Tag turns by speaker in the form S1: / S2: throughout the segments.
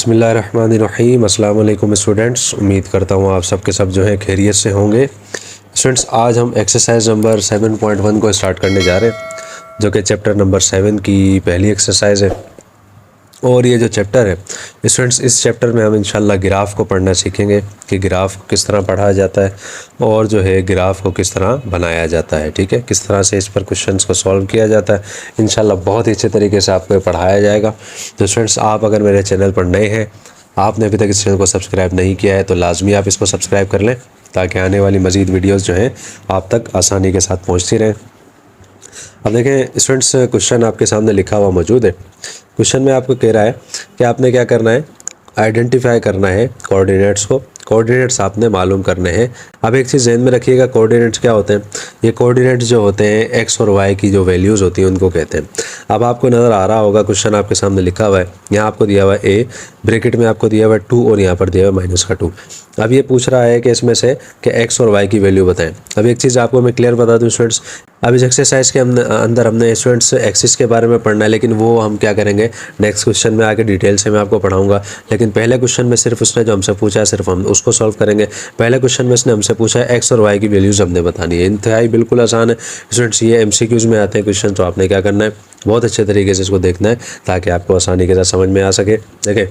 S1: बिस्मिल्लाहिर्रहमानिर्रहीम। अस्सलाम वालेकुम स्टूडेंट्स, उम्मीद करता हूँ आप सब के सब जो हैं खैरियत से होंगे। स्टूडेंट्स, आज हम एक्सरसाइज नंबर 7.1 को स्टार्ट करने जा रहे हैं, जो कि चैप्टर नंबर 7 की पहली एक्सरसाइज है। और ये जो चैप्टर है स्टूडेंट्स, इस चैप्टर में हम इंशाल्लाह ग्राफ को पढ़ना सीखेंगे कि ग्राफ को किस तरह पढ़ा जाता है और जो है ग्राफ को किस तरह बनाया जाता है। ठीक है, किस तरह से इस पर क्वेश्चंस को सॉल्व किया जाता है, इंशाल्लाह बहुत ही अच्छे तरीके से आपको पढ़ाया जाएगा। तो स्टूडेंट्स, आप अगर मेरे चैनल पर नए हैं, आपने अभी तक इस चैनल को सब्सक्राइब नहीं किया है, तो लाजमी आप इसको सब्सक्राइब कर लें ताकि आने वाली मज़ीद वीडियोज़ जो हैं आप तक आसानी के साथ पहुँचती रहें। अब देखें स्टूडेंट्स, क्वेश्चन आपके सामने लिखा हुआ मौजूद है। क्वेश्चन में आपको कह रहा है कि आपने क्या करना है, आइडेंटिफाई करना है कोऑर्डिनेट्स को। कोऑर्डिनेट्स आपने मालूम करने हैं। अब एक चीज़ ध्यान में रखिएगा, कोऑर्डिनेट्स क्या होते हैं? ये कोऑर्डिनेट्स जो होते हैं एक्स और वाई की जो वैल्यूज़ होती हैं उनको कहते हैं। अब आपको नज़र आ रहा होगा क्वेश्चन आपके सामने लिखा हुआ है, यहाँ आपको दिया हुआ है ए, ब्रैकेट में आपको दिया हुआ है 2 और यहाँ पर दिया हुआ है -2। अब ये पूछ रहा है कि इसमें से कि एक्स और वाई की वैल्यू बताएं। अब एक चीज़ आपको मैं क्लियर बता दूं स्टूडेंट्स, अब इस एक्सरसाइज के अंदर हमने स्टूडेंट्स एक्सिस के बारे में पढ़ना है, लेकिन वो हम क्या करेंगे नेक्स्ट क्वेश्चन में आके डिटेल से मैं आपको पढ़ाऊंगा। लेकिन पहले क्वेश्चन में सिर्फ उसने जो हमसे पूछा है सिर्फ हम उसको सॉल्व करेंगे। पहले क्वेश्चन में इसने हमसे पूछा है एक्स और वाई की वैल्यूज़ हमने बतानी है। इंतहाई बिल्कुल आसान है स्टूडेंट्स, ये MCQs में आते हैं क्वेश्चन, तो आपने क्या करना है, बहुत अच्छे तरीके से इसको देखना है ताकि आपको आसानी के साथ समझ में आ सके। देखें,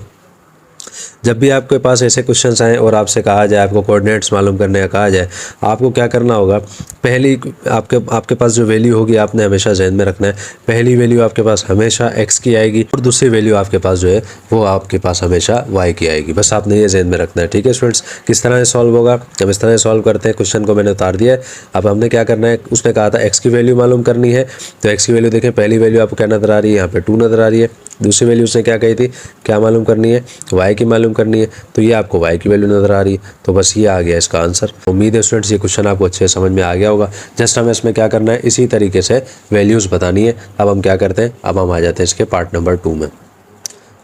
S1: जब भी आपके पास ऐसे क्वेश्चंस आएँ और आपसे कहा जाए, आपको कोऑर्डिनेट्स मालूम करने का कहा जाए, आपको क्या करना होगा, पहली आपके पास जो वैल्यू होगी आपने हमेशा ज़हन में रखना है। पहली वैल्यू आपके पास हमेशा x की आएगी और दूसरी वैल्यू आपके पास जो है वो आपके पास हमेशा y की आएगी। बस आपने ये ज़हन में रखना है। ठीक है स्टूडेंट्स, किस तरह से सॉल्व होगा, हम इस तरह से सॉल्व करते हैं। क्वेश्चन को मैंने उतार दिया है। अब हमने क्या करना है, उसने कहा था x की वैल्यू मालूम करनी है, तो x की वैल्यू देखें, पहली वैल्यू आपको क्या नज़र आ रही है, यहाँ पर 2 नज़र आ रही है। दूसरी वैल्यू उसने क्या कही थी, क्या मालूम करनी है, y की मालूम करनी है, तो ये आपको y की वैल्यू नज़र आ रही है। तो बस ये आ गया इसका आंसर। उम्मीद है स्टूडेंट्स ये क्वेश्चन आपको अच्छे से समझ में आ गया होगा। जस्ट हमें इसमें क्या करना है, इसी तरीके से वैल्यूज़ बतानी है। अब हम क्या करते हैं, अब हम आ जाते हैं इसके पार्ट नंबर 2 में।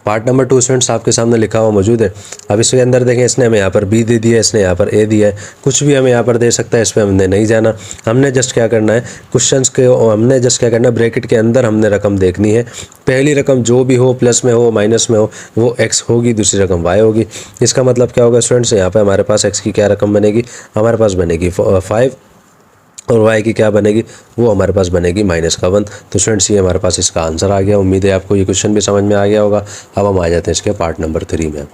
S1: पार्ट नंबर 2 स्टूडेंट्स आपके सामने लिखा हुआ मौजूद है। अब इसके अंदर देखें, इसने हमें यहाँ पर b दे दिया है, इसने यहाँ पर a दिया है, कुछ भी हमें यहाँ पर दे सकता है, इस पर हमने नहीं जाना। हमने जस्ट क्या करना है, क्वेश्चंस के हमने जस्ट क्या करना है, ब्रैकेट के अंदर हमने रकम देखनी है। पहली रकम जो भी हो, प्लस में हो माइनस में हो, वो x होगी, दूसरी रकम y होगी। इसका मतलब क्या होगा स्टूडेंट्स, यहाँ पर हमारे पास x की क्या रकम बनेगी, हमारे पास बनेगी 5 और y की क्या बनेगी, वो हमारे पास बनेगी -1। तो स्टूडेंट्स ये हमारे पास इसका आंसर आ गया। उम्मीद है आपको ये क्वेश्चन भी समझ में आ गया होगा। अब हम आ जाते हैं इसके पार्ट नंबर 3 में।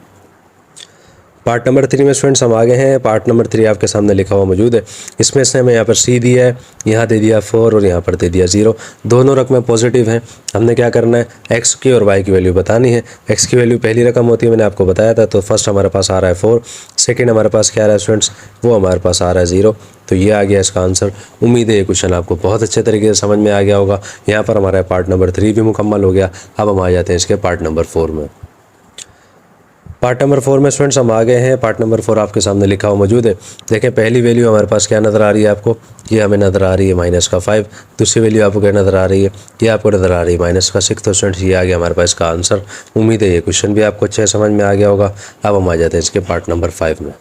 S1: पार्ट नंबर 3 में स्टूडेंट्स हम आगे हैं। पार्ट नंबर 3 आपके सामने लिखा हुआ मौजूद है। इसमें से हमें यहाँ पर c दिया है, यहाँ दे दिया 4 और यहाँ पर दे दिया 0। दोनों रकमें पॉजिटिव हैं। हमने क्या करना है, x की और y की वैल्यू बतानी है। x की वैल्यू पहली रकम होती है, मैंने आपको बताया था। तो फर्स्ट हमारे पास आ रहा है 4, सेकेंड हमारे पास क्या आ रहा है स्टूडेंट्स, वो हमारे पास आ रहा है 0। तो ये आ गया इसका आंसर। उम्मीद है ये क्वेश्चन आपको बहुत अच्छे तरीके से समझ में आ गया होगा। यहाँ पर हमारा पार्ट नंबर 3 भी मुकम्मल हो गया। अब हम आ जाते हैं इसके पार्ट नंबर 4 में। पार्ट नंबर 4 में स्टूडेंट्स हम आ गए हैं। पार्ट नंबर 4 आपके सामने लिखा हुआ मौजूद है। देखें, पहली वैल्यू हमारे पास क्या नज़र आ रही है आपको, ये हमें नज़र आ रही है -5। दूसरी वैल्यू आपको क्या नज़र आ रही है, ये आपको नज़र आ रही है -6। तो स्टूडेंट्स ये आ गया हमारे पास इसका आंसर। उम्मीद है ये क्वेश्चन भी आपको अच्छे समझ में आ गया होगा। अब हम आ जाते हैं इसके पार्ट नंबर 5 में।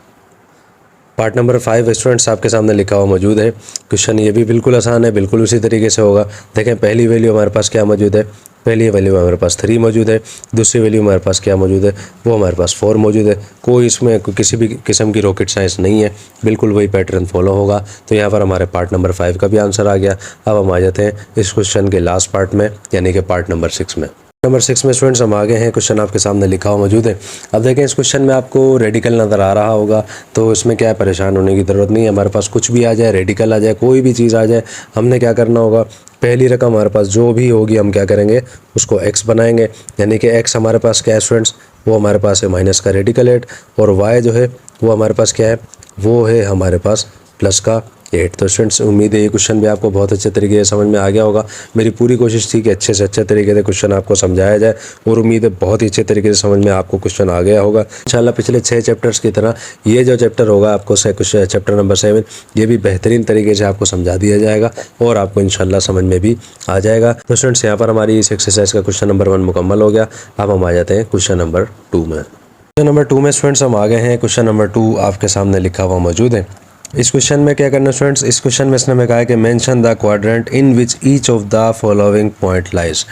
S1: पार्ट नंबर 5 स्टूडेंट्स आपके सामने लिखा हुआ मौजूद है। क्वेश्चन ये भी बिल्कुल आसान है, बिल्कुल उसी तरीके से होगा। देखें, पहली वैल्यू हमारे पास क्या मौजूद है, पहली वैल्यू हमारे पास 3 मौजूद है। दूसरी वैल्यू हमारे पास क्या मौजूद है, वो हमारे पास 4 मौजूद है। कोई इसमें किसी भी किस्म की रॉकेट साइंस नहीं है, बिल्कुल वही पैटर्न फॉलो होगा। तो यहाँ पर हमारे पार्ट नंबर 5 का भी आंसर आ गया। अब हम आ जाते हैं इस क्वेश्चन के लास्ट पार्ट में, यानी कि पार्ट नंबर 6 में। नंबर 6 में स्टूडेंट्स हम आ गए हैं। क्वेश्चन आपके सामने लिखा हुआ मौजूद है। अब देखें, इस क्वेश्चन में आपको रेडिकल नज़र आ रहा होगा, तो इसमें क्या है, परेशान होने की ज़रूरत नहीं है। हमारे पास कुछ भी आ जाए, रेडिकल आ जाए, कोई भी चीज़ आ जाए, हमने क्या करना होगा, पहली रकम हमारे पास जो भी होगी हम क्या करेंगे, उसको x बनाएंगे। यानी कि x हमारे पास क्या है स्टूडेंट्स, वो हमारे पास है माइनस का रेडिकल 8, और y जो है वो हमारे पास क्या है, वो है हमारे पास प्लस का 8। तो स्टूडेंट्स उम्मीद है ये क्वेश्चन भी आपको बहुत अच्छे तरीके से समझ में आ गया होगा। मेरी पूरी कोशिश थी कि अच्छे से अच्छे तरीके से क्वेश्चन आपको समझाया जाए, और उम्मीद है बहुत ही अच्छे तरीके से समझ में आपको क्वेश्चन आ गया होगा। इंशाल्लाह पिछले 6 चैप्टर्स की तरह ये जो चैप्टर होगा आपको चैप्टर नंबर 7, ये भी बेहतरीन तरीके से आपको समझा दिया जाएगा और आपको इंशाल्लाह समझ में भी आ जाएगा। तो स्टूडेंट्स यहाँ पर हमारी इस एक्सरसाइज का क्वेश्चन नंबर 1 मुकम्मल हो गया। अब हम आ जाते हैं क्वेश्चन नंबर 2 में। क्वेश्चन नंबर 2 में स्टूडेंट्स हम आ गए हैं। क्वेश्चन नंबर 2 आपके सामने लिखा हुआ मौजूद है। इस क्वेश्चन में क्या करना स्टूडेंट्स, इस क्वेश्चन में इसने हमें कहा है कि mention the quadrant in which each of the following point lies.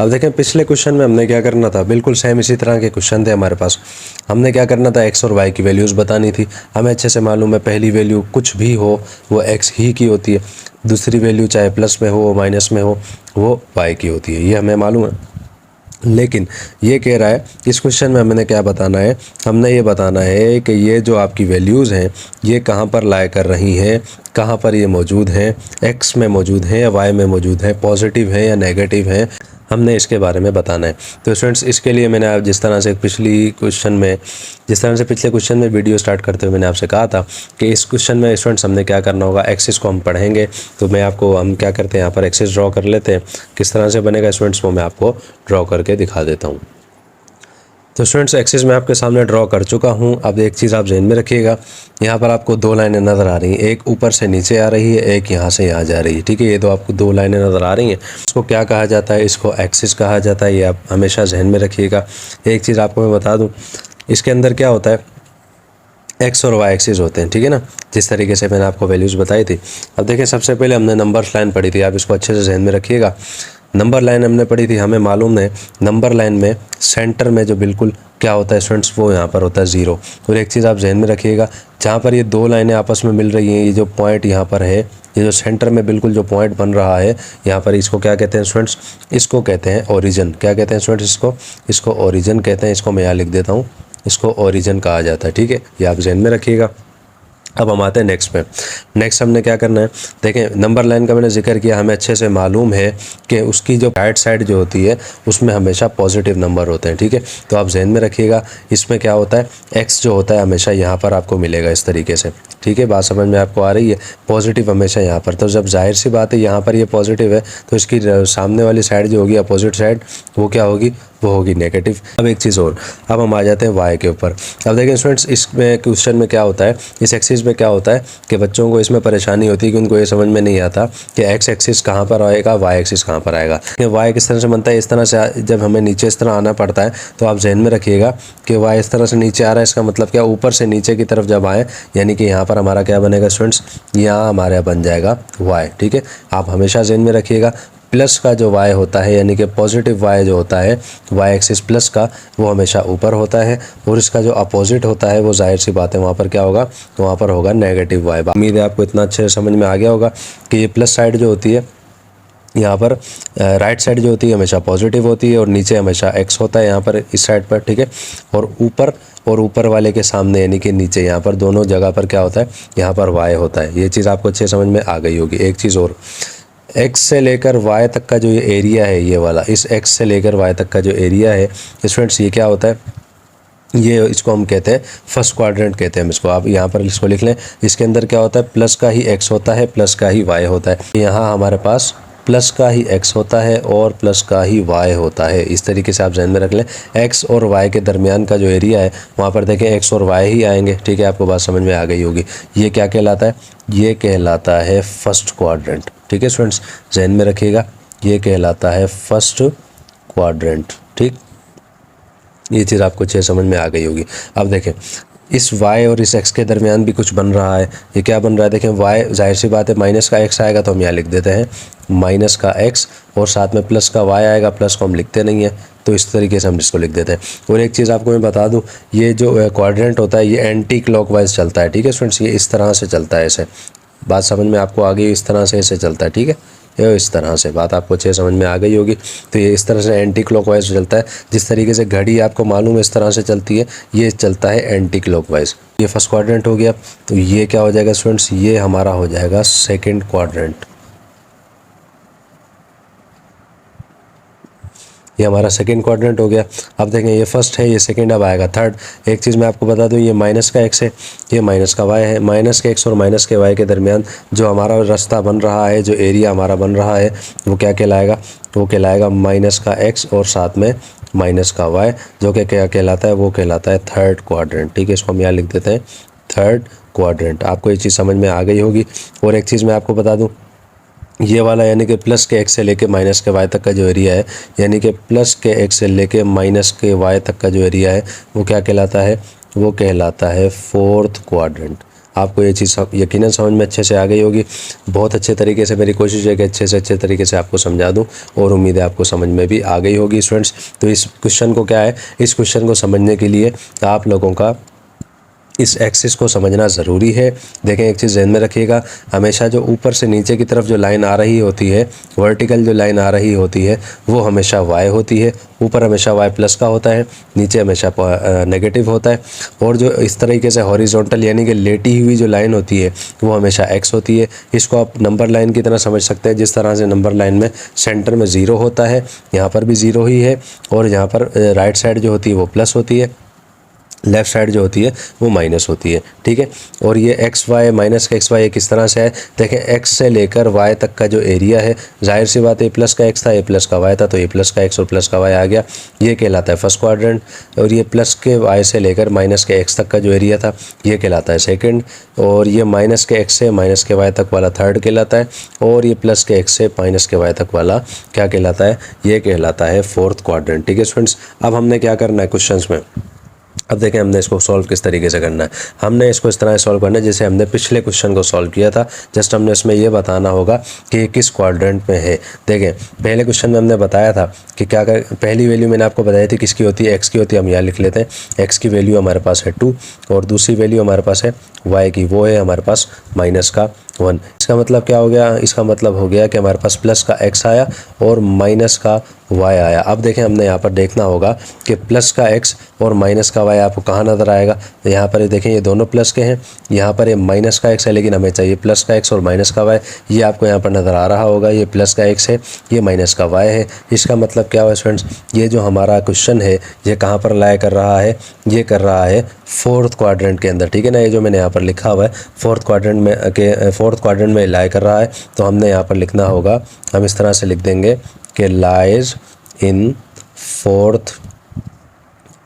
S1: अब देखें पिछले क्वेश्चन में हमने क्या करना था, बिल्कुल सेम इसी तरह के क्वेश्चन थे हमारे पास। हमने क्या करना था, एक्स और वाई की वैल्यूज़ बतानी थी। हमें अच्छे से मालूम है पहली वैल्यू कुछ भी हो वो एक्स ही की होती है, दूसरी वैल्यू चाहे प्लस में हो माइनस में हो वो वाई की होती है, ये हमें मालूम है। लेकिन ये कह रहा है इस क्वेश्चन में हमने क्या बताना है, हमने ये बताना है कि ये जो आपकी वैल्यूज़ हैं ये कहाँ पर लाई कर रही हैं, कहाँ पर ये मौजूद हैं, एक्स में मौजूद हैं या वाई में मौजूद हैं, पॉजिटिव हैं या नेगेटिव हैं, हमने इसके बारे में बताना है। तो स्टूडेंट्स इसके लिए मैंने आप जिस तरह से पिछले क्वेश्चन में वीडियो स्टार्ट करते हुए मैंने आपसे कहा था कि इस क्वेश्चन में स्टूडेंट्स हमने क्या करना होगा, एक्सिस को हम पढ़ेंगे। तो मैं आपको हम क्या करते हैं यहाँ पर एक्सिस ड्रॉ कर लेते हैं, किस तरह से बनेगा स्टूडेंट्स वो मैं आपको ड्रॉ करके दिखा देता हूँ। तो स्टूडेंट्स एक्सिस मैं आपके सामने ड्रॉ कर चुका हूँ। अब एक चीज़ आप ध्यान में रखिएगा, यहाँ पर आपको दो लाइनें नज़र आ रही हैं, एक ऊपर से नीचे आ रही है, एक यहाँ से यहाँ जा रही है, ठीक है। ये तो आपको दो लाइनें नज़र आ रही हैं, इसको क्या कहा जाता है, इसको एक्सिस कहा जाता है, ये आप हमेशा ध्यान में रखिएगा। एक चीज़ आपको मैं बता दूँ, इसके अंदर क्या होता है, एक्स और वाई एक्सिस होते हैं, ठीक है ना, जिस तरीके से मैंने आपको वैल्यूज़ बताई थी। अब देखिए सबसे पहले हमने नंबर्स लाइन पढ़ी थी, आप इसको अच्छे से ध्यान में रखिएगा। नंबर लाइन हमने पढ़ी थी, हमें मालूम है नंबर लाइन में सेंटर में जो बिल्कुल क्या होता है स्टूडेंट्स, वो यहाँ पर होता है ज़ीरो। और एक चीज़ आप ध्यान में रखिएगा, जहाँ पर ये दो लाइनें आपस में मिल रही हैं, ये जो पॉइंट यहाँ पर है, ये जो सेंटर में बिल्कुल जो पॉइंट बन रहा है यहाँ पर, इसको क्या कहते हैं स्टूडेंट्स, इसको कहते हैं ओरिजिन। क्या कहते हैं स्टूडेंट्स, इसको ओरिजिन कहते हैं। इसको मैं यहाँ लिख देता हूँ, इसको ओरिजिन कहा जाता है, ठीक है, ये आप ध्यान में रखिएगा। अब हम आते हैं नेक्स्ट पे। नेक्स्ट हमने क्या करना है, देखें नंबर लाइन का मैंने जिक्र किया, हमें अच्छे से मालूम है कि उसकी जो राइट साइड जो होती है उसमें हमेशा पॉजिटिव नंबर होते हैं, ठीक है। तो आप ध्यान में रखिएगा, इसमें क्या होता है, एक्स जो होता है हमेशा यहाँ पर आपको मिलेगा इस तरीके से, ठीक है। बात समझ में आपको आ रही है, पॉजिटिव हमेशा यहाँ पर। तो जब जाहिर सी बात है यहाँ पर ये पॉजिटिव है तो इसकी सामने वाली साइड जो होगी अपोजिट साइड, वो क्या होगी, वो होगी नेगेटिव। अब एक चीज़ और, अब हम आ जाते हैं वाई के ऊपर। अब देखिए स्टूडेंट्स इसमें क्वेश्चन में क्या होता है, इस एक्सिस में क्या होता है कि बच्चों को इसमें परेशानी होती है कि उनको ये समझ में नहीं आता कि एक्स एक्सिस कहाँ पर आएगा, वाई एक्सिस कहाँ पर आएगा, कि वाई किस तरह से बनता है। इस तरह से जब हमें नीचे इस तरह आना पड़ता है तो आप ध्यान में रखिएगा कि वाई इस तरह से नीचे आ रहा है, इसका मतलब क्या, ऊपर से नीचे की तरफ जब आए यानी कि यहाँ पर हमारा क्या बनेगा स्टूडेंट्स, यहाँ हमारा बन जाएगा वाई, ठीक है। आप हमेशा ध्यान में रखिएगा प्लस का जो y होता है यानी कि पॉजिटिव y जो होता है y एक्सिस प्लस का, वो हमेशा ऊपर होता है, और इसका जो अपोजिट होता है वो जाहिर सी बात है वहाँ पर क्या होगा, तो वहाँ पर होगा नेगेटिव y। उम्मीद है आपको इतना अच्छे से समझ में आ गया होगा कि ये प्लस साइड जो होती है यहाँ पर राइट साइड जो होती है हमेशा पॉजिटिव होती है, और नीचे हमेशा x होता है यहाँ पर इस साइड पर, ठीक है। और ऊपर वाले के सामने यानी कि नीचे यहाँ पर दोनों जगह पर क्या होता है, यहाँ पर y होता है। ये चीज़ आपको अच्छे समझ में आ गई होगी। एक चीज़ और, x से लेकर y तक का जो ये एरिया है, ये वाला इस x से लेकर y तक का जो एरिया है स्टूडेंट्स, ये क्या होता है, ये इसको हम कहते हैं फर्स्ट क्वाड्रेंट कहते हैं हम इसको। आप यहाँ पर इसको लिख लें, इसके अंदर क्या होता है, प्लस का ही x होता है, प्लस का ही y होता है। यहाँ हमारे पास प्लस का ही x होता है और प्लस का ही y होता है। इस तरीके से आप ध्यान में रख लें, x और y के दरमियान का जो एरिया है वहाँ पर देखें x और y ही आएंगे, ठीक है। आपको बात समझ में आ गई होगी। ये क्या कहलाता है, ये कहलाता है फर्स्ट क्वाड्रेंट, ठीक है स्टूडेंट्स, ध्यान में रखिएगा, ये कहलाता है फर्स्ट क्वाड्रेंट, ठीक। ये चीज़ आपको अच्छे समझ में आ गई होगी। अब देखें इस y और इस x के दरमियान भी कुछ बन रहा है, ये क्या बन रहा है, देखें y जाहिर सी बात है माइनस का x आएगा तो हम यहाँ लिख देते हैं माइनस का x, और साथ में प्लस का y आएगा, प्लस को हम लिखते नहीं हैं तो इस तरीके से हम इसको लिख देते हैं। और एक चीज़ आपको मैं बता दूं, ये जो क्वाड्रेंट होता है ये एंटी क्लॉकवाइज चलता है, ठीक है स्टूडेंट्स, ये इस तरह से चलता है, ऐसे बात समझ में आपको आ गई, इस तरह से ऐसे चलता है, ठीक है, ये इस तरह से बात आपको अच्छे समझ में आ गई होगी। तो ये इस तरह से एंटी क्लॉकवाइज चलता है, जिस तरीके से घड़ी आपको मालूम है इस तरह से चलती है, ये चलता है एंटी क्लॉकवाइज। ये फर्स्ट क्वाड्रेंट हो गया, तो ये क्या हो जाएगा स्टूडेंट्स, ये हमारा हो जाएगा सेकेंड क्वाड्रेंट। ये हमारा सेकेंड क्वाड्रेंट हो गया। अब देखें ये फर्स्ट है, ये सेकेंड, अब आएगा थर्ड। एक चीज़ मैं आपको बता दूं, ये माइनस का x है, ये माइनस का y है। माइनस के x और माइनस के y के दरमियान जो हमारा रास्ता बन रहा है, जो एरिया हमारा बन रहा है, वो क्या कहलाएगा, वो कहलाएगा माइनस का x और साथ में माइनस का y, जो कि क्या कहलाता है, वो कहलाता है थर्ड क्वाड्रेंट, ठीक है। इसको हम यहाँ लिख देते हैं थर्ड क्वाड्रेंट। आपको ये चीज़ समझ में आ गई होगी। और एक चीज़ मैं आपको बता दूँ, ये वाला यानी कि प्लस के x से लेके माइनस के y तक का जो एरिया है, यानी कि प्लस के x से लेके माइनस के y तक का जो एरिया है, वो क्या कहलाता है, वो कहलाता है फोर्थ क्वाड्रेंट। आपको ये चीज़ यकीनन समझ में अच्छे से आ गई होगी। बहुत अच्छे तरीके से मेरी कोशिश है कि अच्छे से अच्छे तरीके से आपको समझा दूँ और उम्मीद है आपको समझ में भी आ गई होगी स्टूडेंट्स। तो इस क्वेश्चन को क्या है, इस क्वेश्चन को समझने के लिए आप लोगों का इस एक्सिस को समझना ज़रूरी है। देखें एक चीज़ ध्यान में रखिएगा, हमेशा जो ऊपर से नीचे की तरफ जो लाइन आ रही होती है, वर्टिकल जो लाइन आ रही होती है वो हमेशा y होती है। ऊपर हमेशा y प्लस का होता है, नीचे हमेशा नेगेटिव होता है। और जो इस तरीके से हॉरिजॉन्टल यानी कि लेटी हुई जो लाइन होती है वो हमेशा x होती है। इसको आप नंबर लाइन की तरह समझ सकते हैं, जिस तरह से नंबर लाइन में सेंटर में 0 होता है, यहाँ पर भी 0 ही है। और यहाँ पर राइट साइड जो होती है वो प्लस होती है, लेफ़्ट साइड जो होती है वो माइनस होती है। ठीक है, और ये एक्स वाई माइनस का एक्स वाई किस तरह से है, देखें एक्स से लेकर वाई तक का जो एरिया है, जाहिर सी बात है प्लस का एक्स था, ये प्लस का वाई था, तो ये प्लस का एक्स और प्लस का वाई आ गया, ये कहलाता है फर्स्ट क्वाड्रेंट। और ये प्लस के वाई से लेकर माइनस के एक्स तक का जो एरिया था ये कहलाता है सेकेंड। और ये माइनस के एक्स से माइनस के वाई तक वाला थर्ड कहलाता है। और ये प्लस के एक्स से माइनस के वाई तक वाला क्या कहलाता है, ये कहलाता है फोर्थ क्वाड्रेंट। ठीक है स्टूडेंट्स, अब हमने क्या करना है क्वेश्चन में, अब देखें हमने इसको सॉल्व किस तरीके से करना है। हमने इसको इस तरह सॉल्व करना है जैसे हमने पिछले क्वेश्चन को सॉल्व किया था। जस्ट हमने इसमें ये बताना होगा कि ये किस क्वाड्रेंट में है। देखें पहले क्वेश्चन में हमने बताया था कि क्या कर, पहली वैल्यू मैंने आपको बताई थी किसकी होती है, एक्स की होती है। हम यहाँ लिख लेते हैं एक्स की वैल्यू हमारे पास है 2 और दूसरी वैल्यू हमारे पास है वाई की, वो है हमारे पास माइनस का 1। इसका मतलब क्या हो गया, इसका मतलब हो गया कि हमारे पास प्लस का एक्स आया और माइनस का वाई आया। अब देखें हमने यहाँ पर देखना होगा कि प्लस का एक्स और माइनस का वाई आपको कहाँ नज़र आएगा। यहाँ पर देखें ये दोनों प्लस के हैं, यहाँ पर ये माइनस का एक्स है, लेकिन हमें चाहिए प्लस का एक्स और माइनस का वाई। ये आपको यहाँ पर नज़र आ रहा होगा, ये प्लस का एक्स है, ये माइनस का वाई है। इसका मतलब क्या हुआ स्टूडेंट्स, ये जो हमारा क्वेश्चन है ये कहाँ पर लाया कर रहा है, ये कर रहा है फोर्थ क्वाड्रेंट के अंदर। ठीक है ना, ये जो मैंने यहाँ पर लिखा हुआ है फोर्थ क्वाड्रेंट में लाया कर रहा है। तो हमने यहाँ पर लिखना होगा, हम इस तरह से लिख देंगे कि लाइज इन फोर्थ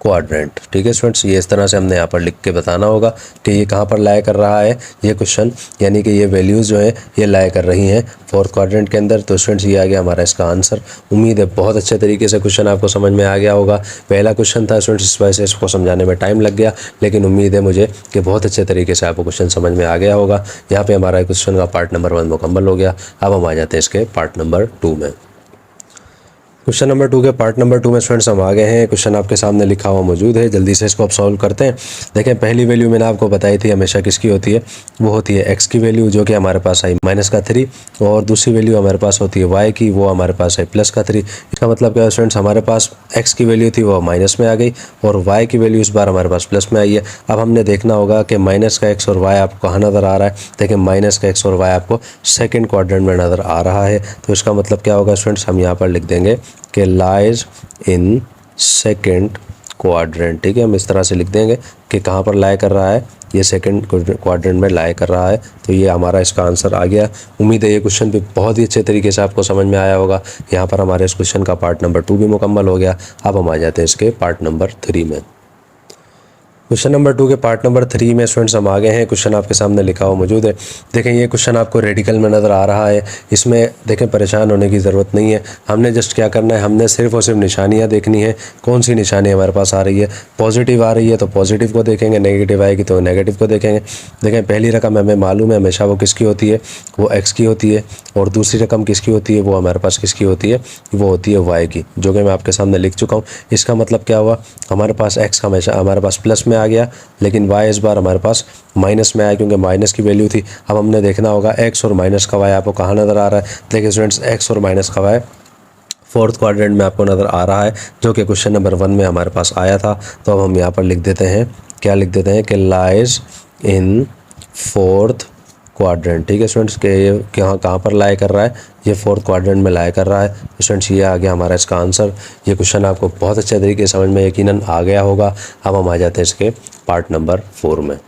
S1: क्वाड्रेंट। ठीक है स्टूडेंट्स, ये इस तरह से हमने यहाँ पर लिख के बताना होगा कि ये कहाँ पर लाया कर रहा है ये क्वेश्चन, यानी कि ये वैल्यूज़ जो है ये लाया कर रही हैं फोर्थ क्वाड्रेंट के अंदर। तो स्टूडेंट्स ये आ गया हमारा इसका आंसर। उम्मीद है बहुत अच्छे तरीके से क्वेश्चन आपको समझ में आ गया होगा। पहला क्वेश्चन था स्टूडेंट्स, इस वजह से इसको समझाने में टाइम लग गया, लेकिन उम्मीद है मुझे कि बहुत अच्छे तरीके से आपको क्वेश्चन समझ में आ गया होगा। यहाँ पर हमारा क्वेश्चन का पार्ट नंबर 1 मुकम्मल हो गया। अब हम आ जाते हैं इसके पार्ट नंबर 2 में। क्वेश्चन नंबर 2 के पार्ट नंबर 2 में स्टूडेंट्स हम आ गए हैं। क्वेश्चन आपके सामने लिखा हुआ मौजूद है, जल्दी से इसको आप सॉल्व करते हैं। देखें पहली वैल्यू मैंने आपको बताई थी हमेशा किसकी होती है, वो होती है एक्स की वैल्यू जो कि हमारे पास आई माइनस का 3, और दूसरी वैल्यू हमारे पास होती है वाई की, वो हमारे पास है प्लस का 3। इसका मतलब क्या है स्टूडेंट्स, हमारे पास एक्स की वैल्यू थी वो माइनस में आ गई और वाई की वैल्यू इस बार हमारे पास प्लस में आई है। अब हमने देखना होगा कि माइनस का एक्स और वाई आपको कहाँ नज़र आ रहा है। देखिए माइनस का एक्स और वाई आपको सेकेंड क्वाड्रेंट में नज़र आ रहा है। तो इसका मतलब क्या होगा स्टूडेंट्स, हम यहाँ पर लिख देंगे कि लाइज इन सेकेंड क्वाड्रेंट। ठीक है, हम इस तरह से लिख देंगे कि कहाँ पर लाया कर रहा है, ये सेकंड क्वाड्रेंट में लाया कर रहा है। तो ये हमारा इसका आंसर आ गया। उम्मीद है ये क्वेश्चन भी बहुत ही अच्छे तरीके से आपको समझ में आया होगा। यहाँ पर हमारे इस क्वेश्चन का पार्ट नंबर 2 भी मुकम्मल हो गया। अब हम आ जाते हैं इसके पार्ट नंबर 3 में। क्वेश्चन नंबर 2 के पार्ट नंबर 3 में स्टूडेंट्स हम आ गए हैं। क्वेश्चन आपके सामने लिखा हुआ मौजूद है। देखें ये क्वेश्चन आपको रेडिकल में नज़र आ रहा है। इसमें देखें परेशान होने की ज़रूरत नहीं है। हमने जस्ट क्या करना है, हमने सिर्फ और सिर्फ निशानियाँ देखनी है। कौन सी निशानी हमारे पास आ रही है, पॉजिटिव आ रही है तो पॉजिटिव को देखेंगे, नेगेटिव आएगी तो नेगेटिव को देखेंगे। देखें पहली रकम हमें मालूम है हमेशा वो किसकी होती है, वो एक्स की होती है, और दूसरी रकम किसकी होती है, वो हमारे पास किसकी होती है, वो होती है वाई की, जो कि मैं आपके सामने लिख चुका हूँ। इसका मतलब क्या हुआ, हमारे पास एक्स हमेशा हमारे पास प्लस में आ गया, लेकिन वाई इस बार हमारे पास माइनस में आया क्योंकि माइनस की वैल्यू थी। अब हमने देखना होगा एक्स और माइनस का वाई आपको कहाँ नज़र आ रहा है। देखिए स्टूडेंट्स, एक्स और माइनस का वाई फोर्थ क्वाड्रेंट में आपको नज़र आ रहा है, जो कि क्वेश्चन नंबर 1 में हमारे पास आया था। तो अब हम यहाँ पर लिख देते हैं, क्या लिख देते हैं कि लाइज इन फोर्थ क्वाड्रेंट। ठीक है स्टूडेंट्स, के ये कहाँ पर लाया कर रहा है, ये फोर्थ क्वाड्रेंट में लाया कर रहा है। स्टूडेंट्स ये आ गया हमारा इसका आंसर। ये क्वेश्चन आपको बहुत अच्छे तरीके से समझ में यकीनन आ गया होगा। अब हम आ जाते हैं इसके पार्ट नंबर 4 में।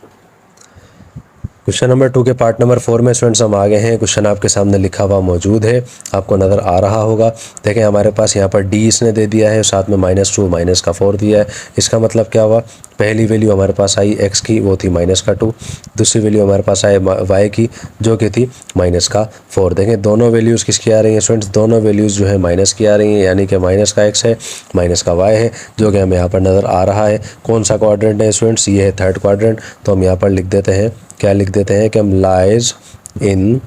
S1: क्वेश्चन नंबर 2 के पार्ट नंबर 4 में स्टूडेंट्स हम आ गए हैं। क्वेश्चन आपके सामने लिखा हुआ मौजूद है, आपको नज़र आ रहा होगा। देखें हमारे पास यहाँ पर डी इसने दे दिया है, साथ में -2 माइनस का 4 दिया है। इसका मतलब क्या हुआ, पहली वैल्यू हमारे पास आई एक्स की, वो थी -2। दूसरी वैल्यू हमारे पास आई वाई की, जो कि थी -4। देखें दोनों वैल्यूज़ किसकी आ रही हैं स्टूडेंट्स, दोनों वैल्यूज़ जो है माइनस की आ रही हैं, यानी कि माइनस का एक्स है, माइनस का वाई है, जो कि हमें यहाँ पर नज़र आ रहा है। कौन सा क्वाड्रेंट है स्टूडेंट्स, ये है थर्ड क्वाड्रेंट। तो हम यहाँ पर लिख देते हैं क्या लिख देते हैं कि हम लाइज इन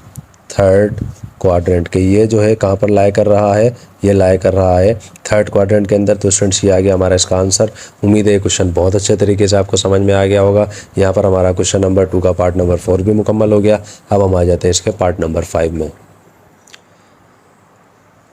S1: थर्ड क्वाड्रेंट के, ये जो है कहाँ पर लाई कर रहा है, ये लाई कर रहा है थर्ड क्वाड्रेंट के अंदर। तो स्टूडेंट्स ये आ गया हमारा इसका आंसर। उम्मीद है ये क्वेश्चन बहुत अच्छे तरीके से आपको समझ में आ गया होगा। यहाँ पर हमारा क्वेश्चन नंबर 2 का पार्ट नंबर 4 भी मुकम्मल हो गया। अब हम आ जाते हैं इसके पार्ट नंबर 5 में।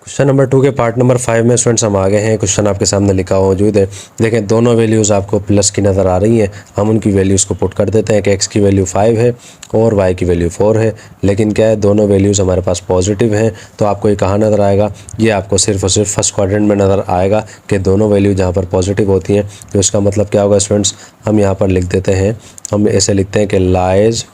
S1: क्वेश्चन नंबर 2 के पार्ट नंबर 5 में स्टूडेंट्स हम आ गए हैं। क्वेश्चन आपके सामने लिखा हुआ मौजूद है। देखें दोनों वैल्यूज़ आपको प्लस की नज़र आ रही हैं। हम उनकी वैल्यूज़ को पुट कर देते हैं कि x की वैल्यू 5 है और y की वैल्यू 4 है। लेकिन क्या है, दोनों वैल्यूज़ हमारे पास पॉजिटिव हैं। तो आपको ये कहाँ नज़र आएगा, ये आपको सिर्फ और सिर्फ फर्स्ट क्वाड्रेंट में नज़र आएगा कि दोनों वैल्यू जहाँ पर पॉजिटिव होती हैं। तो इसका मतलब क्या होगा स्टूडेंट्स, हम यहाँ पर लिख देते हैं, हम ऐसे लिखते हैं कि लाइज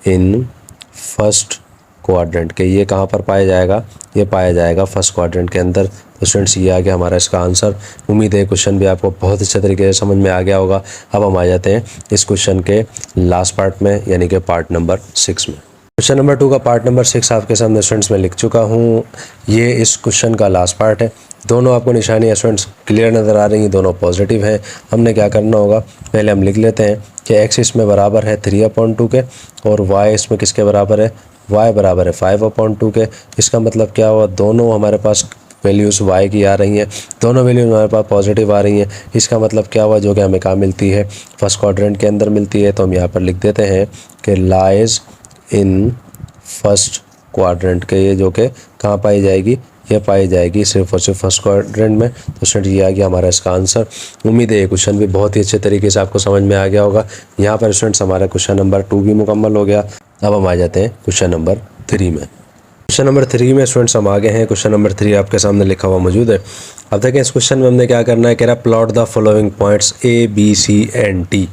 S1: इन फर्स्ट क्वाड्रेंट के, ये कहाँ पर पाया जाएगा, ये पाया जाएगा फर्स्ट क्वाड्रेंट के अंदर। तो स्टूडेंट्स ये आ गया हमारा इसका आंसर। उम्मीद है क्वेश्चन भी आपको बहुत अच्छे तरीके से समझ में आ गया होगा। अब हम आ जाते हैं इस क्वेश्चन के लास्ट पार्ट में, यानी कि पार्ट नंबर 6 में। क्वेश्चन नंबर 2 का पार्ट नंबर 6 आपके सामने स्टूडेंट्स में लिख चुका हूँ। ये इस क्वेश्चन का लास्ट पार्ट है। दोनों आपको निशानियाँ स्टूडेंट्स क्लियर नज़र आ रही हैं, दोनों पॉजिटिव हैं। हमने क्या करना होगा, पहले हम लिख लेते हैं कि x इसमें बराबर है 3/2 के और y इसमें किसके बराबर है, y बराबर है 5/2 के। इसका मतलब क्या हुआ, दोनों हमारे पास वैल्यूज़ y की आ रही हैं, दोनों वैल्यूज़ हमारे पास पॉजिटिव आ रही हैं। इसका मतलब क्या हुआ, जो कि हमें कहाँ मिलती है, फर्स्ट क्वाड्रेंट के अंदर मिलती है। तो हम यहाँ पर लिख देते हैं कि लाइज इन फर्स्ट क्वाड्रेंट के, ये जो कि कहाँ पाई जाएगी, ये पाई जाएगी सिर्फ और सिर्फ फर्स्ट क्वाड्रेंट में। तो स्टूडेंट ये आ गया हमारा इसका आंसर। उम्मीद है ये क्वेश्चन भी बहुत ही अच्छे तरीके से आपको समझ में आ गया होगा। यहाँ पर स्टूडेंट्स हमारा क्वेश्चन नंबर 2 भी मुकम्मल हो गया। अब हम आ जाते हैं क्वेश्चन नंबर 3 में। क्वेश्चन नंबर 3 में स्टूडेंट्स हम आ गए हैं। क्वेश्चन नंबर 3 आपके सामने लिखा हुआ मौजूद है। अब देखें इस क्वेश्चन में हमने क्या करना है, कह रहा plot the following points A, B, C and D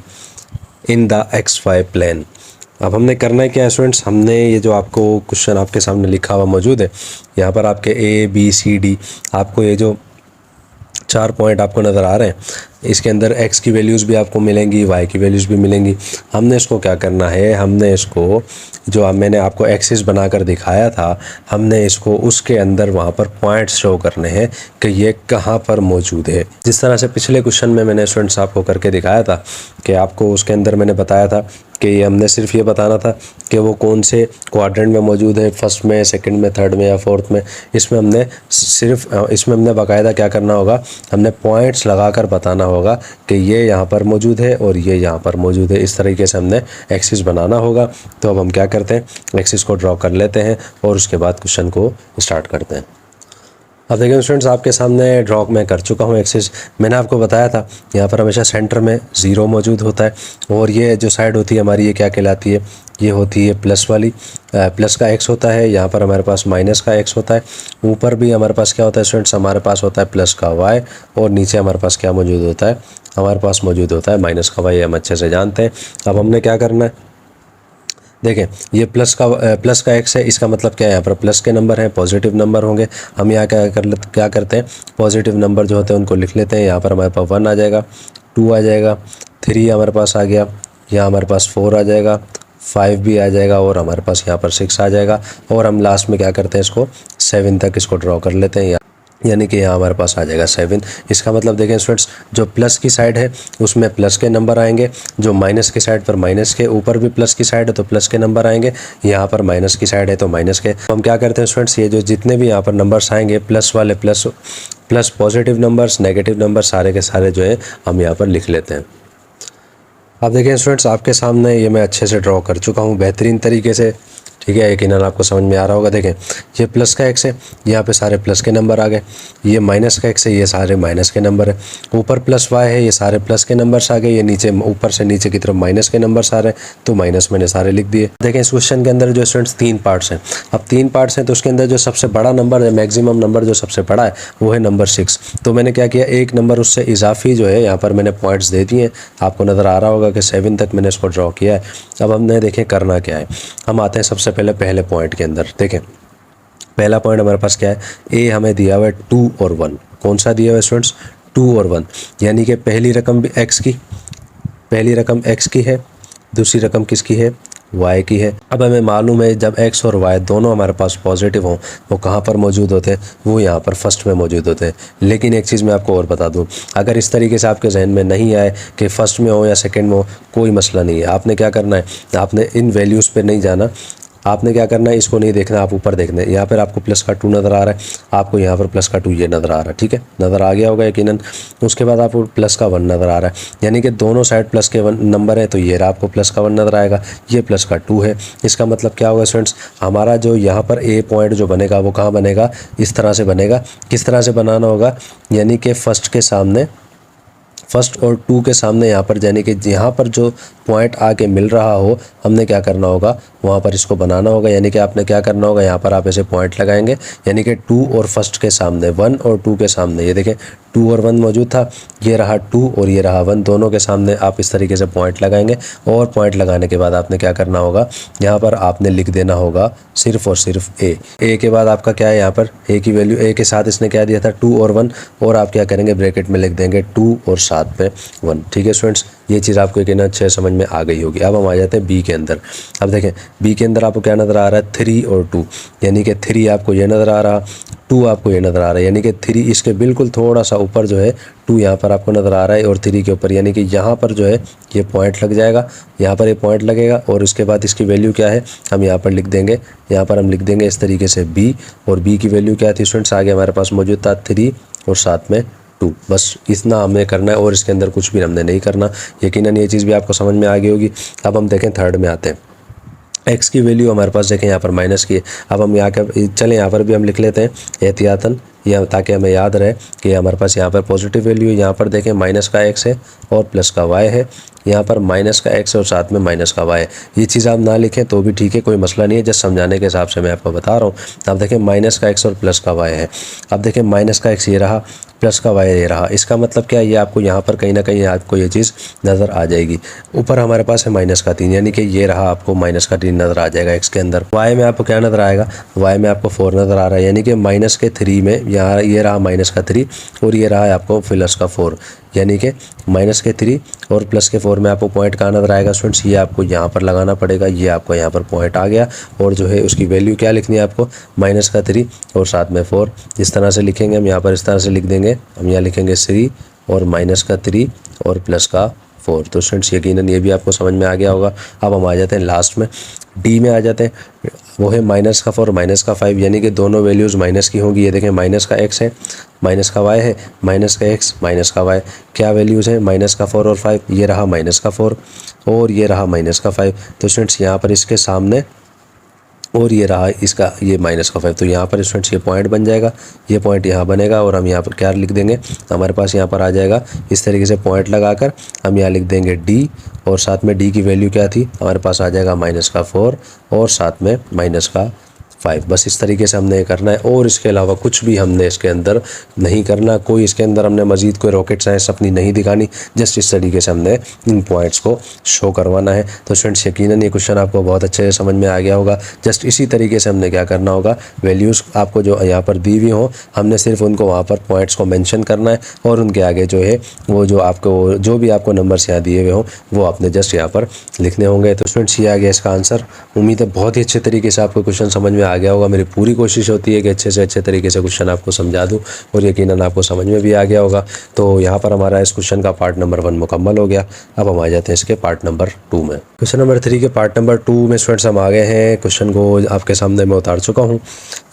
S1: in the XY plane. अब हमने करना है क्या स्टूडेंट्स, हमने ये जो आपको क्वेश्चन आपके सामने लिखा हुआ मौजूद है, यहाँ पर आपके A, B, C, D आपको ये जो 4 पॉइंट आपको नज़र आ रहे हैं, इसके अंदर x की वैल्यूज़ भी आपको मिलेंगी, y की वैल्यूज़ भी मिलेंगी। हमने इसको क्या करना है, हमने इसको जो मैंने आपको एक्सिस बनाकर दिखाया था, हमने इसको उसके अंदर वहाँ पर पॉइंट्स शो करने हैं कि ये कहाँ पर मौजूद है। जिस तरह से पिछले क्वेश्चन में मैंने स्टूडेंट्स आपको करके दिखाया था कि आपको उसके अंदर मैंने बताया था कि ये हमने सिर्फ ये बताना था कि वो कौन से क्वाड्रेंट में मौजूद है, फर्स्ट में, सेकंड में, थर्ड में या फोर्थ में। इसमें हमने बाकायदा क्या करना होगा, हमने पॉइंट्स लगाकर बताना होगा कि ये यहाँ पर मौजूद है और ये यहाँ पर मौजूद है। इस तरीके से हमने एक्सिस बनाना होगा। तो अब हम क्या करते हैं, एक्सिस को ड्रॉ कर लेते हैं और उसके बाद क्वेश्चन को स्टार्ट करते हैं। अब देखिए स्टूडेंट्स आपके सामने ड्रॉ मैं कर चुका हूँ एक्सिस। मैंने आपको बताया था यहाँ पर हमेशा सेंटर में 0 मौजूद होता है और ये जो साइड होती है हमारी, ये क्या कहलाती है, ये होती है प्लस वाली। प्लस का x होता है, यहाँ पर हमारे पास माइनस का x होता है। ऊपर भी हमारे पास क्या होता है स्टूडेंट्स, हमारे पास होता है प्लस का y और नीचे हमारे पास क्या मौजूद होता है, हमारे पास मौजूद होता है माइनस का y। हम अच्छे से जानते हैं। अब हमने क्या करना है, देखें ये प्लस का x है, इसका मतलब क्या है, यहाँ पर प्लस के नंबर हैं, पॉजिटिव नंबर होंगे। हम यहाँ क्या करते हैं, पॉजिटिव नंबर जो होते हैं उनको लिख लेते हैं। यहाँ पर हमारे पास 1 आ जाएगा, 2 आ जाएगा, 3 हमारे पास आ गया, यहाँ हमारे पास 4 आ जाएगा, 5 भी आ जाएगा और हमारे पास यहाँ पर 6 आ जाएगा। और हम लास्ट में क्या करते हैं, इसको 7 तक इसको ड्रॉ कर लेते हैं, यानी कि यहाँ हमारे पास आ जाएगा 7। इसका मतलब देखें स्टूडेंट्स, जो प्लस की साइड है उसमें प्लस के नंबर आएंगे, जो माइनस की साइड पर माइनस के, ऊपर भी प्लस की साइड है तो प्लस के नंबर आएंगे, यहाँ पर माइनस की साइड है तो माइनस के। हम क्या करते हैं स्टूडेंट्स, ये जो जितने भी यहाँ पर नंबर्स आएंगे प्लस वाले, plus positive numbers, negative number, सारे के सारे जो है हम यहाँ पर लिख लेते हैं। अब देखिए स्टूडेंट्स आपके सामने ये मैं अच्छे से ड्रॉ कर चुका हूँ बेहतरीन तरीके से, ठीक है, यकीनन आपको समझ में आ रहा होगा। देखें ये प्लस का x है, यहाँ पे सारे प्लस के नंबर आ गए। ये माइनस का x है, ये सारे माइनस के नंबर है। ऊपर प्लस y है, ये सारे प्लस के नंबर्स आ गए। ये नीचे, ऊपर से नीचे की तरफ माइनस के नंबर्स आ रहे हैं, तो माइनस मैंने सारे लिख दिए। देखें इस क्वेश्चन के अंदर जो स्टूडेंट्स 3 पार्ट्स हैं। अब 3 पार्ट्स हैं तो उसके अंदर जो सबसे बड़ा नंबर है, मैक्सिमम नंबर जो सबसे बड़ा है वो है नंबर 6। तो मैंने क्या किया, एक नंबर उससे इजाफी जो है यहाँ पर मैंने पॉइंट्स दे दिए। आपको नज़र आ रहा होगा कि 7 तक मैंने इसको ड्रॉ किया है। अब हमने देखें करना क्या है, हम आते हैं सबसे पहले पॉइंट के अंदर। देखें पहला पॉइंट हमारे पास क्या है, ए हमें दिया हुआ है 2 और 1। कौन सा दिया हुआ है स्टूडेंट्स, 2 और 1, यानी कि पहली रकम भी x की है, दूसरी रकम किसकी है, y की है। अब हमें मालूम है जब x और y दोनों हमारे पास पॉजिटिव हों वो कहाँ पर मौजूद होते हैं, वो यहाँ पर फर्स्ट में मौजूद होते हैं। लेकिन एक चीज़ मैं आपको और बता दूँ, अगर इस तरीके से आपके जहन में नहीं आए कि फर्स्ट में हो या सेकेंड में हो, कोई मसला नहीं है। आपने क्या करना है, आपने इन वैल्यूज़ पर नहीं जाना, आपने क्या करना है, इसको नहीं देखना, आप ऊपर देखना है। यहाँ पर आपको प्लस का 2 नज़र आ रहा है, आपको यहाँ पर प्लस का 2 ये नज़र आ रहा है, ठीक है, नज़र आ गया होगा यकीनन। उसके बाद आपको प्लस का 1 नज़र आ रहा है, यानी कि दोनों साइड प्लस के 1 नंबर है, तो ये रहा आपको प्लस का 1 नज़र आएगा, ये प्लस का 2 है। इसका मतलब क्या होगा स्टूडेंट्स, हमारा जो यहाँ पर ए पॉइंट जो बनेगा वो कहाँ बनेगा, इस तरह से बनेगा। किस तरह से बनाना होगा, यानी कि फर्स्ट के सामने, फर्स्ट और 2 के सामने यहाँ पर, यानी कि यहाँ पर जो पॉइंट आके मिल रहा हो, हमने क्या करना होगा, वहाँ पर इसको बनाना होगा। यानी कि आपने क्या करना होगा, यहाँ पर आप ऐसे पॉइंट लगाएंगे, यानी कि 2 और फर्स्ट के सामने, 1 और 2 के सामने, ये देखें 2 और 1 मौजूद था, ये रहा 2 और ये रहा 1, दोनों के सामने आप इस तरीके से पॉइंट लगाएंगे। और पॉइंट लगाने के बाद आपने क्या करना होगा, यहाँ पर आपने लिख देना होगा सिर्फ और सिर्फ ए के बाद आपका क्या है, यहाँ पर ए की वैल्यू, ए के साथ इसने क्या दिया था 2 और 1, और आप क्या करेंगे, ब्रैकेट में लिख देंगे 2 और साथ में 1। ठीक है स्टूडेंट्स, ये चीज़ आपको एक ना अच्छे समझ में आ गई होगी। अब हम आ जाते हैं बी के अंदर। अब देखें बी के अंदर आपको क्या नज़र आ रहा है, 3 और 2, यानी कि 3 आपको ये नज़र आ रहा, 2 आपको ये नज़र आ रहा है, यानी कि 3 इसके बिल्कुल थोड़ा सा ऊपर जो है 2 यहाँ पर आपको नज़र आ रहा है, और 3 के ऊपर, यानी कि यहाँ पर जो है ये पॉइंट लग जाएगा, यहाँ पर ये पॉइंट लगेगा, और इसके बाद इसकी वैल्यू क्या है हम यहाँ पर लिख देंगे, यहाँ पर हम लिख देंगे इस तरीके से बी, और बी की वैल्यू क्या थी स्टूडेंट्स, आगे हमारे पास मौजूद था 3 और साथ में 2। बस इतना हमें करना है, और इसके अंदर कुछ भी हमने नहीं करना। यकीनन ये चीज़ भी आपको समझ में आ गई होगी। अब हम देखें थर्ड में आते हैं। एक्स की वैल्यू हमारे पास देखें यहाँ पर माइनस की है। अब हम यहाँ के चलें, यहाँ पर भी हम लिख लेते हैं एहतियातन, या ताकि हमें याद रहे कि हमारे पास यहाँ पर पॉजिटिव वैल्यू है। यहाँ पर देखें माइनस का एक्स है और प्लस का वाई है, यहाँ पर माइनस का एक्स और साथ में माइनस का वाई है। ये चीज़ आप ना लिखें तो भी ठीक है, कोई मसला नहीं है, जस्ट समझाने के हिसाब से मैं आपको बता रहा हूँ। अब देखें माइनस का एक्स और प्लस का वाई है। अब देखें माइनस का एक्स ये रहा, प्लस का वाई ये रहा। इसका मतलब क्या है, ये आपको यहाँ पर कहीं ना कहीं आपको ये चीज़ नज़र आ जाएगी। ऊपर हमारे पास है माइनस का 3, यानी कि ये रहा, आपको माइनस का 3 नज़र आ जाएगा एक्स के अंदर। वाई में आपको क्या नज़र आएगा, वाई में आपको 4 नज़र आ रहा है, यानी कि माइनस के 3 में यहाँ ये रहा माइनस का 3, और ये रहा है आपको प्लस का 4, यानी कि माइनस के 3 और प्लस के 4 में आपको पॉइंट कहाँ नज़र आएगा स्टूडेंट्स, ये आपको यहाँ पर लगाना पड़ेगा। ये आपको यहाँ पर पॉइंट आ गया, और जो है उसकी वैल्यू क्या लिखनी है आपको, माइनस का 3 और साथ में 4। इस तरह से लिखेंगे हम, यहाँ पर इस तरह से लिख देंगे हम, यहाँ लिखेंगे 3 और माइनस का 3 और प्लस का 4। तो स्टूडेंट्स यकीनन ये भी आपको समझ में आ गया होगा। अब हम आ जाते हैं लास्ट में, डी में आ जाते हैं। वो है माइनस का 4 माइनस का 5, यानी कि दोनों वैल्यूज़ माइनस की होंगी। ये देखें माइनस का एक्स है, माइनस का वाई है, माइनस का एक्स, माइनस का वाई। क्या वैल्यूज़ हैं, माइनस का 4 और 5। ये रहा माइनस का 4 और ये रहा माइनस का 5। तो स्टूडेंट्स यहाँ पर इसके सामने, और ये रहा इसका ये माइनस का 5, तो यहाँ पर स्टूडेंट्स ये पॉइंट बन जाएगा, ये पॉइंट यहाँ बनेगा, और हम यहाँ पर क्या लिख देंगे, हमारे पास यहाँ पर आ जाएगा इस तरीके से पॉइंट लगाकर हम यहाँ लिख देंगे डी, और साथ में डी की वैल्यू क्या थी, हमारे पास आ जाएगा माइनस का 4 और साथ में माइनस का 5। बस इस तरीके से हमने ये करना है, और इसके अलावा कुछ भी हमने इसके अंदर नहीं करना। कोई इसके अंदर हमने मजीद कोई रॉकेट साइंस अपनी नहीं दिखानी, जस्ट इस तरीके से हमने इन पॉइंट्स को शो करवाना है। तो स्टूडेंट्स यकीनन ये क्वेश्चन आपको बहुत अच्छे से समझ में आ गया होगा। जस्ट इसी तरीके से हमने क्या करना होगा, वैल्यूज़ आपको जो यहाँ पर दी हुई हों, हमने सिर्फ उनको वहाँ पर पॉइंट्स को मैंशन करना है, और उनके आगे जो है वो जो आपको जो भी आपको नंबर्स यहाँ दिए हुए हों वो आपने जस्ट यहाँ पर लिखने होंगे। तो स्टूडेंट्स ये आ गया इसका आंसर। उम्मीद है बहुत ही अच्छे तरीके से आपको क्वेश्चन समझ में आ गया होगा। मेरी पूरी कोशिश होती है कि अच्छे से अच्छे तरीके से क्वेश्चन आपको समझा दूं, और यकीनन आपको समझ में भी आ गया होगा। तो यहाँ पर हमारा इस क्वेश्चन का पार्ट नंबर 1 मुकम्मल हो गया। अब हम आ जाते हैं इसके पार्ट नंबर 2 में। क्वेश्चन नंबर 3 के पार्ट नंबर 2 में स्टूडेंट्स हम आ गए हैं। क्वेश्चन को आपके सामने मैं उतार चुका हूँ,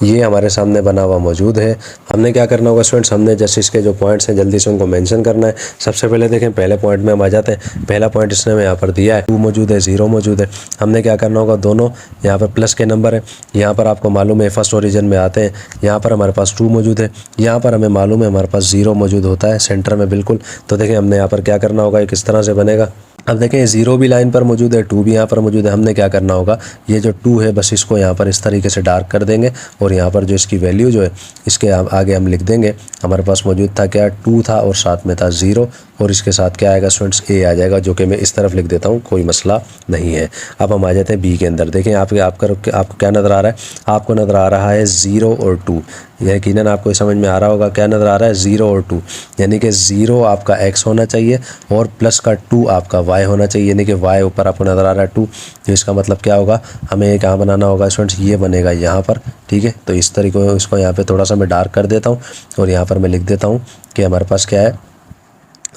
S1: ये हमारे सामने बना हुआ मौजूद है। हमने क्या करना होगा स्टूडेंट्स, हमने जस्ट इसके जो पॉइंट्स हैं जल्दी से उनको मेंशन करना है। सबसे पहले देखें पहले पॉइंट में हम आ जाते हैं। पहला पॉइंट इसने हमें यहाँ पर दिया है 2 मौजूद है, 0 मौजूद है। हमने क्या करना होगा, दोनों यहाँ पर प्लस के नंबर है, यहाँ पर आपको मालूम है फर्स्ट ओरिजिन में आते हैं। यहाँ पर हमारे पास 2 मौजूद है, यहाँ पर हमें मालूम है हमारे पास 0 मौजूद होता है सेंटर में बिल्कुल। तो देखें हमने यहाँ पर क्या करना होगा, किस तरह से बनेगा। अब देखें 0 भी लाइन पर मौजूद है, 2 भी यहाँ पर मौजूद है। हमने क्या करना होगा, ये जो 2 है बस इसको यहाँ पर इस तरीके से डार्क कर देंगे, और यहाँ पर जो इसकी वैल्यू जो है इसके आगे हम लिख देंगे। हमारे पास मौजूद था क्या, 2 था और साथ में था 0, और इसके साथ क्या आएगा स्टूडेंट्स, ए आ जाएगा, जो कि मैं इस तरफ लिख देता हूँ, कोई मसला नहीं है। अब हम आ जाते हैं बी के अंदर। देखें आपको क्या नज़र आ रहा है, आपको नज़र आ रहा है 0 और 2। यकीनन आपको समझ में आ रहा होगा क्या नज़र आ रहा है, 0 और 2, यानी कि 0 आपका x होना चाहिए और प्लस का 2 आपका y होना चाहिए, यानी कि y ऊपर आपको नज़र आ रहा है 2। तो इसका मतलब क्या होगा, हमें ये कहाँ बनाना होगा स्टूडेंट्स, ये बनेगा यहाँ पर, ठीक है। तो इस तरीके को इसको यहाँ पे थोड़ा सा मैं डार्क कर देता हूँ और यहाँ पर मैं लिख देता हूँ कि हमारे पास क्या है,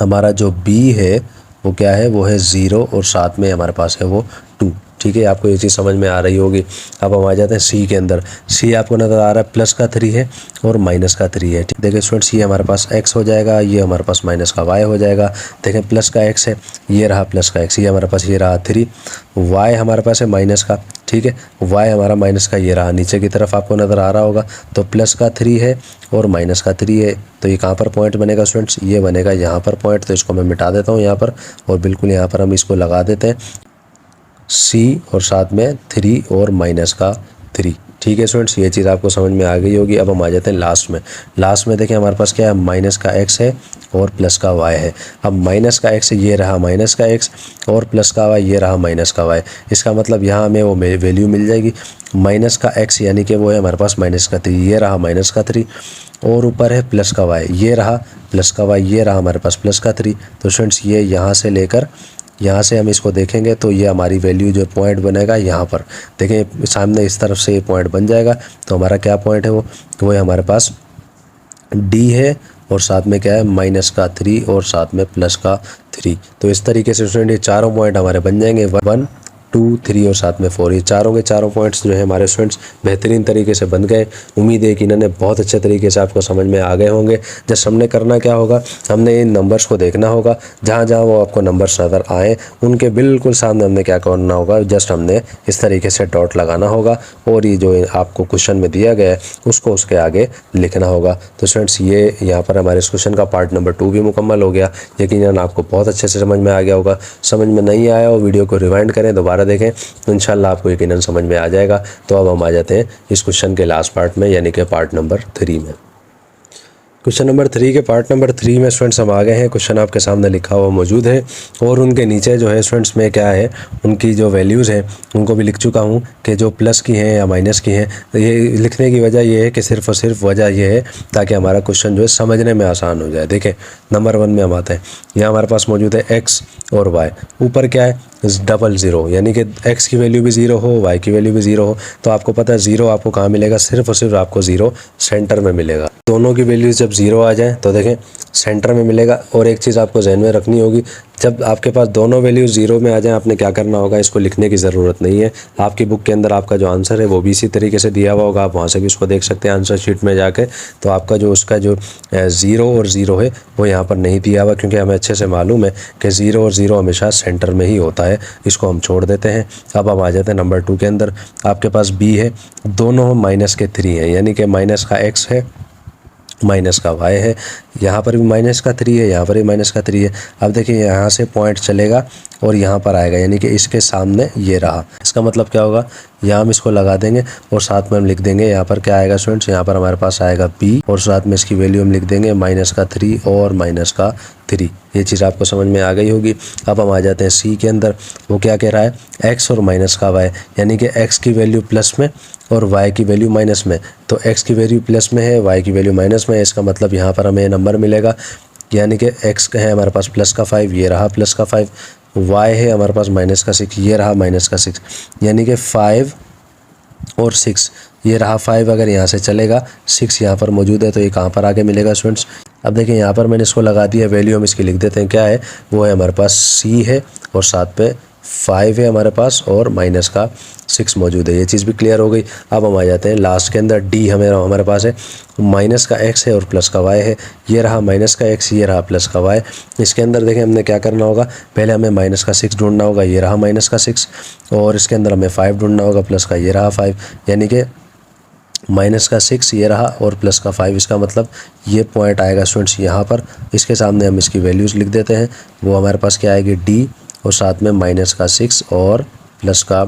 S1: हमारा जो b है वो क्या है, वो है 0 और साथ में हमारे पास है वो 2, ठीक है। आपको ये चीज़ समझ में आ रही होगी। अब हम आ जाते हैं सी के अंदर। सी आपको नज़र आ रहा है प्लस का 3 है और माइनस का 3 है, ठीक। देखिए स्टूडेंट्स, ये हमारे पास x हो जाएगा, ये हमारे पास माइनस का y हो जाएगा। देखें प्लस का x है, ये रहा प्लस का x, ये हमारे पास ये रहा 3, y हमारे पास है माइनस का, ठीक है, y हमारा माइनस का ये रहा, नीचे की तरफ आपको नज़र आ रहा होगा। तो प्लस का 3 है और माइनस का 3 है, तो ये कहाँ पर पॉइंट बनेगा स्टूडेंट्स, ये बनेगा यहाँ पर पॉइंट। तो इसको मैं मिटा देता हूँ यहाँ पर और बिल्कुल यहाँ पर हम इसको लगा देते हैं C और साथ में 3 और माइनस का 3, ठीक है स्टूडेंट्स। ये चीज़ आपको समझ में आ गई होगी। अब हम आ जाते हैं लास्ट में। लास्ट में देखें हमारे पास क्या है, माइनस का x है और प्लस का y है। अब माइनस का x ये रहा माइनस का x और प्लस का y ये रहा माइनस का y। इसका मतलब यहाँ हमें वो वैल्यू मिल जाएगी, माइनस का x यानी कि वो है हमारे पास माइनस का 3, ये रहा माइनस का 3 और ऊपर है प्लस का y, ये रहा प्लस का y, ये रहा हमारे पास प्लस का 3। तो स्टूडेंट्स ये यहाँ से लेकर यहाँ से हम इसको देखेंगे तो ये हमारी वैल्यू जो पॉइंट बनेगा यहाँ पर, देखें सामने इस तरफ से ये पॉइंट बन जाएगा। तो हमारा क्या पॉइंट है वो है हमारे पास डी है और साथ में क्या है, माइनस का 3 और साथ में प्लस का 3। तो इस तरीके से स्टूडेंट ये चारों पॉइंट हमारे बन जाएंगे, 1 2 3 और साथ में 4। ये चारों के चारों पॉइंट्स जो है हमारे स्टूडेंट्स बेहतरीन तरीके से बन गए। उम्मीद है कि इन्होंने बहुत अच्छे तरीके से आपको समझ में आ गए होंगे। जस्ट हमने करना क्या होगा, हमने इन नंबर्स को देखना होगा, जहाँ जहाँ वो आपको नंबर्स नज़र आए उनके बिल्कुल सामने हमने क्या करना होगा, जस्ट हमने इस तरीके से डॉट लगाना होगा और ये जो आपको क्वेश्चन में दिया गया है उसको उसके आगे लिखना होगा। तो स्टूडेंट्स ये यहाँ पर हमारे इस क्वेश्चन का पार्ट नंबर 2 भी मुकम्मल हो गया। यकीनन आपको बहुत अच्छे से समझ में आ गया होगा। समझ में नहीं आया हो वीडियो को रिवाइंड करें, दोबारा देखें, तो इंशाल्लाह आपको यकीनन समझ में आ जाएगा। तो अब हम आ जाते हैं इस क्वेश्चन के लास्ट पार्ट में, यानी कि पार्ट नंबर 3 में। क्वेश्चन नंबर 3 के पार्ट नंबर 3 में स्टूडेंट्स हम आ गए हैं। क्वेश्चन आपके सामने लिखा हुआ मौजूद है और उनके नीचे जो है स्टूडेंट्स में क्या है, उनकी जो वैल्यूज़ हैं उनको भी लिख चुका हूँ कि जो प्लस की हैं या माइनस की हैं। तो ये लिखने की वजह ये है कि सिर्फ और सिर्फ वजह ये है ताकि हमारा क्वेश्चन जो है समझने में आसान हो जाए। देखें नंबर 1 में हम आते हैं, यहाँ हमारे पास मौजूद है x और y, ऊपर क्या है 00, यानी कि x की वैल्यू भी 0 हो, y की वैल्यू भी 0 हो। तो आपको पता है 0 आपको कहाँ मिलेगा, सिर्फ और सिर्फ आपको 0 सेंटर में मिलेगा। दोनों की वैल्यूज जब 0 आ जाए तो देखें सेंटर में मिलेगा। और एक चीज़ आपको जहन में रखनी होगी, जब आपके पास दोनों वैल्यूज 0 में आ जाएं आपने क्या करना होगा, इसको लिखने की ज़रूरत नहीं है। आपकी बुक के अंदर आपका जो आंसर है वो भी इसी तरीके से दिया हुआ होगा, आप वहाँ से भी उसको देख सकते हैं आंसर शीट में जाके। तो आपका जो उसका जो 0 और 0 है वो यहाँ पर नहीं दिया हुआ, क्योंकि हमें अच्छे से मालूम है कि 0 और 0 हमेशा सेंटर में ही होता है। इसको हम छोड़ देते हैं। अब हम आ जाते हैं नंबर 2 के अंदर। आपके पास b है, दोनों माइनस के 3 हैं, यानी कि माइनस का x है माइनस का y है, यहाँ पर भी माइनस का 3 है, यहाँ पर भी माइनस का 3 है। अब देखिए यहाँ से पॉइंट चलेगा और यहाँ पर आएगा, यानी कि इसके सामने ये रहा। इसका मतलब क्या होगा, यहाँ हम इसको लगा देंगे और साथ में हम लिख देंगे यहाँ पर क्या आएगा स्टूडेंट्स, यहाँ पर हमारे पास आएगा b और साथ में इसकी वैल्यू हम लिख देंगे माइनस का 3 और माइनस का 3। ये चीज़ आपको समझ में आ गई होगी। अब हम आ जाते हैं सी के अंदर। वो क्या कह रहा है, x और माइनस का y, यानी कि x की वैल्यू प्लस में और y की वैल्यू माइनस में। तो x की वैल्यू प्लस में है, y की वैल्यू माइनस में है। इसका मतलब यहाँ पर हमें नंबर मिलेगा, यानी कि x है हमारे पास प्लस का 5, ये रहा प्लस का 5, y है हमारे पास माइनस का 6, ये रहा माइनस का 6, यानी कि 5 और 6, ये रहा 5 अगर यहाँ से चलेगा, 6 यहाँ पर मौजूद है, तो ये कहाँ पर आगे मिलेगा स्टूडेंट्स। अब देखिए यहाँ पर मैंने इसको लगा दिया, वैल्यू हम इसकी लिख देते हैं, क्या है वो है हमारे पास c है और साथ पे 5 है हमारे पास और माइनस का 6 मौजूद है। ये चीज़ भी क्लियर हो गई। अब हम आ जाते हैं लास्ट के अंदर। d हमारे पास है, माइनस का x है और प्लस का y है, ये रहा माइनस का x, ये रहा प्लस का y। इसके अंदर देखें हमने क्या करना होगा, पहले हमें माइनस का 6 ढूंढना होगा, ये रहा माइनस का 6, और इसके अंदर हमें 5 ढूंढना होगा, प्लस का ये रहा 5, यानी कि माइनस का 6 ये रहा और प्लस का 5। इसका मतलब ये पॉइंट आएगा स्टूडेंट्स यहाँ पर। इसके सामने हम इसकी वैल्यूज़ लिख देते हैं, वो हमारे पास क्या आएगी d और साथ में माइनस का 6 और प्लस का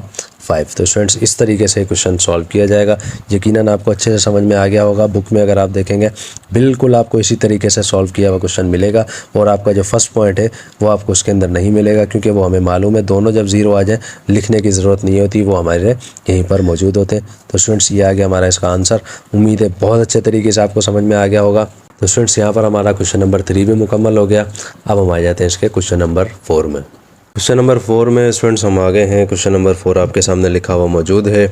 S1: 5। तो स्टूडेंट्स इस तरीके से क्वेश्चन सॉल्व किया जाएगा। यकीनन आपको अच्छे से समझ में आ गया होगा। बुक में अगर आप देखेंगे बिल्कुल आपको इसी तरीके से सॉल्व किया हुआ क्वेश्चन मिलेगा, और आपका जो फर्स्ट पॉइंट है वो आपको उसके अंदर नहीं मिलेगा, क्योंकि वो हमें मालूम है दोनों जब ज़ीरो आ जाए लिखने की ज़रूरत नहीं होती, वो हमारे यहीं पर मौजूद होते हैं। तो स्टूडेंट्स ये आ गया हमारा इसका आंसर। उम्मीद है बहुत अच्छे तरीके से आपको समझ में आ गया होगा। तो स्टूडेंट्स यहाँ पर हमारा क्वेश्चन नंबर 3 भी मुकम्मल हो गया। अब हम आ जाते हैं इसके क्वेश्चन नंबर 4 में। क्वेश्चन नंबर 4 में स्टूडेंट्स हम आ गए हैं। क्वेश्चन नंबर 4 आपके सामने लिखा हुआ मौजूद है।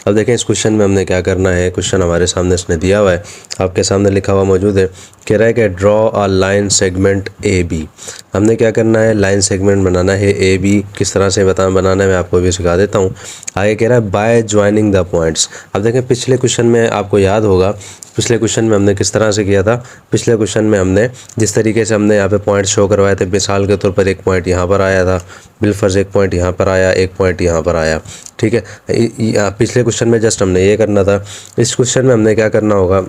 S1: अब देखें इस क्वेश्चन में हमने क्या करना है। क्वेश्चन हमारे सामने इसने दिया हुआ है, आपके सामने लिखा हुआ मौजूद है। कह रहा है कि draw a line segment A B. हमने क्या करना है, लाइन सेगमेंट बनाना है ए बी। किस तरह से बनाना है मैं आपको भी सिखा देता हूँ। आगे कह रहा है बाय ज्वाइनिंग द पॉइंट्स। अब देखें पिछले क्वेश्चन में आपको याद होगा, पिछले क्वेश्चन में हमने किस तरह से किया था। पिछले क्वेश्चन में हमने जिस तरीके से हमने यहाँ पे पॉइंट शो करवाए थे, मिसाल के तौर पर एक पॉइंट यहाँ पर आया था, बिलफर्ज एक पॉइंट यहाँ पर आया, एक पॉइंट यहाँ पर आया, ठीक है। पिछले क्वेश्चन में जस्ट हमने ये करना था। इस क्वेश्चन में हमने क्या करना होगा,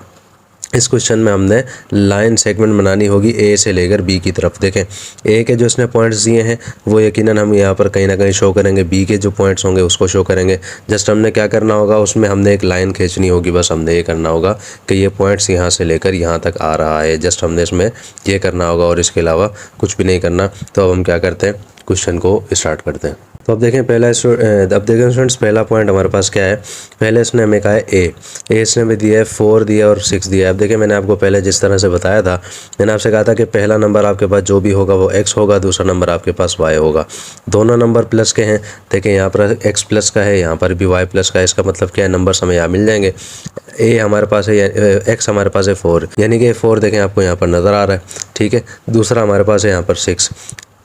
S1: इस क्वेश्चन में हमने लाइन सेगमेंट बनानी होगी ए से लेकर बी की तरफ। देखें ए के जो इसने पॉइंट्स दिए हैं वो यकीनन हम यहाँ पर कहीं ना कहीं शो करेंगे, बी के जो पॉइंट्स होंगे उसको शो करेंगे। जस्ट हमने क्या करना होगा, उसमें हमने एक लाइन खींचनी होगी। बस हमने ये करना होगा कि ये पॉइंट्स यहाँ से लेकर यहाँ तक आ रहा है, जस्ट हमने इसमें ये करना होगा और इसके अलावा कुछ भी नहीं करना। तो अब हम क्या करते हैं, क्वेश्चन को स्टार्ट करते हैं। तो अब देखें अब देखें स्टूडेंट्स पहला पॉइंट हमारे पास क्या है। पहले इसने हमें कहा है ए इसने भी दिया है 4 दिया और 6 दिया है। अब देखिए मैंने आपको पहले जिस तरह से बताया था, मैंने आपसे कहा था कि पहला नंबर आपके पास जो भी होगा वो x होगा, दूसरा नंबर आपके पास y होगा। दोनों नंबर प्लस के हैं। देखें यहाँ पर x प्लस का है, यहाँ पर भी y प्लस का है। इसका मतलब क्या है, नंबर्स हमें यहाँ मिल जाएंगे। a हमारे पास है, x हमारे पास है 4, यानी कि 4 देखें आपको यहाँ पर नज़र आ रहा है, ठीक है। दूसरा हमारे पास है यहाँ पर 6,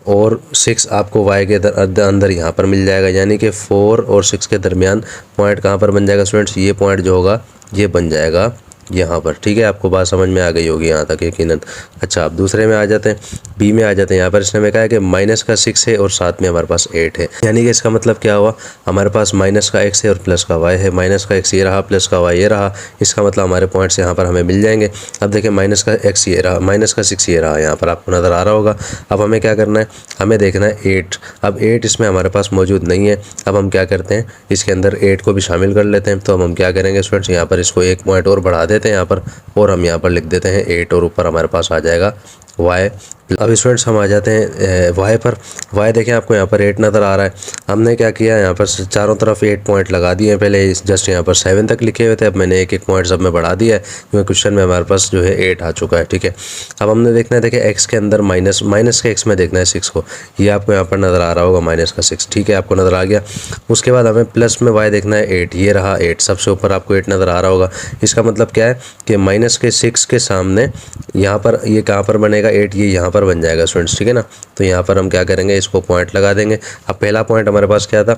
S1: और 6 आपको y के अंदर यहाँ पर मिल जाएगा, यानी कि 4 और 6 के दरमियान पॉइंट कहाँ पर बन जाएगा स्टूडेंट्स, ये पॉइंट जो होगा ये बन जाएगा यहाँ पर, ठीक है। आपको बात समझ में आ गई होगी यहाँ तक यकीनन। अच्छा अब दूसरे में आ जाते हैं, बी में आ जाते हैं। यहाँ पर इसने हमें कहा है कि माइनस का 6 है और साथ में हमारे पास 8 है, यानी कि इसका मतलब क्या हुआ, हमारे पास माइनस का x है और प्लस का y है। माइनस का x ये रहा, प्लस का y ये रहा। इसका मतलब हमारे पॉइंट्स यहाँ पर हमें मिल जाएंगे। अब देखिए माइनस का x ये रहा, माइनस का 6 ये रहा, यहाँ पर आपको नज़र आ रहा होगा। अब हमें क्या करना है, हमें देखना है 8। अब 8 इसमें हमारे पास मौजूद नहीं है। अब हम क्या करते हैं, इसके अंदर 8 को भी शामिल कर लेते हैं। तो अब हम क्या करेंगे स्टूडेंट्स, यहाँ पर इसको एक पॉइंट और बढ़ा देते हैं यहाँ पर, और हम यहाँ पर लिख देते हैं 8, और ऊपर हमारे पास आ जाएगा y। अब स्टूडेंट्स हम आ जाते हैं y पर। y देखें आपको यहाँ पर 8 नज़र आ रहा है। हमने क्या किया, यहाँ पर चारों तरफ 8 पॉइंट लगा दिए हैं। पहले जस्ट यहाँ पर 7 तक लिखे हुए थे, अब मैंने एक एक पॉइंट सब में बढ़ा दिया है, क्योंकि क्वेश्चन में हमारे पास जो है 8 आ चुका है, ठीक है। अब हमने देखना है, देखिए x के अंदर माइनस के x में देखना है 6 को, ये आपको यहाँ पर नज़र आ रहा होगा माइनस का 6, ठीक है, आपको नज़र आ गया। उसके बाद हमें प्लस में y देखना है 8, ये रहा 8, सबसे ऊपर आपको 8 नज़र आ रहा होगा। इसका मतलब क्या है कि माइनस के 6 के सामने यहाँ पर ये कहाँ पर बनेगा 8, ये यहाँ पर बन जाएगा स्टूडेंट्स, ठीक है ना। तो यहाँ पर हम क्या करेंगे, इसको पॉइंट लगा देंगे। अब पहला पॉइंट हमारे पास क्या था,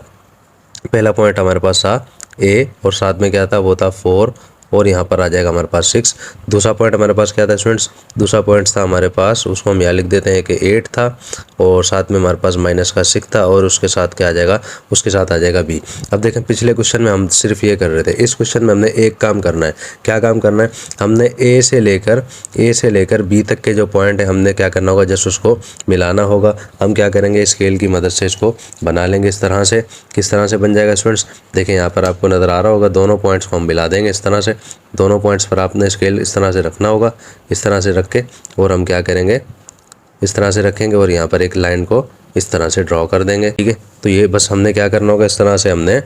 S1: पहला पॉइंट हमारे पास था a, और साथ में क्या था, वो था 4, और यहाँ पर आ जाएगा हमारे पास 6। दूसरा पॉइंट हमारे पास क्या था स्टूडेंट्स, दूसरा पॉइंट था हमारे पास, उसको हम यहाँ लिख देते हैं कि 8 था, और साथ में हमारे पास माइनस का 6 था, और उसके साथ क्या आ जाएगा, उसके साथ आ जाएगा b। अब देखें पिछले क्वेश्चन में हम सिर्फ ये कर रहे थे, इस क्वेश्चन में हमने एक काम करना है। क्या काम करना है, हमने a से लेकर b तक के जो पॉइंट है हमने क्या करना होगा, जस्ट उसको मिलाना होगा। हम क्या करेंगे, स्केल की मदद से इसको बना लेंगे इस तरह से। किस तरह से बन जाएगा स्टूडेंट्स, देखें यहाँ पर आपको नज़र आ रहा होगा, दोनों पॉइंट्स को हम मिला देंगे इस तरह से। दोनों पॉइंट्स पर आपने स्केल इस तरह से रखना होगा, इस तरह से रख के, और हम क्या करेंगे, इस तरह से रखेंगे और यहाँ पर एक लाइन को इस तरह से ड्रॉ कर देंगे, ठीक है। तो ये बस हमने क्या करना होगा, इस तरह से हमने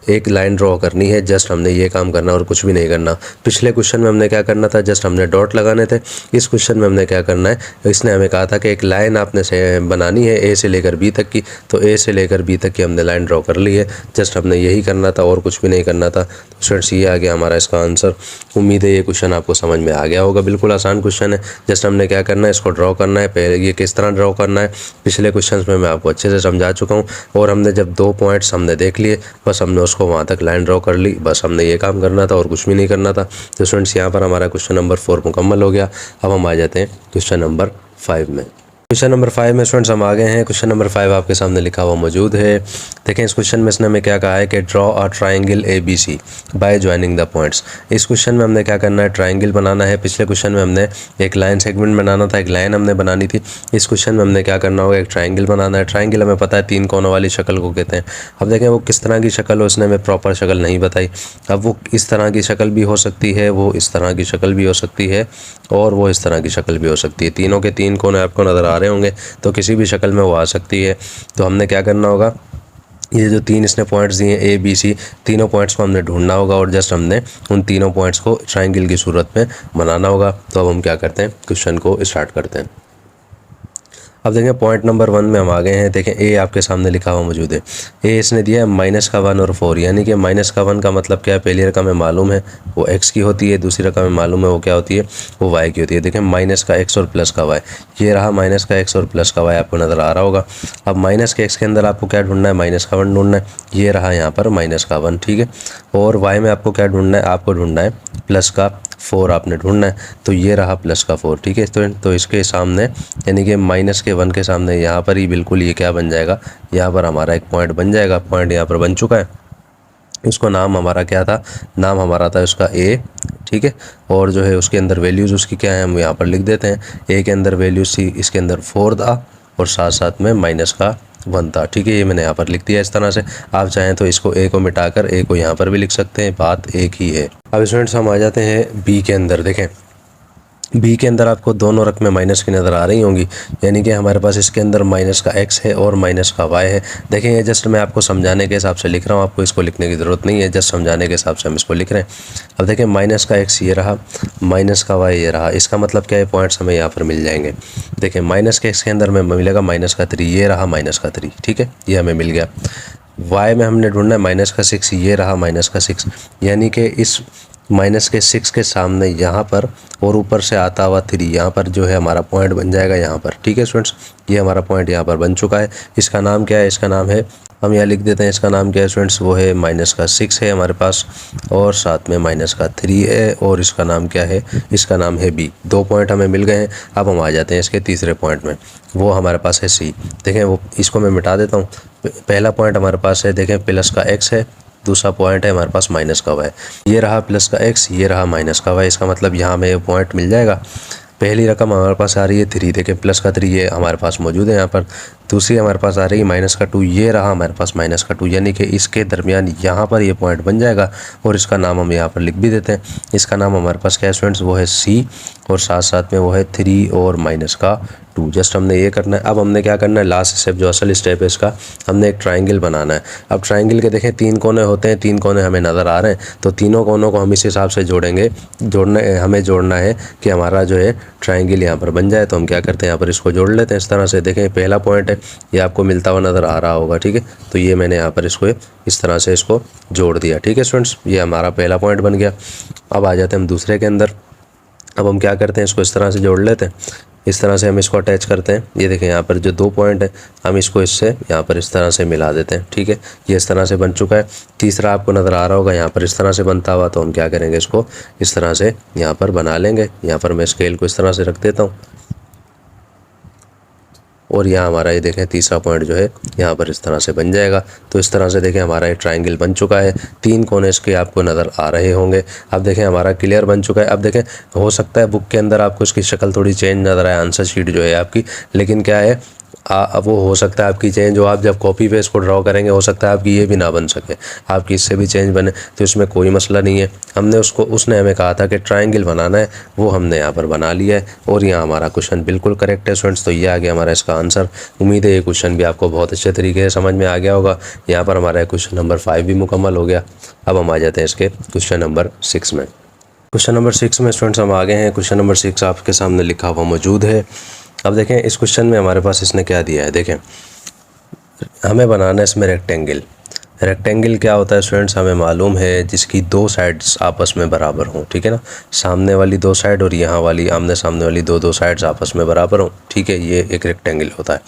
S1: एक लाइन ड्रॉ करनी है, जस्ट हमने ये काम करना और कुछ भी नहीं करना। पिछले क्वेश्चन में हमने क्या करना था, जस्ट हमने डॉट लगाने थे। इस क्वेश्चन में हमने क्या करना है, इसने हमें कहा था कि एक लाइन आपने से बनानी है a से लेकर b तक की, तो a से लेकर b तक की हमने लाइन ड्रॉ कर ली है। जस्ट हमने यही करना था और कुछ भी नहीं करना था। तो स्टूडेंट्स ये आ गया हमारा इसका आंसर। उम्मीद है ये क्वेश्चन आपको समझ में आ गया होगा। बिल्कुल आसान क्वेश्चन है, जस्ट हमने क्या करना है, इसको ड्रॉ करना है। पहले ये किस तरह ड्रॉ करना है पिछले क्वेश्चन में मैं आपको अच्छे से समझा चुका हूँ, और हमने जब 2 पॉइंट्स हमने देख लिए, बस हमने उसको वहाँ तक लाइन ड्रॉ कर ली, बस हमने ये काम करना था और कुछ भी नहीं करना था। तो स्टूडेंट्स यहाँ पर हमारा क्वेश्चन नंबर 4 मुकम्मल हो गया। अब हम आ जाते हैं क्वेश्चन नंबर 5 में। क्वेश्चन नंबर 5 में स्टूडेंट्स हम आ गए हैं। क्वेश्चन नंबर 5 आपके सामने लिखा हुआ मौजूद है। देखें इस क्वेश्चन में इसने हमें क्या कहा है कि draw a triangle ABC by joining the points. इस क्वेश्चन में हमने क्या करना है, ट्राइंगल बनाना है। पिछले क्वेश्चन में हमने एक लाइन सेगमेंट बनाना था, एक लाइन हमने बनानी थी। इस क्वेश्चन में हमने क्या करना होगा, एक ट्राइंगल बनाना है। ट्राइंगल हमें पता है 3 कोनों वाली शक्ल को कहते हैं। अब देखें वो किस तरह की शक्ल हो, उसने हमें प्रॉपर शक्ल नहीं बताई। अब वो इस तरह की शक्ल भी हो सकती है, वो इस तरह की शक्ल भी हो सकती है, और वो इस तरह की शक्ल भी हो सकती है। तीनों के 3 कोने आपको नज़र आ रहे होंगे, तो किसी भी शक्ल में वो आ सकती है। तो हमने क्या करना होगा, ये जो 3 इसने पॉइंट्स दिए ABC, तीनों पॉइंट्स को हमने ढूंढना होगा और जस्ट हमने उन तीनों पॉइंट्स को ट्राइंगल की सूरत में बनाना होगा। तो अब हम क्या करते हैं, क्वेश्चन को स्टार्ट करते हैं। अब देखें पॉइंट नंबर 1 में हम आ गए हैं। देखें A आपके सामने लिखा हुआ मौजूद है। A इसने दिया है -1 और 4, यानी कि -1 का मतलब क्या है, पहली रकम में मालूम है वो x की होती है, दूसरी रकम में मालूम है वो क्या होती है, वो y की होती है। देखें माइनस का x और प्लस का y, ये रहा माइनस का x और प्लस का y आपको नज़र आ रहा होगा। अब माइनस के x के अंदर आपको क्या ढूंढना है, -1 ढूंढना है, ये रहा यहाँ पर -1, ठीक है। और y में आपको क्या ढूंढना है, आपको ढूंढना है +4 आपने ढूंढना है, तो ये रहा +4, ठीक है। तो इसके सामने यानी कि -1 के सामने यहाँ पर ही बिल्कुल ये क्या बन जाएगा, यहाँ पर हमारा एक पॉइंट बन जाएगा। पॉइंट यहाँ पर बन चुका है। इसको नाम हमारा क्या था, नाम हमारा था उसका A, ठीक है। और जो है उसके अंदर वैल्यूज़ उसकी क्या है, हम यहाँ पर लिख देते हैं। A के अंदर वैल्यू C, इसके अंदर 4 था और साथ साथ में -1 था, ठीक है। ये मैंने यहाँ पर लिख दिया इस तरह से। आप चाहें तो इसको A को मिटाकर A को यहाँ पर भी लिख सकते हैं, बात एक ही है। अब स्टूडेंट्स हम आ जाते हैं B के अंदर। देखें B के अंदर आपको दोनों रकमें माइनस की नज़र आ रही होंगी, यानी कि हमारे पास इसके अंदर -x है और -y है। देखें ये जस्ट मैं आपको समझाने के हिसाब से लिख रहा हूँ, आपको इसको लिखने की ज़रूरत नहीं है, जस्ट समझाने के हिसाब से हम इसको लिख रहे हैं। अब देखें -x ये रहा, -y ये रहा, इसका मतलब क्या है, पॉइंट्स हमें यहाँ पर मिल जाएंगे। देखें -x के अंदर हमें मिलेगा -3, ये रहा -3, ठीक है, ये हमें मिल गया। y में हमने ढूंढना है -6, ये रहा -6, यानी कि इस -6 के सामने यहाँ पर और ऊपर से आता हुआ 3 यहाँ पर जो है हमारा पॉइंट बन जाएगा यहाँ पर, ठीक है स्टूडेंट्स। ये हमारा पॉइंट यहाँ पर बन चुका है। इसका नाम क्या है, इसका नाम है, हम यहाँ लिख देते हैं, इसका नाम क्या है स्टूडेंट्स, वो है -6 है हमारे पास और साथ में -3 है, और इसका नाम क्या है, इसका नाम है B। 2 पॉइंट हमें मिल गए हैं। अब हम आ जाते हैं इसके तीसरे पॉइंट में, वो हमारे पास है C। देखें वो इसको मैं मिटा देता हूँ। पहला पॉइंट हमारे पास है, देखें +x है, दूसरा पॉइंट है हमारे पास -y, ये रहा +x, ये रहा -y। इसका मतलब यहाँ हमें पॉइंट मिल जाएगा। पहली रकम हमारे पास आ रही है 3, देखें +3 ये हमारे पास मौजूद है यहाँ पर। दूसरी हमारे पास आ रही है -2, ये रहा हमारे पास -2, यानी कि इसके दरमियान यहाँ पर ये पॉइंट बन जाएगा और इसका नाम हम यहाँ पर लिख भी देते हैं। इसका नाम हमारे पास क्या है स्टूडेंट्स, वो है C और साथ साथ में वो है 3 और -2। जस्ट हमने ये करना है। अब हमने क्या करना है, लास्ट स्टेप जो असल स्टेप है इसका, हमने एक ट्राइंगल बनाना है। अब ट्राइंगल के देखें 3 कोने होते हैं, 3 कोने हमें नज़र आ रहे हैं, तो तीनों कोनों को हम इस हिसाब से जोड़ेंगे। हमें जोड़ना है कि हमारा जो है ट्राइंगल यहाँ पर बन जाए। तो हम क्या करते हैं, यहाँ पर इसको जोड़ लेते हैं इस तरह से। देखें पहला पॉइंट है, ये आपको मिलता हुआ नज़र आ रहा होगा, ठीक है। तो ये मैंने यहाँ पर इसको इस तरह से इसको जोड़ दिया, ठीक है स्टूडेंट्स। ये हमारा पहला पॉइंट बन गया। अब आ जाते हैं हम दूसरे के अंदर। अब हम क्या करते हैं, इसको इस तरह से जोड़ लेते हैं, इस तरह से हम इसको अटैच करते हैं। ये देखें यहाँ पर जो 2 पॉइंट है, हम इसको इससे यहाँ पर इस तरह से मिला देते हैं, ठीक है। ये इस तरह से बन चुका है। तीसरा आपको नज़र आ रहा होगा यहाँ पर इस तरह से बनता हुआ, तो हम क्या करेंगे, इसको इस तरह से यहाँ पर बना लेंगे। यहाँ पर मैं स्केल को इस तरह से रख देता हूँ और यहाँ हमारा ये देखें तीसरा पॉइंट जो है यहाँ पर इस तरह से बन जाएगा। तो इस तरह से देखें हमारा एक ट्राइंगल बन चुका है। 3 कोने इसके आपको नज़र आ रहे होंगे। अब देखें हमारा क्लियर बन चुका है। अब देखें हो सकता है बुक के अंदर आपको इसकी शक्ल थोड़ी चेंज नज़र आए, आंसर शीट जो है आपकी, लेकिन क्या है वो हो सकता है आपकी चेंज हो, आप जब कॉपी पे इसको ड्रॉ करेंगे हो सकता है आपकी ये भी ना बन सके, आपकी इससे भी चेंज बने, तो इसमें कोई मसला नहीं है। उसने हमें कहा था कि ट्राइंगल बनाना है, वो हमने यहाँ पर बना लिया है और यहाँ हमारा क्वेश्चन बिल्कुल करेक्ट है स्टूडेंट्स। तो ये आ गया हमारा इसका आंसर। उम्मीद है ये क्वेश्चन भी आपको बहुत अच्छे तरीके से समझ में आ गया होगा। यहाँ पर हमारा क्वेश्चन नंबर 5 भी मुकम्मल हो गया। अब हम आ जाते हैं इसके क्वेश्चन नंबर 6 में। क्वेश्चन नंबर 6 में स्टूडेंट्स हम आ गए हैं। क्वेश्चन नंबर 6 आपके सामने लिखा हुआ मौजूद है। अब देखें इस क्वेश्चन में हमारे पास इसने क्या दिया है। देखें हमें बनाना है इसमें रेक्टेंगल। रेक्टेंगल क्या होता है स्टूडेंट्स, हमें मालूम है जिसकी 2 साइड्स आपस में बराबर हों, ठीक है ना। सामने वाली 2 साइड और यहाँ वाली आमने सामने वाली 2 साइड्स आपस में बराबर हों, ठीक है, ये एक रेक्टेंगल होता है।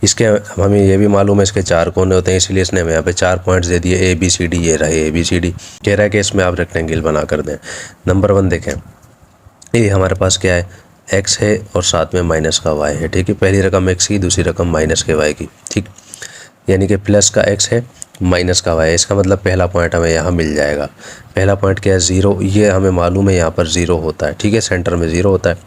S1: इसके हमें ये भी मालूम है इसके 4 कोने होते हैं, इसलिए इसने हमें यहाँ पे 4 पॉइंट्स दे दिए ABCD। ये रहे ABCD, कह रहा है कि इसमें आप रेक्टेंगल बना कर दें। नंबर 1 देखें, ये हमारे पास क्या है, x है और साथ में माइनस का y है, ठीक है। पहली रकम x की, दूसरी रकम माइनस के y की, ठीक। यानी कि प्लस का x है, माइनस का y है। इसका मतलब पहला पॉइंट हमें यहाँ मिल जाएगा। पहला पॉइंट क्या है, 0, ये हमें मालूम है यहाँ पर 0 होता है, ठीक है, सेंटर में 0 होता है।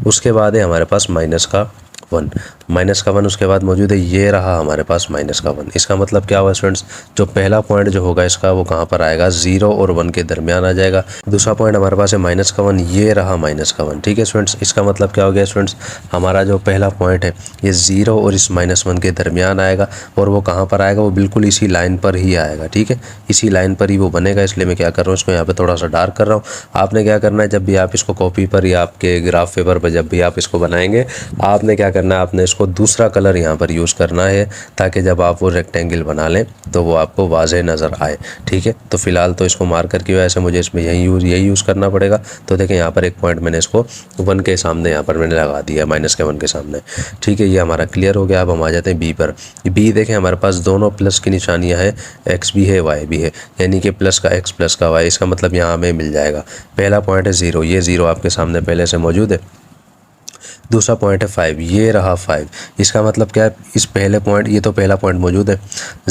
S1: उसके बाद है हमारे पास माइनस का 1 उसके बाद मौजूद है, ये रहा हमारे पास माइनस का 1। इसका मतलब क्या हुआ स्टूडेंट्स, जो पहला पॉइंट जो होगा इसका वो कहाँ पर आएगा, 0 और 1 के दरमियान आ जाएगा। दूसरा पॉइंट हमारे पास है माइनस का 1, ये रहा माइनस का 1, ठीक है स्टूडेंट्स। इसका मतलब क्या हो गया स्टूडेंट्स, हमारा जो पहला पॉइंट है ये 0 और इस -1 के दरमियान आएगा, और वो कहाँ पर आएगा, वो बिल्कुल इसी लाइन पर ही आएगा, ठीक है, इसी लाइन पर ही वो बनेगा। इसलिए मैं क्या कर रहा हूँ, इसको यहाँ पे थोड़ा सा डार्क कर रहा हूँ। आपने क्या करना है, जब भी आप इसको कॉपी पर या आपके ग्राफ पेपर पर जब भी आप इसको बनाएंगे, आपने क्या करना है, आपने इसको दूसरा कलर यहाँ पर यूज़ करना है, ताकि जब आप वो रेक्टेंगल बना लें तो वो आपको वाज़ेह नज़र आए, ठीक है। तो फिलहाल तो इसको मार्कर की वजह से मुझे इसमें यही यूज़ करना पड़ेगा। तो देखें यहाँ पर एक पॉइंट मैंने इसको 1 के सामने यहाँ पर मैंने लगा दिया, माइनस के 1 के सामने, ठीक है। ये हमारा क्लियर हो गया। अब हम आ जाते हैं बी पर। बी देखें, हमारे पास दोनों प्लस की निशानियाँ हैं, एक्स भी है वाई भी है, यानी कि प्लस का एक्स प्लस का वाई। इसका मतलब यहाँ हमें मिल जाएगा, पहला पॉइंट है 0, ये 0 आपके सामने पहले से मौजूद है। दूसरा पॉइंट है 5, ये रहा 5। इसका मतलब क्या है, इस पहले पॉइंट, ये तो पहला पॉइंट मौजूद है,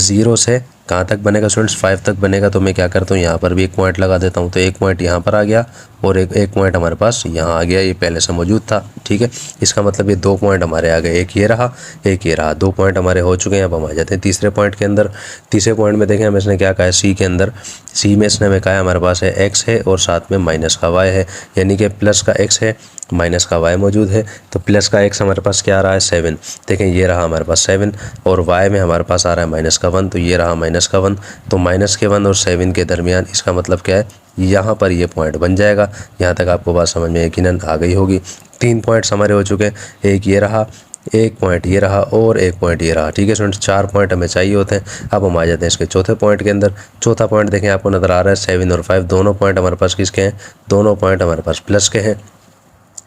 S1: 0 से कहाँ तक बनेगा स्टूडेंट्स, 5 तक बनेगा। तो मैं क्या करता हूँ, यहाँ पर भी एक पॉइंट लगा देता हूँ। तो एक पॉइंट यहाँ पर आ गया और एक पॉइंट हमारे पास यहाँ आ गया, ये पहले से मौजूद था, ठीक है। इसका मतलब ये 2 पॉइंट हमारे आ गए, एक ये रहा, एक ये रहा, 2 पॉइंट हमारे हो चुके हैं। अब हम आ जाते हैं तीसरे पॉइंट के अंदर। तीसरे पॉइंट में देखें, हम इसने क्या कहा है, सी के अंदर, सी में इसने हमें कहा है हमारे पास है एक्स है और साथ में माइनस का वाई है, यानी कि प्लस का एक्स है, माइनस का वाई मौजूद है। तो प्लस का एक्स हमारे पास क्या आ रहा है, 7, देखें ये रहा हमारे पास 7, और वाई में हमारे पास आ रहा है माइनस का 1, तो ये रहा माइनस का 1। तो माइनस के 1 और 7 के दरमियान, इसका मतलब क्या है, यहाँ पर ये पॉइंट बन जाएगा। यहाँ तक आपको बात समझ में यकीनन आ गई होगी। 3 पॉइंट्स हमारे हो चुके हैं, एक ये रहा, एक पॉइंट ये रहा और एक पॉइंट ये रहा, ठीक है स्टूडेंट्स। 4 पॉइंट हमें चाहिए होते हैं। अब हम आ जाते हैं इसके चौथे पॉइंट के अंदर। चौथा पॉइंट देखें, आपको नज़र आ रहा है 7 और 5, दोनों पॉइंट हमारे पास किसके हैं, दोनों पॉइंट हमारे पास प्लस के हैं।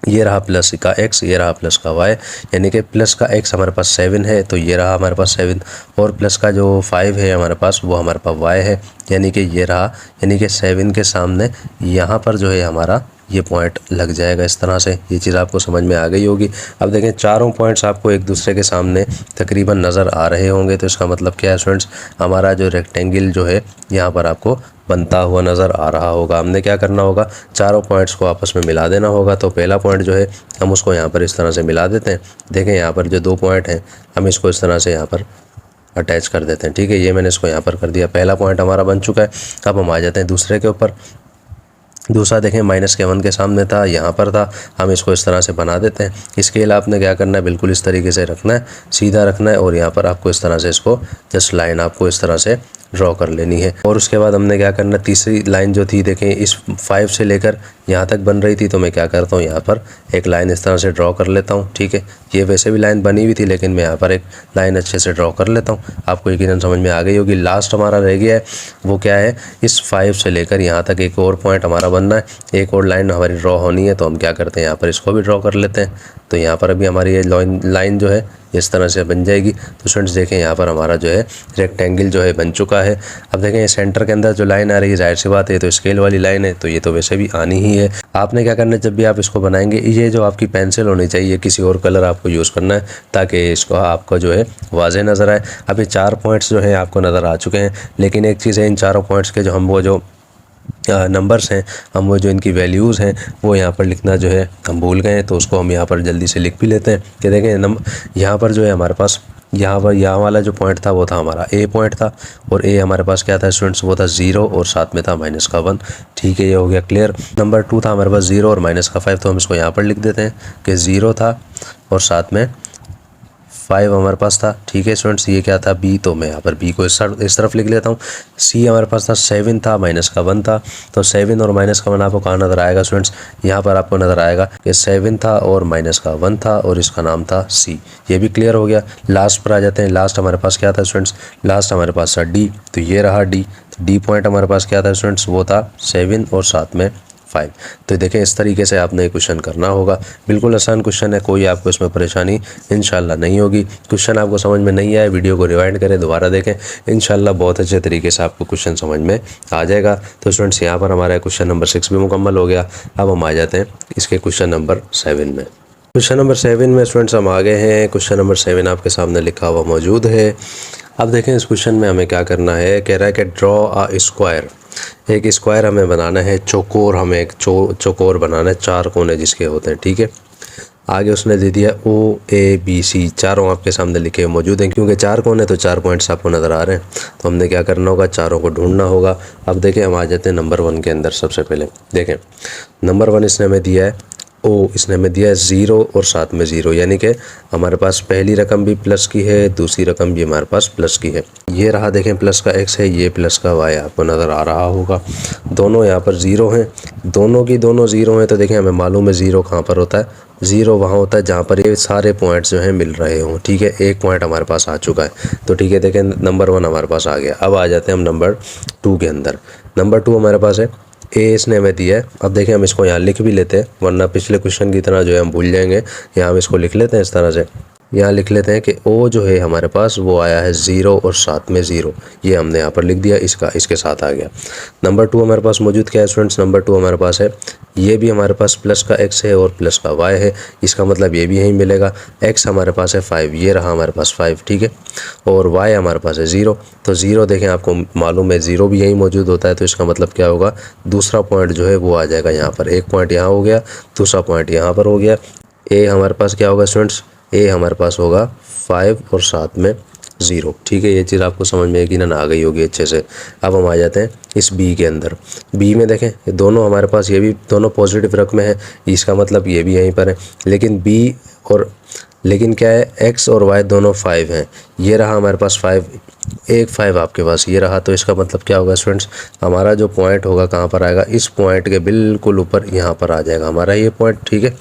S1: ये रहा प्लस का x, ये रहा प्लस का y, यानी कि प्लस का x हमारे पास 7 है, तो ये रहा हमारे पास 7, और प्लस का जो 5 है हमारे पास, वो हमारे पास y है, यानी कि ये रहा, यानी कि 7 के सामने यहाँ पर जो है हमारा ये पॉइंट लग जाएगा इस तरह से। ये चीज़ आपको समझ में आ गई होगी। अब देखें, चारों पॉइंट्स आपको एक दूसरे के सामने तकरीबन नज़र आ रहे होंगे। तो इसका मतलब क्या है स्टूडेंट्स, हमारा जो रेक्टेंगल जो है यहाँ पर आपको बनता हुआ नज़र आ रहा होगा। हमने क्या करना होगा, चारों पॉइंट्स को आपस में मिला देना होगा। तो पहला पॉइंट जो है हम उसको यहाँ पर इस तरह से मिला देते हैं। देखें यहाँ पर जो 2 पॉइंट हैं, हम इसको इस तरह से यहाँ पर अटैच कर देते हैं, ठीक है। ये मैंने इसको यहाँ पर कर दिया, पहला पॉइंट हमारा बन चुका है। अब हम आ जाते हैं दूसरे के ऊपर। दूसरा देखें, माइनस के 1 के सामने था, यहाँ पर था, हम इसको इस तरह से बना देते हैं। इसके लिए आपने क्या करना है, बिल्कुल इस तरीके से रखना है, सीधा रखना है, और यहाँ पर आपको इस तरह से इसको जस्ट लाइन आपको इस तरह से ड्रॉ कर लेनी है। और उसके बाद हमने क्या करना, तीसरी लाइन जो थी, देखें इस 5 से लेकर यहाँ तक बन रही थी, तो मैं क्या करता हूँ, यहाँ पर एक लाइन इस तरह से ड्रॉ कर लेता हूँ, ठीक है। ये वैसे भी लाइन बनी हुई थी, लेकिन मैं यहाँ पर एक लाइन अच्छे से ड्रॉ कर लेता हूँ। आपको यकीनन समझ में आ गई होगी। लास्ट हमारा रह गया है, वो क्या है, इस 5 से लेकर यहाँ तक एक और पॉइंट हमारा बनना है, एक और लाइन हमारी ड्रॉ होनी है। तो हम क्या करते हैं, यहाँ पर इसको भी ड्रॉ कर लेते हैं। तो यहाँ पर अभी हमारी ये लाइन जो है इस तरह से बन जाएगी। तो स्टूडेंट्स देखें, यहाँ पर हमारा जो है रेक्टेंगल जो है बन चुका है। अब देखें, ये सेंटर के अंदर जो लाइन आ रही है, जाहिर सी बात है तो स्केल वाली लाइन है, तो ये तो वैसे भी आनी ही है। आपने क्या करना है, जब भी आप इसको बनाएंगे, ये जो आपकी पेंसिल होनी चाहिए, किसी और कलर आपको यूज़ करना है, ताकि इसको आपको जो है वाज़ेह नज़र आए। अभी 4 पॉइंट्स जो है आपको नज़र आ चुके हैं, लेकिन एक चीज़ है, इन चारों पॉइंट्स के जो नंबर्स हैं, हम वो जो इनकी वैल्यूज़ हैं वो यहाँ पर लिखना जो है हम भूल गए हैं। तो उसको हम यहाँ पर जल्दी से लिख भी लेते हैं कि देखें, यहाँ पर जो है हमारे पास यहाँ वाला जो पॉइंट था वो था हमारा ए पॉइंट था, और ए हमारे पास क्या था स्टूडेंट्स, वो था 0 और साथ में था माइनस का 1, ठीक है। ये हो गया क्लियर। नंबर 2 था हमारे पास 0 और माइनस का 5, तो हम इसको यहाँ पर लिख देते हैं कि 0 था और साथ में 5 हमारे पास था, ठीक है स्टूडेंट्स। ये क्या था, बी, तो मैं यहाँ पर बी को इस तरफ लिख लेता हूँ। सी हमारे पास था 7 था, माइनस का 1 था, तो 7 और माइनस का 1 आपको कहाँ नज़र आएगा स्टूडेंट्स, यहाँ पर आपको नज़र आएगा कि 7 था और माइनस का 1 था, और इसका नाम था सी। ये भी क्लियर हो गया। लास्ट पर आ जाते हैं। लास्ट हमारे पास क्या था स्टूडेंट्स, लास्ट हमारे पास था डी, तो ये रहा डी। तो डी पॉइंट हमारे पास क्या था स्टूडेंट्स, वो था 7 और साथ में 5। तो देखें, इस तरीके से आपने क्वेश्चन करना होगा। बिल्कुल आसान क्वेश्चन है, कोई आपको इसमें परेशानी इंशाल्लाह नहीं होगी। क्वेश्चन आपको समझ में नहीं आया, वीडियो को रिवाइंड करें, दोबारा देखें, इंशाल्लाह बहुत अच्छे तरीके से आपको क्वेश्चन समझ में आ जाएगा। तो स्टूडेंट्स, यहाँ पर हमारा क्वेश्चन नंबर 6 भी मुकम्मल हो गया। अब हम आ जाते हैं इसके क्वेश्चन नंबर 7 में। क्वेश्चन नंबर 7 में स्टूडेंट्स हम आ गए हैं। क्वेश्चन नंबर 7 आपके सामने लिखा हुआ मौजूद है। अब देखें इस क्वेश्चन में हमें क्या करना है। कह रहा है कि ड्रॉ अ स्क्वायर, एक स्क्वायर हमें बनाना है, चौकोर हमें एक चौकोर बनाना है, 4 कोने जिसके होते हैं, ठीक है। आगे उसने दे दिया OABC, चारों आपके सामने लिखे मौजूद हैं। क्योंकि 4 कोने तो 4 पॉइंट्स आपको नज़र आ रहे हैं, तो हमने क्या करना होगा, चारों को ढूंढना होगा। अब देखें हम आ जाते हैं नंबर 1 के अंदर। सबसे पहले देखें नंबर 1 इसने हमें दिया है इसने हमें दिया है 0 और साथ में 0, यानी कि हमारे पास पहली रकम भी प्लस की है, दूसरी रकम भी हमारे पास प्लस की है। ये रहा देखें प्लस का x है, ये प्लस का y आपको नज़र आ रहा होगा। दोनों यहाँ पर 0 हैं, दोनों की दोनों 0 हैं। तो देखें हमें मालूम है 0 कहाँ पर होता है, 0 वहाँ होता है जहाँ पर ये सारे पॉइंट्स जो हैं मिल रहे हों, ठीक है। एक पॉइंट हमारे पास आ चुका है, तो ठीक है। देखें नंबर 1 हमारे पास आ गया। अब आ जाते हैं हम नंबर 2 के अंदर। नंबर 2 हमारे पास है इसने हमें दिया है। अब देखें हम इसको यहाँ लिख भी लेते हैं, वरना पिछले क्वेश्चन की तरह जो है हम भूल जाएंगे। यहाँ हम इसको लिख लेते हैं इस तरह से। यहाँ लिख लेते हैं कि O जो है हमारे पास वो आया है 0 और साथ में 0, ये हमने यहाँ पर लिख दिया, इसके साथ आ गया। नंबर 2 हमारे पास मौजूद क्या है स्टूडेंट्स, नंबर 2 हमारे पास है, ये भी हमारे पास प्लस का x है और प्लस का y है, इसका मतलब ये भी यहीं मिलेगा। x हमारे पास है 5, ये रहा हमारे पास 5, ठीक है। और y हमारे पास है 0, तो 0 देखें आपको मालूम है 0 भी यहीं मौजूद होता है, तो इसका मतलब क्या होगा, दूसरा पॉइंट जो है वो आ जाएगा यहाँ पर। एक पॉइंट यहाँ हो गया, दूसरा पॉइंट यहाँ पर हो गया। a हमारे पास क्या होगा स्टूडेंट्स, a हमारे पास होगा 5 और साथ में 0, ठीक है। ये चीज़ आपको समझ में यकीनन आ गई होगी अच्छे से। अब हम आ जाते हैं इस b के अंदर। b में देखें ये दोनों हमारे पास, ये भी दोनों पॉजिटिव रकमें हैं, इसका मतलब ये भी यहीं पर है। लेकिन क्या है, x और y दोनों 5 हैं। ये रहा हमारे पास 5, एक 5 आपके पास ये रहा, तो इसका मतलब क्या होगा स्टूडेंट्स, हमारा जो पॉइंट होगा कहाँ पर आएगा, इस पॉइंट के बिल्कुल ऊपर यहाँ पर आ जाएगा हमारा ये पॉइंट, ठीक है।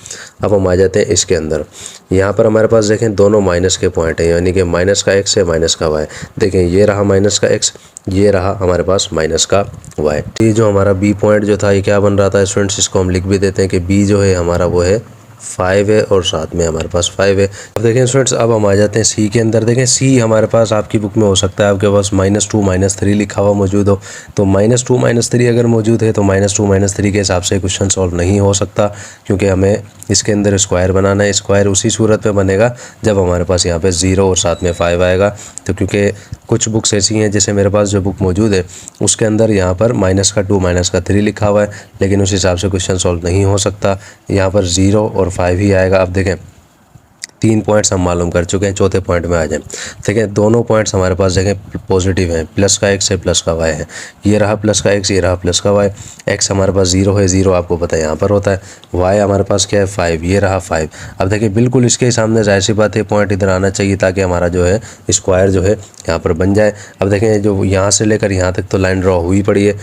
S1: अब हम आ जाते हैं इसके अंदर। यहाँ पर हमारे पास देखें दोनों माइनस के पॉइंट हैं, यानी कि माइनस का x है, माइनस का y। देखें ये रहा माइनस का x, ये रहा हमारे पास माइनस का y। ये जो हमारा b पॉइंट जो था ये क्या बन रहा था स्टूडेंट्स, इसको हम लिख भी देते हैं कि b जो है हमारा वो है 5 है और साथ में हमारे पास 5 है। अब देखें स्टूडेंट्स, अब हम आ जाते हैं सी के अंदर। देखें सी हमारे पास आपकी बुक में हो सकता है आपके पास -2 -3 लिखा हुआ मौजूद हो, तो -2 -3 अगर मौजूद है तो -2 -3 के हिसाब से क्वेश्चन सॉल्व नहीं हो सकता, क्योंकि हमें इसके अंदर स्क्वायर बनाना है। स्क्वायर उसी सूरत में बनेगा जब हमारे पास यहाँ पे 0 और साथ में 5 आएगा। तो क्योंकि कुछ बुक्स ऐसी हैं, जैसे मेरे पास जो बुक मौजूद है उसके अंदर यहाँ पर -2 -3 लिखा हुआ है, लेकिन उस हिसाब से क्वेश्चन सॉल्व नहीं हो सकता। यहाँ पर 0 और 5 ही आएगा। अब देखें 3 पॉइंट्स हम मालूम कर चुके हैं, चौथे पॉइंट में आ जाएं। देखें दोनों पॉइंट्स हमारे पास देखें पॉजिटिव हैं, प्लस का x है, प्लस का y है। ये रहा प्लस का x, ये रहा प्लस का y। x हमारे पास 0 है, 0 आपको पता है यहाँ पर होता है। y हमारे पास क्या है 5, ये रहा 5। अब देखिए बिल्कुल इसके सामने जाहिर सी बात है पॉइंट इधर आना चाहिए, ताकि हमारा जो है स्क्वायर जो है यहाँ पर बन जाए। अब देखें जो यहाँ से लेकर यहाँ तक तो लाइन ड्रॉ हुई पड़ी है।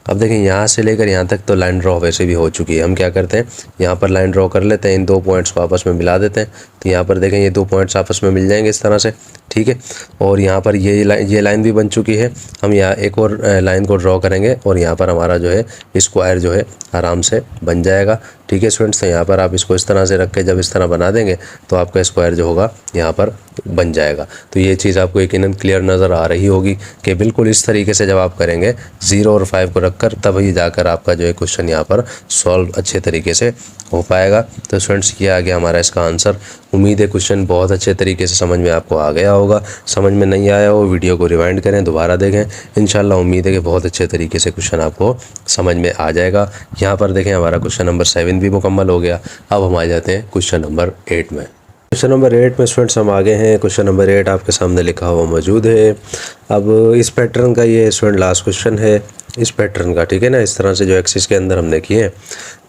S1: अब देखें यहाँ से लेकर यहाँ तक तो लाइन ड्रॉ वैसे भी हो चुकी है। हम क्या करते हैं, यहाँ पर लाइन ड्रॉ कर लेते हैं, इन 2 पॉइंट्स को आपस में मिला देते हैं। तो यहाँ पर देखें ये 2 पॉइंट्स आपस में मिल जाएंगे इस तरह से, ठीक है। और यहाँ पर ये लाइन भी बन चुकी है। हम यहाँ एक और लाइन को ड्रॉ करेंगे और यहाँ पर हमारा जो है स्क्वायर जो है आराम से बन जाएगा, ठीक है स्टूडेंट्स। तो यहाँ पर आप इसको इस तरह से रख के जब इस तरह बना देंगे तो आपका स्क्वायर जो होगा यहाँ पर बन जाएगा। तो ये चीज़ आपको यकीनन क्लियर नज़र आ रही होगी कि बिल्कुल इस तरीके से जब आप करेंगे 0 और 5 को रखकर, तब ही जाकर आपका जो है क्वेश्चन यहाँ पर सॉल्व अच्छे तरीके से हो पाएगा। तो स्टूडेंट्स ये आ गया हमारा इसका आंसर। उम्मीद है क्वेश्चन बहुत अच्छे तरीके से समझ में आपको आ गया होगा। समझ में नहीं आया हो वीडियो को रिवाइंड करें, दोबारा देखें। इंशाल्लाह उम्मीद है कि बहुत अच्छे तरीके से क्वेश्चन आपको समझ में आ जाएगा। यहाँ पर देखें हमारा क्वेश्चन नंबर 7 भी मुकम्मल हो गया। अब हम आ जाते हैं क्वेश्चन नंबर 8 में। क्वेश्चन नंबर 8 में स्टूडेंट्स हम आगे हैं। क्वेश्चन नंबर 8 आपके सामने लिखा हुआ मौजूद है। अब इस पैटर्न का ये स्टूडेंट लास्ट क्वेश्चन है इस पैटर्न का, ठीक है ना। इस तरह से जो एक्सिस के अंदर हमने किए हैं।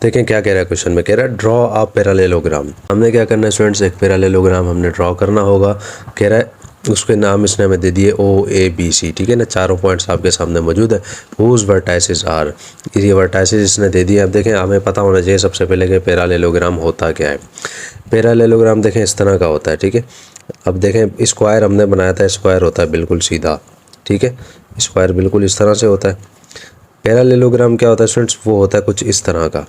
S1: देखें क्या कह रहा है क्वेश्चन में, कह रहा है ड्रॉ अ पैरेललोग्राम। हमने क्या करना है स्टूडेंट्स, एक पैरेललोग्राम हमने ड्रॉ करना होगा। कह रहा है उसके नाम इसने हमें दे दिए OABC, ठीक है ना। चारों पॉइंट्स आपके सामने मौजूद है। हुज वर्टाइसेस आर, ये वर्टाइसेस इसने दे दिए। अब देखें हमें पता होना चाहिए सबसे पहले कि पैरेललोग्राम होता क्या है। पैरेललोग्राम देखें इस तरह का होता है, ठीक है। अब देखें स्क्वायर हमने बनाया था, स्क्वायर होता है बिल्कुल सीधा, ठीक है। स्क्वायर बिल्कुल इस तरह से होता है। पैरेललोग्राम क्या होता है स्टूडेंट्स, वो होता है कुछ इस तरह का,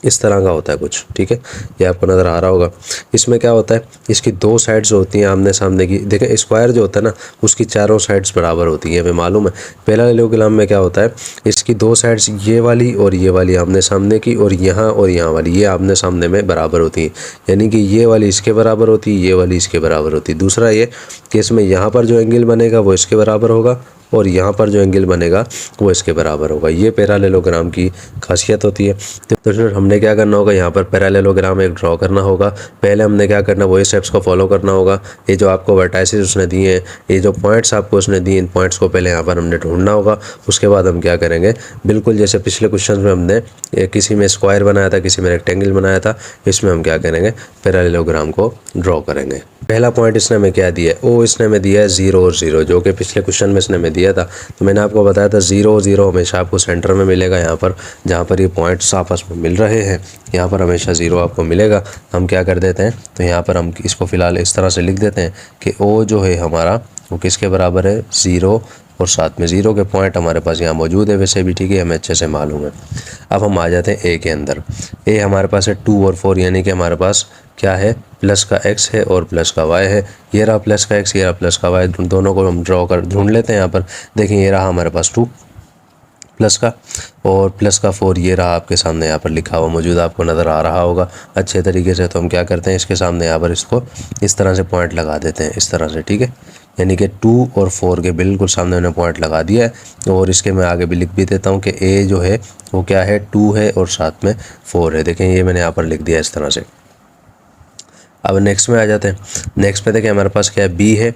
S1: इस तरह का होता है कुछ, ठीक है, ये आपको नज़र आ रहा होगा। इसमें क्या होता है, इसकी दो साइड्स होती हैं आमने सामने की। देखें स्क्वायर जो होता है ना, उसकी चारों साइड्स बराबर होती हैं, हमें मालूम है। पैरेललोग्राम में क्या होता है, इसकी दो साइड्स ये वाली और ये वाली आमने सामने की, और यहाँ वाली ये आमने सामने में बराबर होती हैं। यानी कि ये वाली इसके बराबर होती है, ये वाली इसके बराबर होती है। दूसरा ये कि इसमें यहाँ पर जो एंगल बनेगा वो इसके बराबर होगा, और यहाँ पर जो एंगल बनेगा वो इसके बराबर होगा। ये पैरेललोग्राम की खासियत होती है। तो फिर हमने क्या करना होगा, यहाँ पर पैरेललोग्राम एक ड्रॉ करना होगा। पहले हमने क्या करना, वही स्टेप्स को फॉलो करना होगा। ये जो आपको वर्टाइसेस उसने दिए हैं, ये जो पॉइंट्स आपको उसने दिए, इन पॉइंट्स को पहले यहाँ पर हमने ढूंढना होगा। उसके बाद हम क्या करेंगे, बिल्कुल जैसे पिछले क्वेश्चन में हमने किसी में स्क्वायर बनाया था, किसी में रेक्टेंगल बनाया था, इसमें हम क्या करेंगे, पैरेललोग्राम को ड्रॉ करेंगे। पहला पॉइंट इसने हमें क्या दिया है, ओ इसने हमें दिया है 0 और 0, जो कि पिछले क्वेश्चन में इसने हमें दिया था। तो मैंने आपको बताया था 0 0 हमेशा आपको सेंटर में मिलेगा। यहाँ पर जहाँ पर ये पॉइंट्स आपस में मिल रहे हैं, यहाँ पर हमेशा 0 आपको मिलेगा। हम क्या कर देते हैं, तो यहाँ पर हम इसको फ़िलहाल इस तरह से लिख देते हैं कि ओ जो है हमारा वो किसके बराबर है, 0, और साथ में 0 के पॉइंट हमारे पास यहाँ मौजूद है वैसे भी, ठीक है, हमें अच्छे से मालूम है। अब हम आ जाते हैं ए के अंदर। ए हमारे पास है 2 और 4, यानी कि हमारे पास क्या है, प्लस का x है और प्लस का y है। ये रहा प्लस का x, ये रहा प्लस का y, दोनों को हम ड्रॉ कर ढूंढ लेते हैं। यहाँ पर देखें, ये रहा हमारे पास 2 प्लस का, और प्लस का 4 ये रहा आपके सामने यहाँ पर लिखा हुआ मौजूद, आपको नज़र आ रहा होगा अच्छे तरीके से। तो हम क्या करते हैं, इसके सामने यहाँ पर इसको इस तरह से पॉइंट लगा देते हैं, इस तरह से, ठीक है। यानी कि 2 और 4 के बिल्कुल सामने मैंने पॉइंट लगा दिया है। और इसके मैं आगे भी लिख भी देता हूँ कि ए जो है वो क्या है, 2 है और साथ में 4 है। देखें ये मैंने यहाँ पर लिख दिया इस तरह से। अब नेक्स्ट में आ जाते हैं। नेक्स्ट पे देखें हमारे पास क्या है, बी है,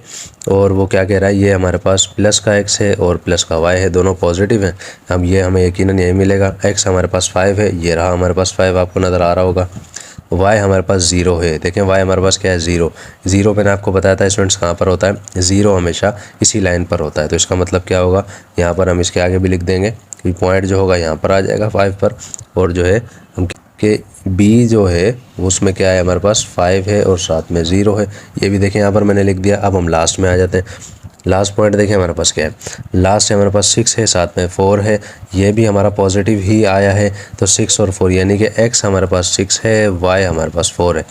S1: और वो क्या कह रहा है, ये हमारे पास प्लस का x है और प्लस का y है, दोनों पॉजिटिव हैं। हम ये हमें यकीनन यही मिलेगा। x हमारे पास 5 है, ये रहा हमारे पास 5, आपको नज़र आ रहा होगा। y हमारे पास 0 है, देखें y हमारे पास क्या है, 0। 0 मैंने आपको बताया था स्टूडेंट्स कहाँ पर होता है, 0 हमेशा इसी लाइन पर होता है। तो इसका मतलब क्या होगा, यहाँ पर हम इसके आगे भी लिख देंगे कि पॉइंट जो होगा यहाँ पर आ जाएगा 5 पर, और जो है हम कि b जो है उसमें क्या है, हमारे पास 5 है और साथ में 0 है। ये भी देखें यहाँ पर मैंने लिख दिया। अब हम लास्ट में आ जाते हैं। लास्ट पॉइंट देखें हमारे पास क्या है, लास्ट है हमारे पास 6 है, साथ में 4 है, ये भी हमारा पॉजिटिव ही आया है। तो 6 और 4 यानी कि x हमारे पास 6 है, y हमारे पास 4 है।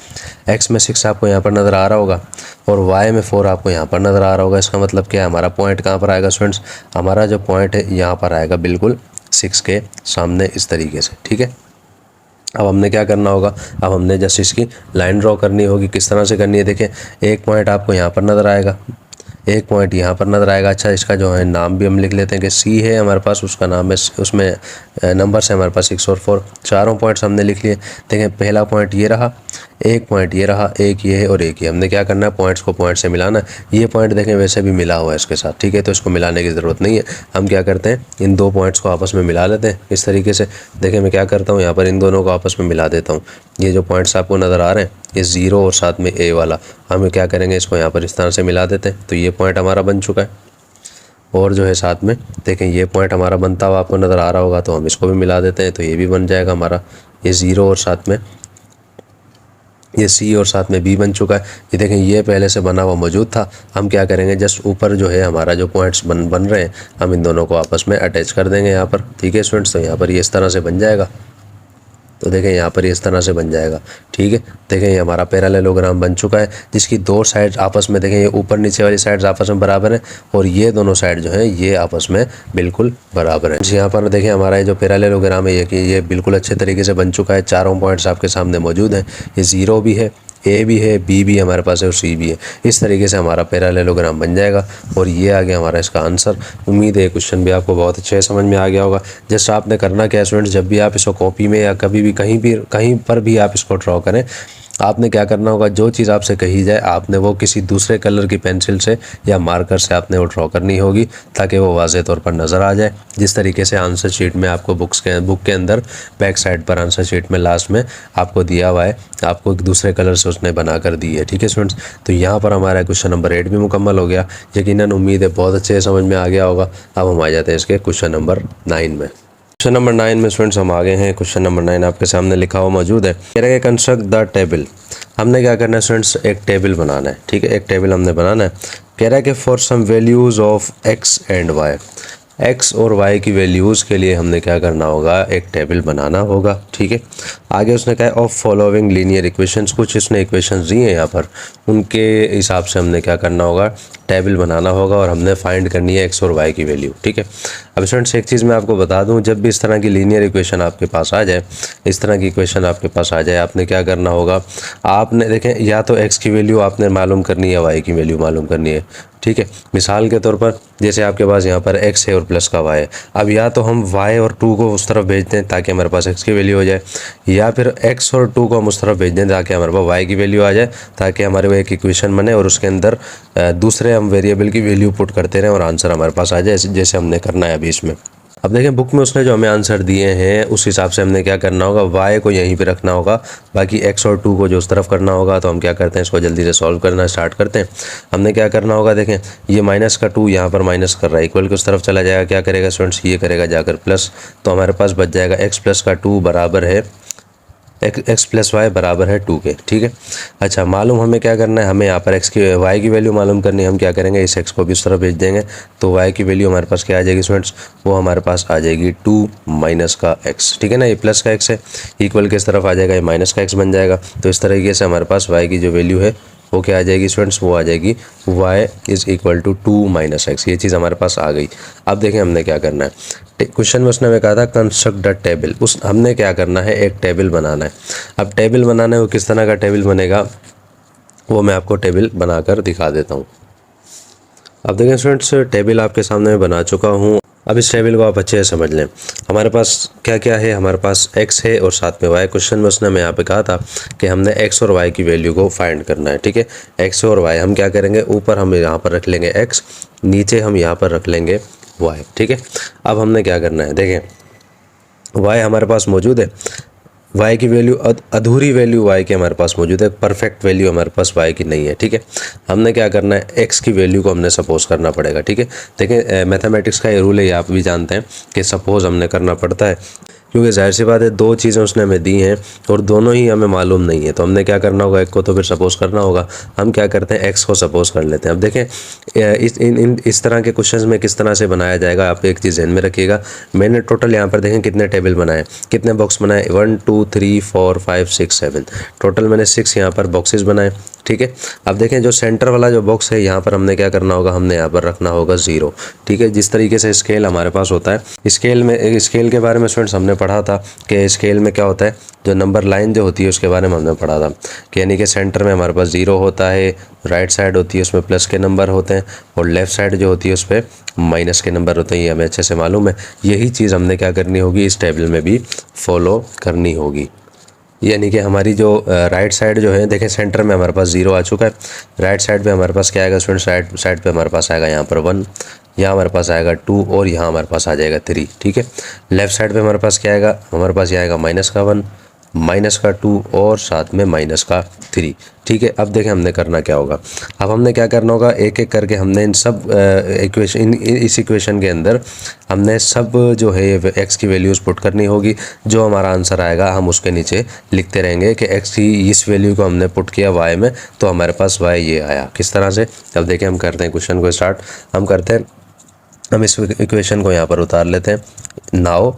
S1: x में 6 आपको यहाँ पर नज़र आ रहा होगा और y में 4 आपको यहाँ पर नज़र आ रहा होगा। इसका मतलब क्या है, हमारा पॉइंट कहाँ पर आएगा स्टूडेंट्स, हमारा जो पॉइंट है यहाँ पर आएगा बिल्कुल 6 के सामने इस तरीके से, ठीक है। अब हमने क्या करना होगा, अब हमने जस्ट इसकी लाइन ड्रॉ करनी होगी। किस तरह से करनी है, देखें एक पॉइंट आपको यहाँ पर नज़र आएगा, एक पॉइंट यहाँ पर नज़र आएगा। अच्छा, इसका जो है नाम भी हम लिख लेते हैं कि सी है हमारे पास, उसका नाम है, उसमें नंबर्स है हमारे पास 6 और 4, चारों पॉइंट्स हमने लिख लिए। देखें पहला पॉइंट ये रहा, एक पॉइंट ये रहा, एक ये है और एक ये। हमने क्या करना है, पॉइंट्स को पॉइंट से मिलाना है। ये पॉइंट देखें वैसे भी मिला हुआ है इसके साथ, ठीक है, तो इसको मिलाने की ज़रूरत नहीं है। हम क्या करते हैं, इन दो पॉइंट्स को आपस में मिला लेते हैं इस तरीके से। देखें मैं क्या करता हूँ, यहाँ पर इन दोनों को आपस में मिला देता हूँ। ये जो पॉइंट्स आपको नज़र आ रहे हैं, ये 0 और साथ में a वाला, हम क्या करेंगे, इसको यहाँ पर इस तरह से मिला देते हैं। तो ये पॉइंट हमारा बन चुका है। और जो है साथ में देखें ये पॉइंट हमारा बनता हुआ आपको नज़र आ रहा होगा, तो हम इसको भी मिला देते हैं। तो ये भी बन जाएगा हमारा, ये 0 और साथ में ये C और साथ में B बन चुका है। ये देखें ये पहले से बना हुआ मौजूद था। हम क्या करेंगे, जस्ट ऊपर जो है हमारा जो पॉइंट्स बन रहे हैं, हम इन दोनों को आपस में अटैच कर देंगे यहाँ पर, ठीक है स्टूडेंट्स। तो यहाँ पर ये इस तरह से बन जाएगा। तो देखें यहाँ पर इस तरह से बन जाएगा, ठीक है। देखें ये हमारा पैरेललोग्राम बन चुका है, जिसकी दो साइड आपस में, देखें ये ऊपर नीचे वाली साइड्स आपस में बराबर है, और ये दोनों साइड जो हैं ये आपस में बिल्कुल बराबर है। यहाँ पर देखें हमारा ये जो पैरेललोग्राम है ये बिल्कुल अच्छे तरीके से बन चुका है। चारों पॉइंट्स आपके सामने मौजूद हैं। ये 0 भी है, A भी है, B भी हमारे पास है और C भी है। इस तरीके से हमारा पैरेललोग्राम बन जाएगा। और ये आ गया हमारा इसका आंसर। उम्मीद है ये क्वेश्चन भी आपको बहुत अच्छे समझ में आ गया होगा। जैसे आपने करना क्या है स्टूडेंट्स, जब भी आप इसको कॉपी में या कभी भी कहीं पर भी आप इसको ड्रॉ करें, आपने क्या करना होगा, जो चीज़ आपसे कही जाए आपने वो किसी दूसरे कलर की पेंसिल से या मार्कर से आपने वो ड्रॉ करनी होगी, ताकि वो वाज़े तौर पर नज़र आ जाए। जिस तरीके से आंसर शीट में आपको बुक के अंदर बैक साइड पर आंसर शीट में लास्ट में आपको दिया हुआ है, आपको एक दूसरे कलर से उसने बना कर दी है, ठीक है स्टूडेंट्स। तो यहाँ पर हमारा क्वेश्चन नंबर 8 भी मुकम्मल हो गया। यकीनन उम्मीद है बहुत अच्छे समझ में आ गया होगा। अब हम आ जाते हैं इसके क्वेश्चन नंबर 9 में। क्वेश्चन नंबर 9 में स्टूडेंट्स हम आ गए हैं। क्वेश्चन नंबर 9 आपके सामने लिखा हुआ मौजूद है। कह रहा है कंस्ट्रक्ट द टेबल। हमने क्या करना है स्टूडेंट्स, एक टेबल बनाना है, ठीक है, एक टेबल हमने बनाना है। कह रहा है कि for some values of x and y, x और वाई की वैल्यूज़ के लिए हमने क्या करना होगा, एक टेबल बनाना होगा। ठीक है, आगे उसने कहा ऑफ फॉलोइंग लीनियर इक्वेशंस, कुछ इसने इक्वेशंस दी हैं यहाँ पर, उनके हिसाब से हमने क्या करना होगा, टेबल बनाना होगा और हमने फाइंड करनी है एक्स और वाई की वैल्यू। ठीक है, अब स्टूडेंट्स एक चीज़ मैं आपको बता दूं, जब भी इस तरह की लीनियर इक्वेशन आपके पास आ जाए, इस तरह की इक्वेशन आपके पास आ जाए, आपने क्या करना होगा, आपने देखें या तो एक्स की वैल्यू आपने मालूम करनी है, वाई की वैल्यू मालूम करनी है। ठीक है, मिसाल के तौर पर जैसे आपके पास यहाँ पर एक्स है और प्लस का वाई है, अब या तो हम वाई और 2 को उस तरफ भेज दें ताकि हमारे पास एक्स की वैल्यू हो जाए, या फिर एक्स और 2 को हम उस तरफ भेज दें ताकि हमारे पास वाई की वैल्यू आ जाए, ताकि हमारे वो एक इक्वेशन बने और उसके अंदर दूसरे हम वेरिएबल की वैल्यू पुट करते रहें और आंसर हमारे पास आ जाए, जैसे हमने करना है अभी इसमें। अब देखें बुक में उसने जो हमें आंसर दिए हैं उस हिसाब से हमने क्या करना होगा, वाई को यहीं पे रखना होगा, बाकी एक्स और 2 को जो उस तरफ करना होगा। तो हम क्या करते हैं, इसको जल्दी से सॉल्व करना स्टार्ट करते हैं। हमने क्या करना होगा, देखें ये माइनस का 2 यहाँ पर माइनस कर रहा है, इक्वल के उस तरफ चला जाएगा, क्या करेगा स्टूडेंट्स, ये करेगा जाकर प्लस, तो हमारे पास बच जाएगा एक्स प्लस का 2 बराबर है एक्स प्लस वाई बराबर है 2 के। ठीक है, अच्छा मालूम हमें क्या करना है, हमें यहाँ पर एक्स की वाई की वैल्यू मालूम करनी है। हम क्या करेंगे, इस एक्स को भी उस तरफ भेज देंगे, तो वाई की वैल्यू हमारे पास क्या आ जाएगी स्टूडेंट्स, वो हमारे पास आ जाएगी 2 माइनस का एक्स। ठीक है ना, ये प्लस का एक्स है, इक्वल के इस तरफ आ जाएगा, ये माइनस का एक्स बन जाएगा। तो इस तरीके से हमारे पास वाई की जो वैल्यू है वो क्या आ जाएगी स्टूडेंट्स, वो आ जाएगी y is equal to 2 minus x. ये चीज़ हमारे पास आ गई। अब देखें हमने क्या करना है, क्वेश्चन में उसने हमें कहा था कंस्ट्रक्ट द टेबल, उस हमने क्या करना है, एक टेबल बनाना है। अब टेबल बनाना है, वो किस तरह का टेबल बनेगा वो मैं आपको टेबल बनाकर दिखा देता हूँ। अब देखें स्टूडेंट्स, टेबल आपके सामने मैं बना चुका हूँ। अब इस टेबल को आप अच्छे से समझ लें। हमारे पास क्या क्या है, हमारे पास x है और साथ में y। क्वेश्चन में उसने हमें यहाँ पे कहा था कि हमने x और y की वैल्यू को फाइंड करना है। ठीक है, x और y हम क्या करेंगे, ऊपर हम यहाँ पर रख लेंगे x, नीचे हम यहाँ पर रख लेंगे y। ठीक है, अब हमने क्या करना है, देखें y हमारे पास मौजूद है, y की वैल्यू अधूरी वैल्यू y के हमारे पास मौजूद है, परफेक्ट वैल्यू हमारे पास y की नहीं है। ठीक है, हमने क्या करना है, x की वैल्यू को हमने सपोज करना पड़ेगा। ठीक है, देखें मैथमेटिक्स का ये रूल है, ये आप भी जानते हैं कि सपोज हमने करना पड़ता है, क्योंकि जाहिर सी बात है दो चीज़ें उसने हमें दी हैं और दोनों ही हमें मालूम नहीं है, तो हमने क्या करना होगा, एक को तो फिर सपोज करना होगा। हम क्या करते हैं, एक्स को सपोज कर लेते हैं। अब देखें इस तरह के क्वेश्चंस में किस तरह से बनाया जाएगा, आप एक चीज़ ध्यान में रखिएगा। मैंने टोटल यहाँ पर देखें कितने टेबल बनाए, कितने बॉक्स बनाए, 1 2 3 4 5 6 7, टोटल मैंने 6 यहाँ पर बॉक्सेस बनाए। ठीक है, अब देखें जो सेंटर वाला जो बॉक्स है यहाँ पर हमने क्या करना होगा, हमने यहाँ पर रखना होगा 0। ठीक है, जिस तरीके से स्केल हमारे पास होता है, स्केल के बारे में स्टूडेंट्स हमने पढ़ा था कि स्केल में क्या होता है, जो नंबर लाइन जो होती है उसके बारे में हमने पढ़ा था कि यानी कि सेंटर में हमारे पास 0 होता है, राइट साइड होती है उसमें प्लस के नंबर होते हैं और लेफ़्ट साइड जो होती है उस पर माइनस के नंबर होते हैं। ये हमें अच्छे से मालूम है। यही चीज़ हमने क्या करनी होगी, इस टेबल में भी फॉलो करनी होगी। यानी कि हमारी जो राइट साइड जो है, देखें सेंटर में हमारे पास 0 आ चुका है, राइट साइड पे हमारे पास क्या आएगा स्टूडेंट्स, राइट साइड पे हमारे पास आएगा यहाँ पर 1, यहाँ हमारे पास आएगा 2 और यहाँ हमारे पास आ जाएगा 3। ठीक है, लेफ़्ट साइड पे हमारे पास क्या आएगा, हमारे पास ये आएगा माइनस का 1, माइनस का 2 और साथ में माइनस का 3। ठीक है, अब देखें हमने करना क्या होगा, अब हमने क्या करना होगा, एक एक करके हमने इन सब इस इक्वेशन के अंदर हमने सब जो है एक्स की वैल्यूज़ पुट करनी होगी। जो हमारा आंसर आएगा हम उसके नीचे लिखते रहेंगे कि एक्स की इस वैल्यू को हमने पुट किया वाई में, तो हमारे पास वाई ये आया। किस तरह से, अब देखें हम करते हैं क्वेश्चन को स्टार्ट। हम करते हैं, हम इस इक्वेशन को यहाँ पर उतार लेते हैं। Now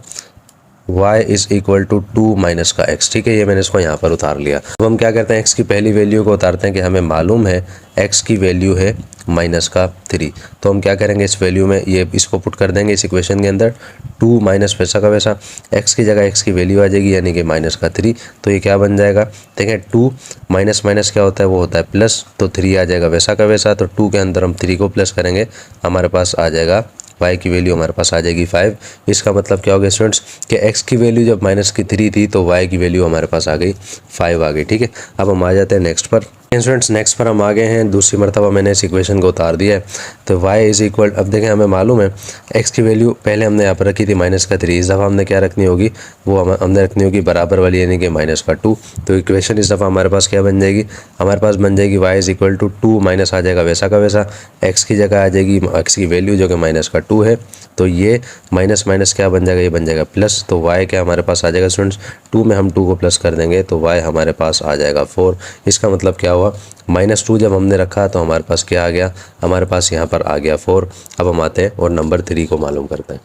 S1: y is equal to 2 minus का x। ठीक है, ये मैंने इसको यहाँ पर उतार लिया। अब हम क्या करते हैं, x की पहली वैल्यू को उतारते हैं कि हमें मालूम है x की वैल्यू है माइनस का 3। तो हम क्या करेंगे, इस वैल्यू में ये इसको पुट कर देंगे इस इक्वेशन के अंदर, 2 माइनस वैसा का वैसा, x की जगह x की वैल्यू आ जाएगी यानी कि माइनस का 3। तो ये क्या बन जाएगा, देखें 2 माइनस माइनस क्या होता है, वो होता है प्लस, तो 3 आ जाएगा वैसा का वैसा। तो 2 के अंदर हम 3 को प्लस करेंगे, हमारे पास आ जाएगा y की वैल्यू हमारे पास आ जाएगी 5। इसका मतलब क्या हो गया स्टूडेंट्स कि x की वैल्यू जब माइनस की 3 थी तो y की वैल्यू हमारे पास आ गई 5 आ गई। ठीक है, अब हम आ जाते हैं नेक्स्ट पर। स्टूडेंट्स नेक्स्ट पर हम आ गए हैं, दूसरी मरतबा मैंने इस इक्वेशन को उतार दिया है। तो y इज़ इक्वल, अब देखें हमें मालूम है x की वैल्यू पहले हमने यहाँ पर रखी थी माइनस का 3, इस दफ़ा हमने क्या रखनी होगी, वो हमने रखनी होगी बराबर वाली यानी कि माइनस का 2। तो इक्वेशन इस दफ़ा हमारे पास क्या बन जाएगी, हमारे पास बन जाएगी y is equal to 2 minus आ जाएगा वैसा का वैसा, x की जगह आ जाएगी x की वैल्यू जो कि माइनस का 2 है, तो ये माइनस माइनस क्या बन जाएगा, ये बन जाएगा प्लस। तो y क्या हमारे पास आ जाएगा स्टूडेंट्स, 2 में हम 2 को प्लस कर देंगे तो y हमारे पास आ जाएगा 4। इसका मतलब क्या हुआ -2 जब हमने रखा तो हमारे पास क्या आ गया, हमारे पास यहाँ पर आ गया 4। अब हम आते हैं और नंबर 3 को मालूम करते हैं।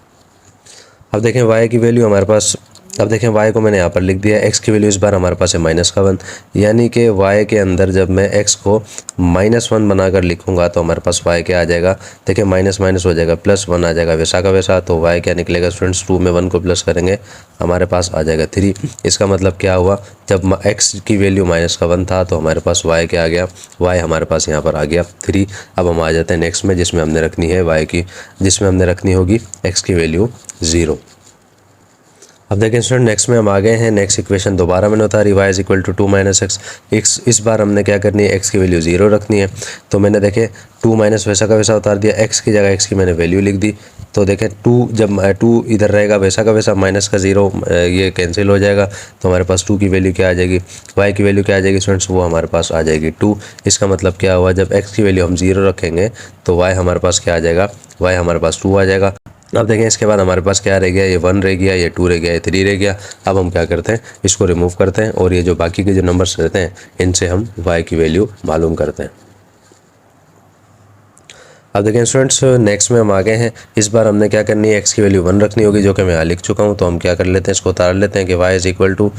S1: अब देखें y की वैल्यू हमारे पास, अब देखें y को मैंने यहाँ पर लिख दिया, x की वैल्यू इस बार हमारे पास है -1, यानी कि y के अंदर जब मैं x को -1 बनाकर लिखूंगा तो हमारे पास y क्या आ जाएगा, देखिए माइनस माइनस हो जाएगा, +1 आ जाएगा वैसा का वैसा। तो y क्या निकलेगा स्टूडेंट्स, 2 में 1 को प्लस करेंगे हमारे पास आ जाएगा 3। इसका मतलब क्या हुआ, जब x की वैल्यू -1 था तो हमारे पास y क्या आ गया, y हमारे पास यहाँ पर आ गया 3। अब हम आ जाते हैं नेक्स्ट में, जिसमें हमने रखनी है y की, जिसमें हमने रखनी होगी x की वैल्यू 0। अब देखें स्टूडेंट नेक्स्ट में हम आ गए हैं, नेक्स्ट इक्वेशन दोबारा मैंने उतारी y is equal to 2 - x। इस बार हमने क्या करनी है, x की वैल्यू 0 रखनी है। तो मैंने देखे 2 माइनस वैसा का वैसा उतार दिया, x की जगह x की मैंने वैल्यू लिख दी। तो देखें 2 जब 2 इधर रहेगा वैसा का वैसा, माइनस का 0 ये कैंसिल हो जाएगा, तो हमारे पास 2 की वैल्यू क्या आ जाएगी, y की वैल्यू क्या आ जाएगी स्टूडेंट्स, वो हमारे पास आ जाएगी 2। इसका मतलब क्या हुआ, जब x की वैल्यू हम 0 रखेंगे तो y हमारे पास क्या आ जाएगा, y हमारे पास 2 आ जाएगा। अब देखें इसके बाद हमारे पास क्या रह गया, ये 1 रह गया, ये 2 रह गया, ये 3 रह गया। अब हम क्या करते हैं, इसको रिमूव करते हैं और ये जो बाकी के जो नंबर्स रहते हैं इनसे हम y की वैल्यू मालूम करते हैं। अब देखें स्टूडेंट्स नेक्स्ट में हम आ गए हैं, इस बार हमने क्या करनी है, x की वैल्यू 1 रखनी होगी, जो कि मैं यहाँ लिख चुका हूँ। तो हम क्या कर लेते हैं, इसको उतार लेते हैं कि y is equal to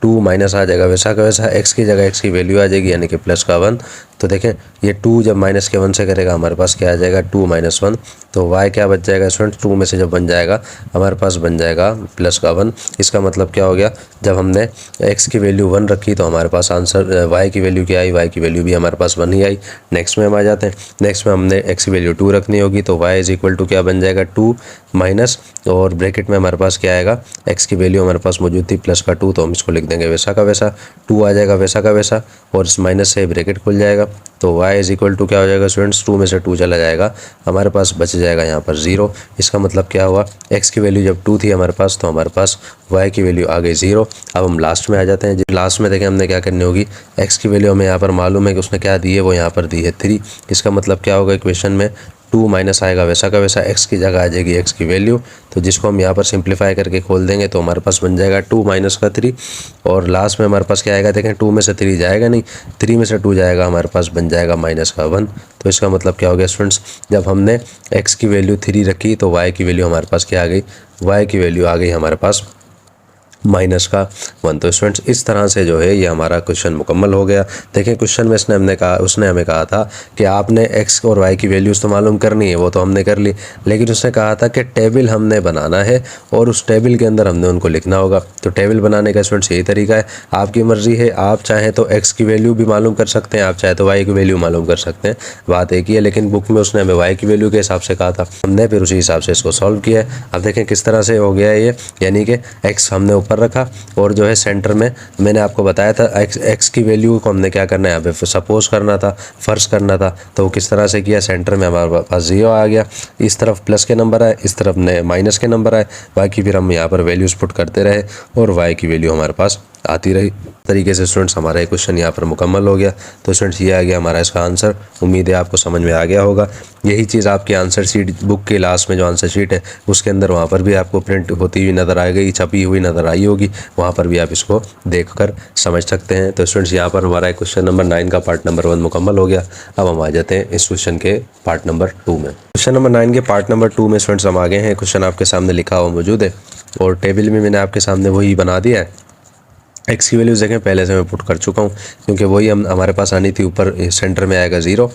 S1: 2 minus आ जाएगा वैसा का वैसा, x की जगह x की वैल्यू आ जाएगी यानी कि +1। तो देखें ये 2 जब माइनस के 1 से करेगा हमारे पास क्या आ जाएगा, 2 - 1। तो y क्या बच जाएगा स्टूडेंट्स, 2 में से जब बन जाएगा हमारे पास बन जाएगा +1। इसका मतलब क्या हो गया, जब हमने x की वैल्यू 1 रखी तो हमारे पास आंसर y की वैल्यू क्या आई, y की वैल्यू भी हमारे पास 1 ही आई। नेक्स्ट में हम आ जाते हैं, नेक्स्ट में हमने x की वैल्यू 2 रखनी होगी, तो y इज इक्वल टू क्या बन जाएगा, 2 माइनस और ब्रैकेट में हमारे पास क्या आएगा, x की वैल्यू हमारे पास मौजूद थी +2, तो हम इसको लिख देंगे वैसा का वैसा, 2 आ जाएगा वैसा का वैसा और इस माइनस से ब्रैकेट खुल जाएगा। तो y इज इक्वल टू क्या हो जाएगा स्टूडेंट्स, 2 में से 2 चला जाएगा, हमारे पास बच जाएगा यहाँ पर 0। इसका मतलब क्या हुआ, x की वैल्यू जब 2 थी हमारे पास तो हमारे पास y की वैल्यू आ गई 0। अब हम लास्ट में आ जाते हैं, लास्ट में देखें हमने क्या करनी होगी, x की वैल्यू हमें यहाँ पर मालूम है कि उसने क्या दी है, वो यहाँ पर दी है 3। इसका मतलब क्या होगा, इक्वेशन में 2 माइनस आएगा वैसा का वैसा, x की जगह आ जाएगी x की वैल्यू, तो जिसको हम यहाँ पर सिंप्लीफाई करके खोल देंगे तो हमारे पास बन जाएगा 2 माइनस का 3। और लास्ट में हमारे पास क्या आएगा, देखें 2 में से 3 जाएगा नहीं, 3 में से 2 जाएगा, हमारे पास बन जाएगा -1। तो इसका मतलब क्या हो गया स्टूडेंट्स, जब हमने x की वैल्यू 3 रखी तो y की वैल्यू हमारे पास क्या आ गई, y की वैल्यू आ गई हमारे पास -1। तो स्टूडेंट्स इस तरह से जो है ये हमारा क्वेश्चन मुकम्मल हो गया। देखें क्वेश्चन में उसने हमें कहा था कि आपने x और y की वैल्यूज़ तो मालूम करनी है, वो तो हमने कर ली, लेकिन उसने कहा था कि टेबल हमने बनाना है और उस टेबल के अंदर हमने उनको लिखना होगा। तो टेबल बनाने का स्टूडेंट्स यही तरीका है, आपकी मर्ज़ी है, आप चाहें तो x की वैल्यू भी मालूम कर सकते हैं, आप चाहे तो y की वैल्यू मालूम कर सकते हैं, बात एक ही है। लेकिन बुक में उसने हमें y की वैल्यू के हिसाब से कहा था, हमने फिर उसी हिसाब से इसको सॉल्व किया है। अब देखें किस तरह से हो गया है ये, यानी कि x हमने ऊपर रखा और जो है सेंटर में मैंने आपको बताया था x की वैल्यू को हमने क्या करना है, यहाँ पे सपोज करना था, फर्ज करना था। तो वो किस तरह से किया, सेंटर में हमारे पास 0 आ गया, इस तरफ प्लस के नंबर आए, इस तरफ माइनस के नंबर आए, बाकी फिर हम यहाँ पर वैल्यूज़ पुट करते रहे और y की वैल्यू हमारे पास आती रही। तरीके से स्टूडेंट्स हमारा ये क्वेश्चन यहाँ पर मुकम्मल हो गया। तो स्टूडेंट्स ये आ गया हमारा इसका आंसर, उम्मीद है आपको समझ में आ गया होगा। यही चीज़ आपकी आंसर शीट बुक के लास्ट में जो आंसर शीट है उसके अंदर वहाँ पर भी आपको प्रिंट होती हुई नज़र आ गई, छपी हुई नज़र आई होगी, वहाँ पर भी आप इसको देख कर समझ सकते हैं। तो स्टूडेंट्स यहाँ पर हमारा क्वेश्चन नंबर 9 का पार्ट नंबर 1 मुकम्मल हो गया। अब हम आ जाते हैं इस क्वेश्चन के पार्ट नंबर 2 में। क्वेश्चन नंबर 9 के पार्ट नंबर 2 में स्टूडेंट्स हम आ गए हैं। क्वेश्चन आपके सामने लिखा हुआ मौजूद है और टेबल में मैंने आपके सामने वही बना दिया है। x की वैल्यूज़ देखें पहले से मैं पुट कर चुका हूँ, क्योंकि वही हमारे पास आनी थी। ऊपर सेंटर में आएगा 0,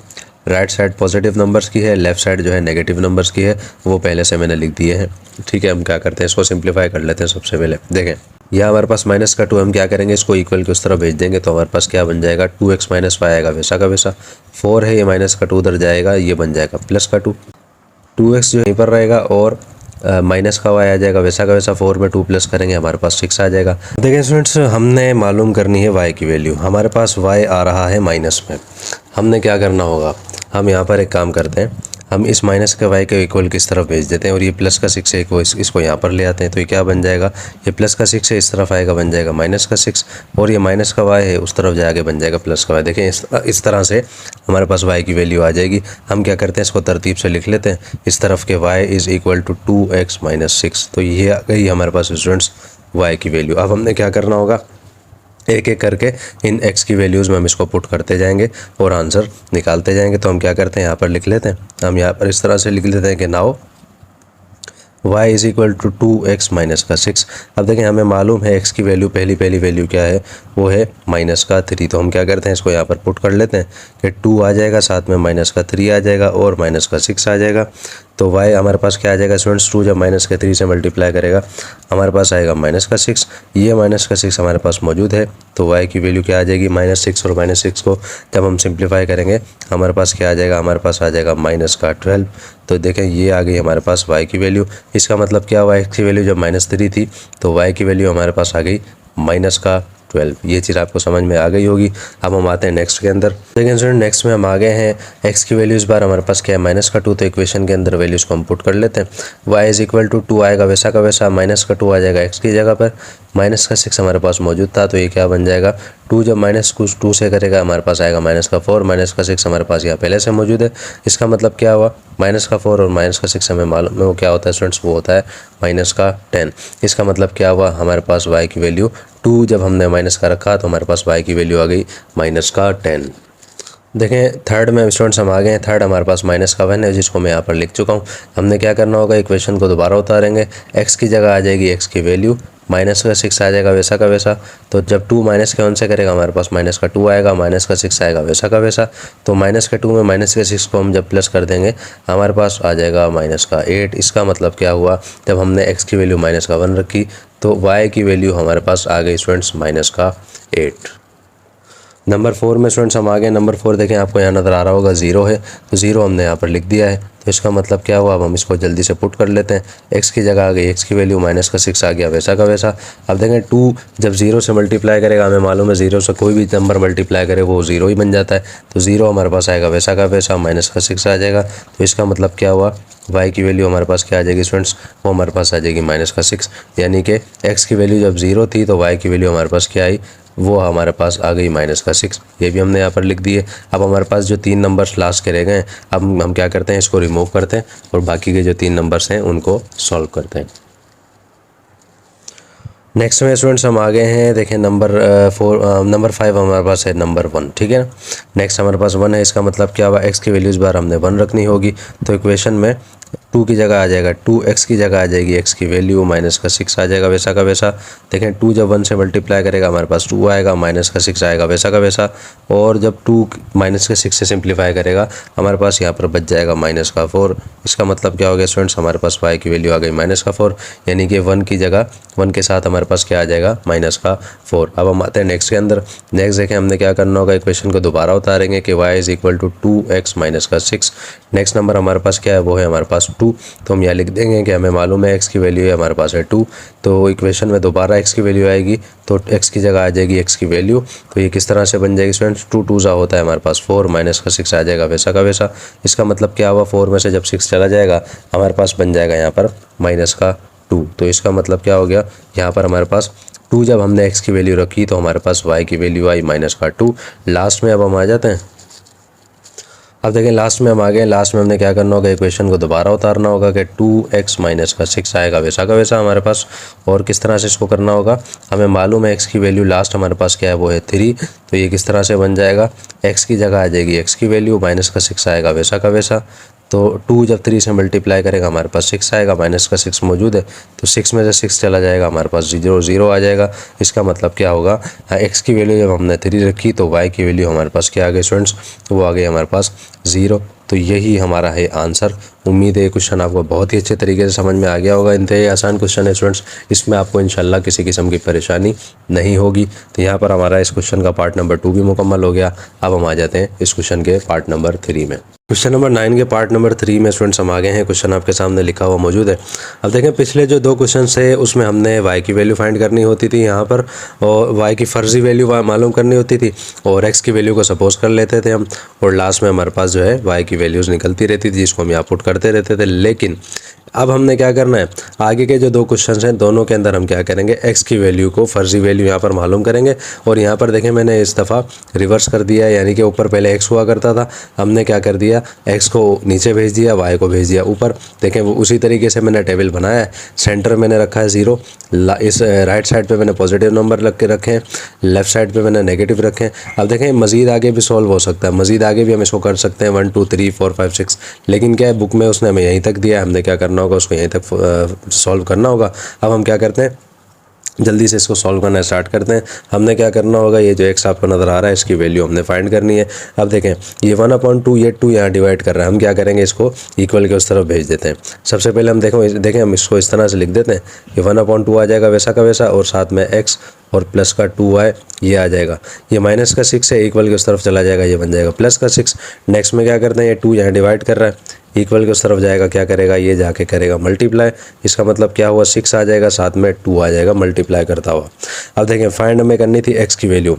S1: राइट साइड पॉजिटिव नंबर्स की है, लेफ्ट साइड जो है नेगेटिव नंबर्स की है, वो पहले से मैंने लिख दिए हैं। ठीक है, हम क्या करते हैं, इसको सिंप्लीफाई कर लेते हैं। सबसे पहले देखें यह हमारे पास -2, हम क्या करेंगे, इसको इक्वल के उस तरफ भेज देंगे तो हमारे पास क्या बन जाएगा, 2x - y आएगा वैसा का वैसा। 4 है, ये -2 उधर जाएगा, ये बन जाएगा +2। 2x जो यहीं पर रहेगा और माइनस का y आ जाएगा वैसा का वैसा। 4 में 2 प्लस करेंगे हमारे पास 6 आ जाएगा। देखिए स्टूडेंट्स हमने मालूम करनी है y की वैल्यू, हमारे पास y आ रहा है माइनस में। हमने क्या करना होगा, हम यहाँ पर एक काम करते हैं, हम इस माइनस के y के इक्वल किस तरफ भेज देते हैं और ये प्लस का 6 है, इसको यहाँ पर ले आते हैं। तो ये क्या बन जाएगा, ये प्लस का 6 है, इस तरफ आएगा बन जाएगा -6 और ये माइनस का y है, उस तरफ जाके बन जाएगा प्लस का y। देखें इस तरह से हमारे पास y की वैल्यू आ जाएगी। हम क्या करते हैं, इसको तरतीब से लिख लेते हैं। इस तरफ के y is equal to 2x - 6, तो ये आ गई हमारे पास स्टूडेंट्स y की वैल्यू। अब हमने क्या करना होगा, एक एक करके इन x की वैल्यूज़ में हम इसको पुट करते जाएंगे और आंसर निकालते जाएंगे। तो हम क्या करते हैं, यहाँ पर लिख लेते हैं, हम यहाँ पर इस तरह से लिख लेते हैं कि now y is equal to 2x minus का 6। अब देखें हमें मालूम है x की वैल्यू पहली वैल्यू क्या है, वो है माइनस का 3। तो हम क्या करते हैं, इसको यहाँ पर पुट कर लेते हैं कि 2 आ जाएगा, साथ में माइनस का 3 आ जाएगा और माइनस का 6 आ जाएगा। तो y हमारे पास क्या आ जाएगा स्टूडेंट्स, 2 जब माइनस के 3 से मल्टीप्लाई करेगा हमारे पास आएगा माइनस का 6। ये माइनस का 6 हमारे पास मौजूद है, तो y की वैल्यू क्या आ जाएगी, -6। और -6 को जब हम सिंप्लीफाई करेंगे हमारे पास क्या आ जाएगा, हमारे पास आ जाएगा माइनस का 12। तो देखें ये आ गई हमारे पास y की वैल्यू। इसका मतलब क्या हुआ, x की वैल्यू जब -3 थी तो y की वैल्यू हमारे पास आ गई माइनस का 12। ये चीज़ आपको समझ में आ गई होगी। अब हम आते हैं नेक्स्ट के अंदर। देखिए स्टूडेंट नेक्स्ट में हम आ गए हैं, x की वैल्यू इस बार हमारे पास क्या है, -2। तो इक्वेशन के अंदर वैल्यूज़ को हम पुट कर लेते हैं। y इज़ इक्वल टू 2 आएगा वैसा का वैसा, -2 आ जाएगा x की जगह पर, माइनस का 6 हमारे पास मौजूद था तो ये क्या बन जाएगा, 2 जब -2 से करेगा हमारे पास आएगा -4, -6 हमारे पास यहाँ पहले से मौजूद है। इसका मतलब क्या हुआ, -4 और -6 हमें मालूम है वो क्या होता है स्टूडेंट्स, वो होता है -10। इसका मतलब क्या हुआ, हमारे पास y की वैल्यू 2 जब हमने माइनस का रखा तो हमारे पास y की वैल्यू आ गई -10। देखें थर्ड में स्टूडेंट्स हम आ गए हैं। थर्ड हमारे पास -1 है जिसको मैं यहाँ पर लिख चुका हूँ। हमने क्या करना होगा, इक्वेशन को दोबारा उतारेंगे, x की जगह आ जाएगी x की वैल्यू, -6 आ जाएगा वैसा का वैसा। तो जब 2 -1 से करेगा हमारे पास -2 आएगा, -6 आएगा वैसा का वैसा। तो -2 में -6 को हम जब प्लस कर देंगे हमारे पास आ जाएगा -8। इसका मतलब क्या हुआ, जब हमने x की वैल्यू -1 रखी तो y की वैल्यू हमारे पास आ गई स्टूडेंट्स -8। नंबर 4 में स्टूडेंट्स हम आ गए। नंबर 4 देखें आपको यहाँ नज़र आ रहा होगा 0 है, तो 0 हमने यहाँ पर लिख दिया है। तो इसका मतलब क्या हुआ, अब हम इसको जल्दी से पुट कर लेते हैं। x की जगह आ गई x की वैल्यू, -6 आ गया वैसा का वैसा। अब देखें 2 जब 0 से मल्टीप्लाई करेगा हमें मालूम है 0 से कोई भी नंबर मल्टीप्लाई करे वो 0 ही बन जाता है। तो 0 हमारे पास आएगा वैसा का वैसा, -6 आ जाएगा। तो इसका मतलब क्या हुआ, y की वैल्यू हमारे पास क्या आ जाएगी स्टूडेंट्स, वो हमारे पास आ जाएगी -6। यानी कि x की वैल्यू जब 0 थी तो y की वैल्यू हमारे पास क्या आई, वो हमारे पास आ गई -6। ये भी हमने यहाँ पर लिख दिए। अब हमारे पास जो 3 नंबर्स लास्ट के रह गए हैं, अब हम क्या करते हैं, इसको रिमूव करते हैं और बाकी के जो 3 नंबर्स हैं उनको सॉल्व करते हैं। नेक्स्ट में स्टूडेंट्स हम आ गए हैं। देखें नंबर 5 हमारे पास है नंबर 1, ठीक है ना। नेक्स्ट हमारे पास 1 है, इसका मतलब क्या हुआ, x की वैल्यू इस बार हमने 1 रखनी होगी। तो इक्वेशन में 2 की जगह आ जाएगा 2x की जगह आ जाएगी x की वैल्यू, -6 आ जाएगा वैसा का वैसा। देखें 2 जब 1 से मल्टीप्लाई करेगा हमारे पास 2 आएगा, -6 आएगा वैसा का वैसा। और जब 2 -6 से सिंप्लीफाई करेगा हमारे पास यहाँ पर बच जाएगा -4। इसका मतलब क्या हो गया स्टूडेंट्स, हमारे पास y की वैल्यू आ गई -4, यानी कि 1 की जगह 1 के साथ हमारे पास क्या आ जाएगा, -4। अब हम आते हैं नेक्स्ट के अंदर। नेक्स्ट देखें हमने क्या करना होगा, इक्वेशन को दोबारा उतारेंगे कि y is equal to 2x - 6। Next number हमारे पास क्या है, वो है हमारे पास 2। तो हम यहाँ लिख देंगे कि हमें मालूम है x की वैल्यू है हमारे पास है 2। तो इक्वेशन में दोबारा x की वैल्यू आएगी तो x की जगह आ जाएगी x की वैल्यू। तो ये किस तरह से बन जाएगी स्टूडेंट्स, 2 2 होता है हमारे पास 4, -6 आ जाएगा वैसा का वैसा। इसका मतलब क्या हुआ, 4 में से जब 6 चला जाएगा हमारे पास बन जाएगा यहाँ पर -2। तो इसका मतलब क्या हो गया, यहाँ पर हमारे पास 2 जब हमने x की वैल्यू रखी तो हमारे पास y की वैल्यू आई -2। लास्ट में अब हम आ जाते हैं। अब देखें लास्ट में हम आ गए। लास्ट में हमने क्या करना होगा, इक्वेशन को दोबारा उतारना होगा कि 2x - 6 आएगा वैसा का वैसा हमारे पास। और किस तरह से इसको करना होगा, हमें मालूम है x की वैल्यू लास्ट हमारे पास क्या है, वो है 3। तो ये किस तरह से बन जाएगा, x की जगह आ जाएगी x की वैल्यू, -6 आएगा वैसा का वैसा। तो 2 जब 3 से मल्टीप्लाई करेगा हमारे पास 6 आएगा, -6 मौजूद है। तो 6 में से 6 चला जाएगा हमारे पास 0 आ जाएगा। इसका मतलब क्या होगा, x की वैल्यू जब हमने 3 रखी तो y की वैल्यू हमारे पास क्या आ गई स्टूडेंट्स, वो आ गई हमारे पास 0। तो यही हमारा है आंसर। उम्मीद है क्वेश्चन आपको बहुत ही अच्छे तरीके से समझ में आ गया होगा। इंतहाई आसान क्वेश्चन है स्टूडेंट्स, इसमें आपको इंशाल्लाह किसी किस्म की परेशानी नहीं होगी। तो यहाँ पर हमारा इस क्वेश्चन का पार्ट नंबर 2 भी मुकम्मल हो गया। अब हम आ जाते हैं इस क्वेश्चन के पार्ट नंबर 3 में। क्वेश्चन नंबर 9 के पार्ट नंबर 3 में स्टूडेंट्स हम आ गए हैं। क्वेश्चन आपके सामने लिखा हुआ मौजूद है। अब देखें पिछले जो 2 क्वेश्चन थे उसमें हमने y की वैल्यू फाइंड करनी होती थी यहाँ पर, और y की फ़र्ज़ी वैल्यू मालूम करनी होती थी, और x की वैल्यू को सपोज कर लेते थे हम, और लास्ट में हमारे पास जो है y की वैल्यूज़ निकलती रहती थी जिसको हम यहाँ पुट करते रहते थे। लेकिन अब हमने क्या करना है, आगे के जो दो क्वेश्चन हैं दोनों के अंदर हम क्या करेंगे, x की वैल्यू को फर्जी वैल्यू यहाँ पर मालूम करेंगे। और यहाँ पर देखें मैंने इस दफ़ा रिवर्स कर दिया है, यानी कि ऊपर पहले x हुआ करता था, हमने क्या कर दिया, x को नीचे भेज दिया, y को भेज दिया ऊपर। देखें वो उसी तरीके से मैंने टेबल बनाया है। सेंटर मैंने रखा है 0, इस राइट साइड पे मैंने पॉजिटिव नंबर रख के रखे हैं, लेफ्ट साइड पे मैंने नेगेटिव रखे हैं। अब देखें मज़ीद आगे भी सॉल्व हो सकता है, मज़ीद आगे भी हम इसको कर सकते हैं 1 2 3 4 5 6, लेकिन क्या है बुक में उसने हमें यहीं तक दिया है, हमने क्या करना होगा, उसको यहीं तक सॉल्व करना होगा। अब हम क्या करते हैं, जल्दी से इसको सॉल्व करना स्टार्ट करते हैं। हमने क्या करना होगा, ये जो x आपको नज़र आ रहा है इसकी वैल्यू हमने फाइंड करनी है। अब देखें ये 1/2, ये 2 यहाँ डिवाइड कर रहा है, हम क्या करेंगे, इसको इक्वल के उस तरफ भेज देते हैं। सबसे पहले हम देखें हम इसको इस तरह से लिख देते हैं, ये 1/2 आ जाएगा वैसा का वैसा, और साथ में x और प्लस का 2y ये आ जाएगा। ये माइनस का 6 है, इक्वल के उस तरफ चला जाएगा, ये बन जाएगा प्लस का 6। नेक्स्ट में क्या करते हैं, ये 2 यहाँ डिवाइड कर रहा है, इक्वल के उस तरफ जाएगा, क्या करेगा, ये जाके करेगा मल्टीप्लाई। इसका मतलब क्या हुआ, 6 आ जाएगा, साथ में 2 आ जाएगा मल्टीप्लाई करता हुआ। अब देखें फाइंड हमें करनी थी x की वैल्यू,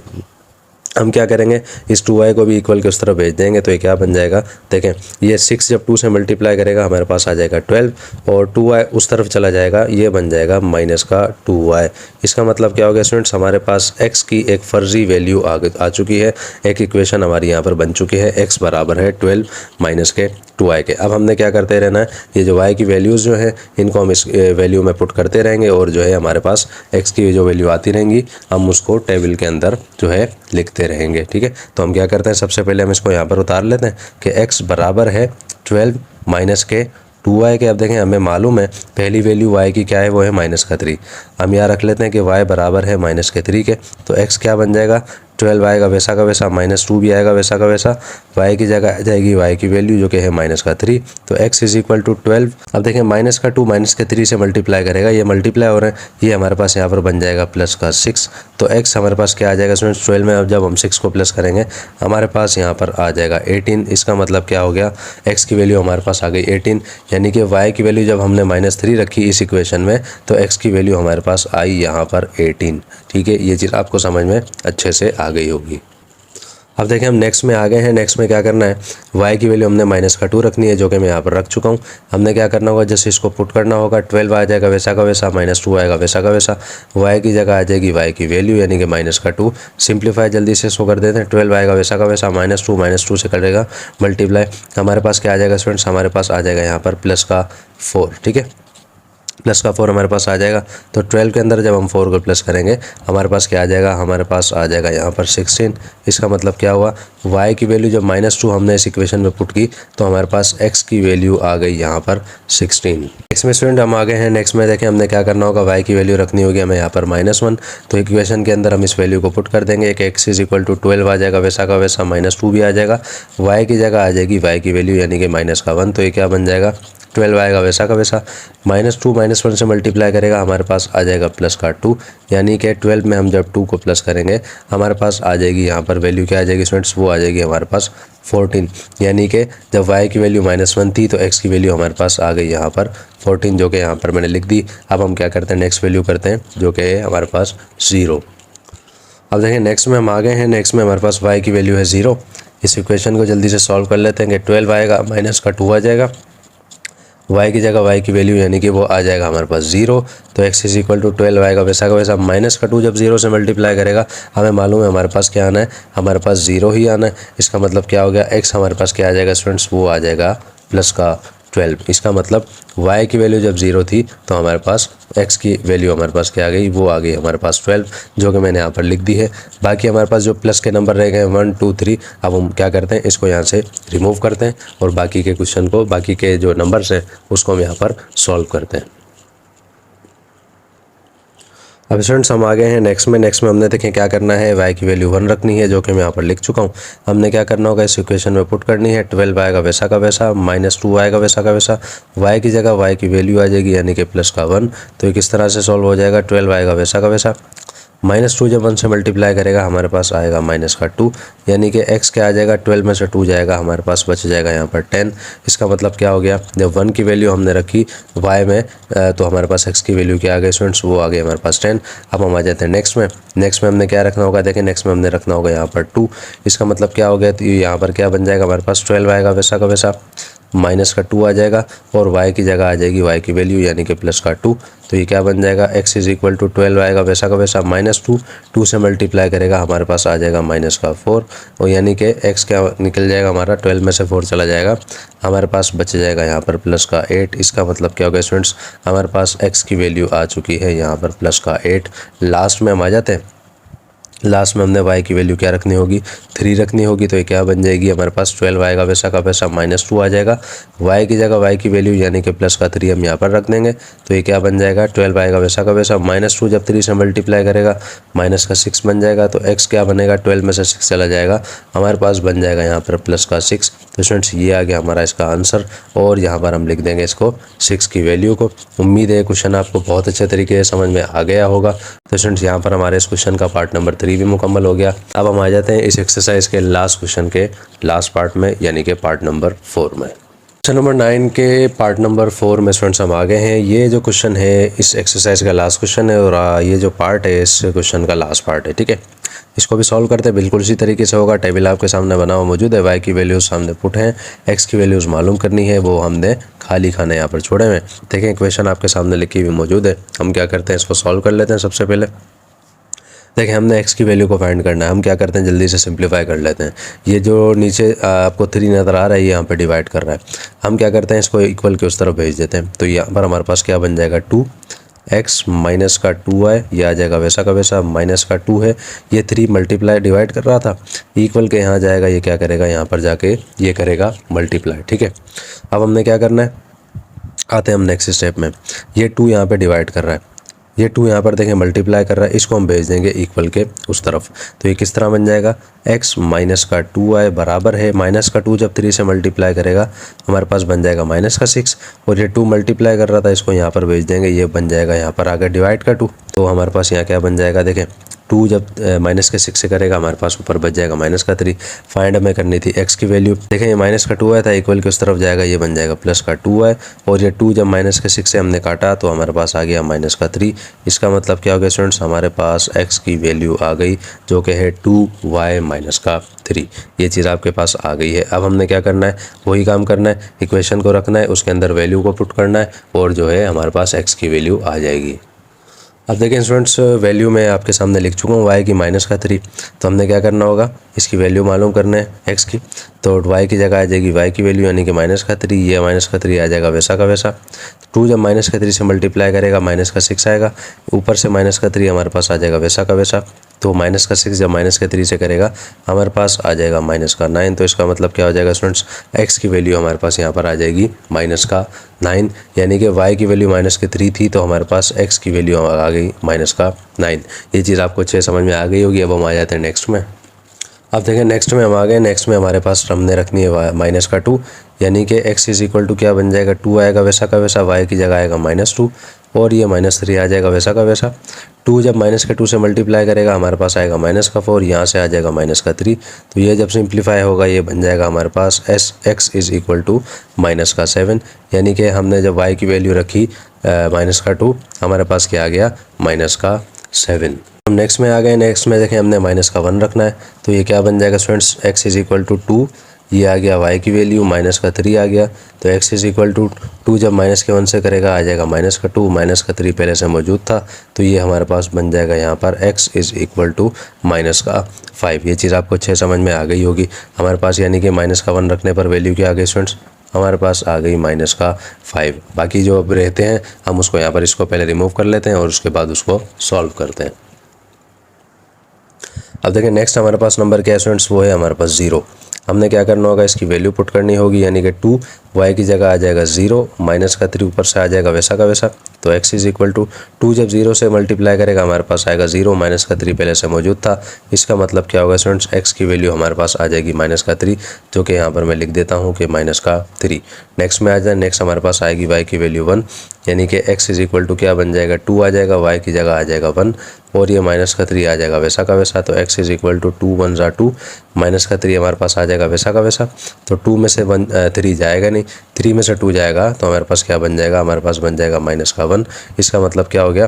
S1: हम क्या करेंगे, इस 2y को भी इक्वल के उस तरफ भेज देंगे, तो ये क्या बन जाएगा, देखें ये 6 जब 2 से मल्टीप्लाई करेगा हमारे पास आ जाएगा 12, और 2y उस तरफ चला जाएगा, ये बन जाएगा माइनस का 2y। इसका मतलब क्या हो गया स्टूडेंट्स, हमारे पास x की एक फर्जी वैल्यू आ चुकी है, एक इक्वेशन हमारी यहाँ पर बन चुकी है, x बराबर है 12 माइनस के 2y के। अब हमने क्या करते रहना है, ये जो y की वैल्यूज़ जो है इनको हम इस वैल्यू में पुट करते रहेंगे, और जो है हमारे पास x की जो वैल्यू आती रहेंगी हम उसको टेबल के अंदर जो है लिखते रहेंगे। ठीक है, तो हम क्या करते हैं, सबसे पहले हम इसको यहाँ पर उतार लेते हैं कि x बराबर है 12 माइनस के 2y के। अब देखें हमें मालूम है पहली वैल्यू y की क्या है, वो है माइनस का 3। हम यहाँ रख लेते हैं कि y बराबर है माइनस के 3 के, तो x क्या बन जाएगा, 12 आएगा वैसा का वैसा, -2 भी आएगा वैसा का वैसा, y की जगह आ जाएगी y की वैल्यू जो कि है माइनस का 3, तो x इज इक्वल टू 12। अब देखें माइनस का 2 माइनस के 3 से मल्टीप्लाई करेगा, ये मल्टीप्लाई हो रहे हैं, ये हमारे पास यहाँ पर बन जाएगा प्लस का 6, तो x हमारे पास क्या आ जाएगा स्टूडेंट्स 12 में। अब जब हम 6 को प्लस करेंगे हमारे पास यहाँ पर आ जाएगा 18। इसका मतलब क्या हो गया, x की वैल्यू हमारे पास आ गई 18, यानी कि y की वैल्यू जब हमने -3 रखी इस इक्वेशन में, तो x की वैल्यू हमारे पास आई यहाँ पर 18। ठीक है, ये चीज़ आपको समझ में अच्छे से आ गई होगी। अब देखें हम नेक्स्ट में आ गए हैं। नेक्स्ट में क्या करना है, y की वैल्यू हमने माइनस का 2 रखनी है, जो कि मैं यहाँ पर रख चुका हूँ। हमने क्या करना होगा, जैसे इसको पुट करना होगा, 12 आ जाएगा वैसा का वैसा, -2 आएगा वैसा का वैसा, y की जगह आ जाएगी y की वैल्यू यानी कि माइनस का 2। सिंप्लीफाई जल्दी से इसको कर देते हैं, 12 आएगा वैसा का वैसा, -2 से करेगा मल्टीप्लाई, हमारे पास क्या आ जाएगा स्टूडेंट्स, हमारे पास आ जाएगा यहाँ पर प्लस का 4। ठीक है, प्लस का 4 हमारे पास आ जाएगा, तो 12 के अंदर जब हम 4 को प्लस करेंगे हमारे पास क्या आ जाएगा, हमारे पास आ जाएगा यहाँ पर 16। इसका मतलब क्या हुआ, y की वैल्यू जब -2 हमने इस इक्वेशन में पुट की तो हमारे पास x की वैल्यू आ गई यहाँ पर 16। नेक्स्ट में स्टूडेंट हम आ गए हैं। नेक्स्ट में देखें हमने क्या करना होगा, y की वैल्यू रखनी होगी हमें यहाँ पर -1, तो इक्वेशन के अंदर हम इस वैल्यू को पुट कर देंगे, एक x इज इक्वल टू 12 आ जाएगा वैसा का वैसा, -2 भी आ जाएगा, y की जगह आ जाएगी y की वैल्यू यानी कि -1, तो ये क्या बन जाएगा, 12 आएगा वैसा का वैसा, -2 -1 से मल्टीप्लाई करेगा हमारे पास आ जाएगा प्लस का 2, यानी कि 12 में हम जब 2 को प्लस करेंगे हमारे पास आ जाएगी यहाँ पर वैल्यू क्या आ जाएगी स्टूडेंट्स, वो आ जाएगी हमारे पास 14, यानी कि जब y की वैल्यू -1 थी तो x की वैल्यू हमारे पास आ गई यहाँ पर 14, जो कि यहाँ पर मैंने लिख दी। अब हम क्या करते हैं, नेक्स्ट वैल्यू करते हैं जो कि है हमारे पास 0। अब देखिए नेक्स्ट में हम आ गए हैं। नेक्स्ट में हमारे पास y की वैल्यू है 0। इस इक्वेशन को जल्दी से सॉल्व कर लेते हैं कि 12 आएगा माइनस का 2 आ जाएगा, y की जगह y की वैल्यू यानी कि वो आ जाएगा हमारे पास 0, तो x इज इक्वल टू 12 आएगा वैसा का वैसा, माइनस का 2 जब 0 से मल्टीप्लाई करेगा हमें मालूम है हमारे पास क्या आना है, हमारे पास 0 ही आना है। इसका मतलब क्या हो गया, x हमारे पास क्या आ जाएगा स्टूडेंट्स, वो आ जाएगा प्लस का 12। इसका मतलब y की वैल्यू जब 0 थी तो हमारे पास x की वैल्यू हमारे पास क्या आ गई, वो आ गई हमारे पास 12, जो कि मैंने यहाँ पर लिख दी है। बाकी हमारे पास जो प्लस के नंबर रह गए 1 2 3, अब हम क्या करते हैं, इसको यहाँ से रिमूव करते हैं और बाकी के क्वेश्चन को, बाकी के जो नंबर्स हैं उसको हम यहाँ पर सॉल्व करते हैं। अब स्टूडेंट्स हम आ गए हैं नेक्स्ट में हमने देखें क्या करना है, y की वैल्यू 1 रखनी है, जो कि मैं यहाँ पर लिख चुका हूँ। हमने क्या करना होगा, इस इक्वेशन में पुट करनी है, 12 आएगा वैसा का वैसा, -2 आएगा वैसा का वैसा, y की जगह y की वैल्यू आ जाएगी यानी कि प्लस का 1, तो ये किस तरह से सॉल्व हो जाएगा, 12 आएगा वैसा का वैसा, -2 जब 1 से मल्टीप्लाई करेगा हमारे पास आएगा माइनस का 2, यानी कि x क्या आ जाएगा, 12 में से 2 जाएगा हमारे पास बच जाएगा यहाँ पर 10। इसका मतलब क्या हो गया, जब 1 की वैल्यू हमने रखी y में तो हमारे पास x की वैल्यू क्या आ गई स्टूडेंट्स, वो आ गई हमारे पास 10। अब हम आ जाते हैं नेक्स्ट में हमने क्या रखना होगा, देखें नेक्स्ट में हमने रखना होगा यहाँ पर 2। इसका मतलब क्या हो गया, तो यहाँ पर क्या बन जाएगा, हमारे पास 12 आएगा वैसा का वैसा, माइनस का 2 आ जाएगा और y की जगह आ जाएगी y की वैल्यू यानी कि प्लस का 2। तो ये क्या बन जाएगा, x इज इक्वल टू 12 आएगा वैसा का वैसा, माइनस 2 से मल्टीप्लाई करेगा हमारे पास आ जाएगा माइनस का 4, और यानी कि x क्या निकल जाएगा हमारा, 12 में से 4 चला जाएगा, हमारे पास बच जाएगा यहाँ पर प्लस का 8। इसका मतलब क्या होगा स्टूडेंट्स, हमारे पास x की वैल्यू आ चुकी है यहाँ पर प्लस का 8। लास्ट में हम आ जाते हैं, लास्ट में हमने y की वैल्यू क्या रखनी होगी, 3 रखनी होगी। तो ये क्या बन जाएगी हमारे पास 12 आएगा वैसा का वैसा, माइनस 2 आ जाएगा, y की जगह y की वैल्यू यानी कि प्लस का 3 हम यहाँ पर रख देंगे। तो ये क्या बन जाएगा, 12 आएगा वैसा का वैसा, माइनस 2 जब 3 से मल्टीप्लाई करेगा माइनस का 6 बन जाएगा। तो x क्या बनेगा, 12 में से 6 चला जाएगा, हमारे पास बन जाएगा यहाँ पर प्लस का 6। तो स्टूडेंट्स ये आ गया हमारा इसका आंसर, और यहाँ पर हम लिख देंगे इसको 6 की वैल्यू को। उम्मीद है क्वेश्चन आपको बहुत अच्छे तरीके से समझ में आ गया होगा। तो स्टूडेंट्स यहाँ पर हमारे इस क्वेश्चन का पार्ट नंबर 3 भी मुकम्मल हो गया। अब हम आ जाते हैं इस एक्सरसाइज के लास्ट क्वेश्चन के लास्ट पार्ट में, यानी कि पार्ट नंबर 4 में। क्वेश्चन नंबर 9 के पार्ट नंबर 4 में स्टूडेंट्स हम आ गए हैं। ये जो क्वेश्चन है इस एक्सरसाइज का लास्ट क्वेश्चन है, और ये जो पार्ट है इस क्वेश्चन का लास्ट पार्ट है, ठीक है। इसको भी सॉल्व करते हैं, बिल्कुल इसी तरीके से होगा। टेबल आपके सामने बना हुआ मौजूद है, y की वैल्यूज़ सामने पुट हैं, x की वैल्यूज़ मालूम करनी है, वो हमने खाली खाने यहाँ पर छोड़े हुए। देखें इक्वेशन आपके सामने लिखी हुई मौजूद है। हम क्या करते हैं, इसको सॉल्व कर लेते हैं। सबसे पहले देखें हमने x की वैल्यू को फाइंड करना है, हम क्या करते हैं जल्दी से सिंप्लीफाई कर लेते हैं। ये जो नीचे आपको 3 नज़र आ रहा है ये यहाँ पे डिवाइड कर रहा है, हम क्या करते हैं इसको इक्वल के उस तरफ भेज देते हैं। तो यहाँ पर हमारे पास क्या बन जाएगा, 2x माइनस का 2 है, ये आ जाएगा वैसा का वैसा, माइनस का 2 है, ये 3 मल्टीप्लाई डिवाइड कर रहा था, इक्वल के यहाँ जाएगा, ये क्या करेगा यहाँ पर जाके ये करेगा मल्टीप्लाई, ठीक है। अब हमने क्या करना है, आते हैं हम नेक्स्ट स्टेप में। ये 2 यहाँ पे डिवाइड कर रहा है, ये 2 यहाँ पर देखें मल्टीप्लाई कर रहा है, इसको हम भेज देंगे इक्वल के उस तरफ। तो ये किस तरह बन जाएगा, x माइनस का 2 है बराबर है, माइनस का 2 जब 3 से मल्टीप्लाई करेगा हमारे पास बन जाएगा माइनस का 6, और ये 2 मल्टीप्लाई कर रहा था, इसको यहाँ पर भेज देंगे, ये बन जाएगा यहाँ पर आगे डिवाइड का 2। तो हमारे पास यहाँ क्या बन जाएगा, देखें 2 जब माइनस के 6 से करेगा हमारे पास ऊपर बच जाएगा माइनस का 3। फाइंड हमें करनी थी x की वैल्यू, देखें ये माइनस का 2 आया था, इक्वल के उस तरफ जाएगा, ये बन जाएगा प्लस का 2 है, और ये 2 जब माइनस के 6 से हमने काटा तो हमारे पास आ गया माइनस का 3। इसका मतलब क्या हो गया स्टूडेंट्स, हमारे पास x की वैल्यू आ गई जो कि है 2y माइनस का 3। ये चीज़ आपके पास आ गई है। अब हमने क्या करना है, वही काम करना है, इक्वेशन को रखना है, उसके अंदर वैल्यू को पुट करना है, और जो है हमारे पास x की वैल्यू आ जाएगी। अब देखें स्टूडेंट्स, वैल्यू मैं आपके सामने लिख चुका हूँ y की माइनस का 3। तो हमने क्या करना होगा, इसकी वैल्यू मालूम करना है x की, तो y की जगह आ जाएगी y की वैल्यू यानी कि माइनस का 3, ये माइनस का 3 आ जाएगा वैसा का वैसा। 2 जब माइनस का 3 से मल्टीप्लाई करेगा माइनस का 6 आएगा, ऊपर से माइनस का 3 हमारे पास आ जाएगा वैसा का वैसा। तो माइनस का 6 जब माइनस के 3 से करेगा हमारे पास आ जाएगा माइनस का 9। तो इसका मतलब क्या हो जाएगा स्टूडेंट्स, x की वैल्यू हमारे पास यहाँ पर आ जाएगी माइनस का 9, यानी कि y की वैल्यू माइनस के 3 थी, तो हमारे पास x की वैल्यू आ गई माइनस का 9। ये चीज़ आपको अच्छे समझ में आ गई होगी। अब हम आ जाते हैं नेक्स्ट में। अब देखें नेक्स्ट में हम आ गए, नेक्स्ट में हमारे पास हमने रखनी है माइनस का 2, यानी कि x इज इक्वल टू क्या बन जाएगा, 2 आएगा वैसा का वैसा, y की जगह आएगा -2, और ये -3 आ जाएगा वैसा का वैसा। 2 जब माइनस के 2 से मल्टीप्लाई करेगा हमारे पास आएगा माइनस का 4, यहाँ से आ जाएगा माइनस का 3। तो ये जब सिंप्लीफाई होगा ये बन जाएगा हमारे पास x is equal to minus का 7, यानी कि हमने जब y की वैल्यू रखी माइनस का 2, हमारे पास क्या आ गया, माइनस का 7। हम नेक्स्ट में आ गए, नेक्स्ट में देखें हमने माइनस का 1 रखना है, तो ये क्या बन जाएगा students, x is equal to 2, ये आ गया y की वैल्यू माइनस का 3 आ गया। तो x इज़ इक्वल टू 2 जब माइनस के 1 से करेगा आ जाएगा माइनस का 2, माइनस का 3 पहले से मौजूद था, तो ये हमारे पास बन जाएगा यहाँ पर x is equal to minus का 5। ये चीज़ आपको अच्छे समझ में आ गई होगी हमारे पास, यानी कि माइनस का 1 रखने पर वैल्यू क्या आ गई स्टूडेंट्स, हमारे पास आ गई माइनस का 5। बाकी जो अब रहते हैं हम उसको यहाँ पर इसको पहले रिमूव कर लेते हैं और उसके बाद उसको सॉल्व करते हैं। अब देखिए नेक्स्ट हमारे पास नंबर क्या है स्टूडेंट्स, वो है हमारे पास 0। हमने क्या करना होगा, इसकी वैल्यू पुट करनी होगी, यानी कि 2 y की जगह आ जाएगा 0, माइनस का 3 ऊपर से आ जाएगा वैसा का वैसा। तो x इज़ इक्वल टू 2 जब 0 से मल्टीप्लाई करेगा हमारे पास आएगा 0, माइनस का 3 पहले से मौजूद था। इसका मतलब क्या होगा स्टूडेंट्स, x की वैल्यू हमारे पास आ जाएगी माइनस का 3, जो कि यहाँ पर मैं लिख देता हूँ कि माइनस का 3। नेक्स्ट में आ जाए, नेक्स्ट हमारे पास आएगी y की वैल्यू 1, यानी कि x इज़ इक्वल टू क्या बन जाएगा, 2 आ जाएगा, y की जगह आ जाएगा 1, और ये माइनस का 3 आ जाएगा वैसा का वैसा। तो x इज़ इक्वल टू 2 1 ज़ा 2, माइनस का 3 हमारे पास आ जाएगा वैसा का वैसा। तो 2 में से 3 जाएगा नहीं, 3 में से 2 जाएगा, तो हमारे पास क्या बन जाएगा, हमारे पास बन जाएगा माइनस का 1। इसका मतलब क्या हो गया,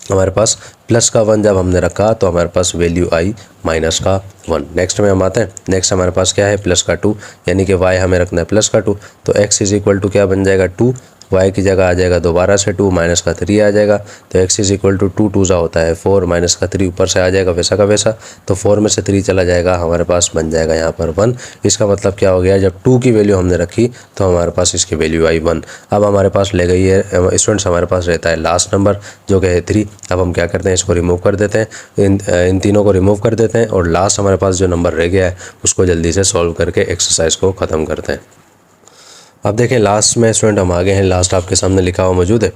S1: हमारे पास प्लस का 1 जब हमने रखा तो हमारे पास वैल्यू आई माइनस का 1। नेक्स्ट में हम आते हैं, नेक्स्ट हमारे पास क्या है प्लस का 2, यानी कि y हमें रखना है प्लस का 2, तो x इज इक्वल टू क्या बन जाएगा 2, y की जगह आ जाएगा दोबारा से 2, माइनस का 3 आ जाएगा, तो x इज इक्वल टू 2 2 सा होता है 4, माइनस का 3 ऊपर से आ जाएगा वैसा का वैसा, तो 4 में से 3 चला जाएगा, हमारे पास बन जाएगा यहाँ पर 1। इसका मतलब क्या हो गया, जब 2 की वैल्यू हमने रखी तो हमारे पास इसकी वैल्यू आई 1। अब हमारे पास ले गई है स्टूडेंट्स, हमारे पास रहता है लास्ट नंबर जो कि है 3। अब हम क्या करते हैं, इसको रिमूव कर देते हैं, इन तीनों को रिमूव कर देते हैं और लास्ट हमारे पास जो नंबर रह गया है उसको जल्दी से सॉल्व करके एक्सरसाइज को ख़त्म करते हैं। अब देखें लास्ट में स्टूडेंट हम आगे हैं, लास्ट आपके सामने लिखा हुआ मौजूद है,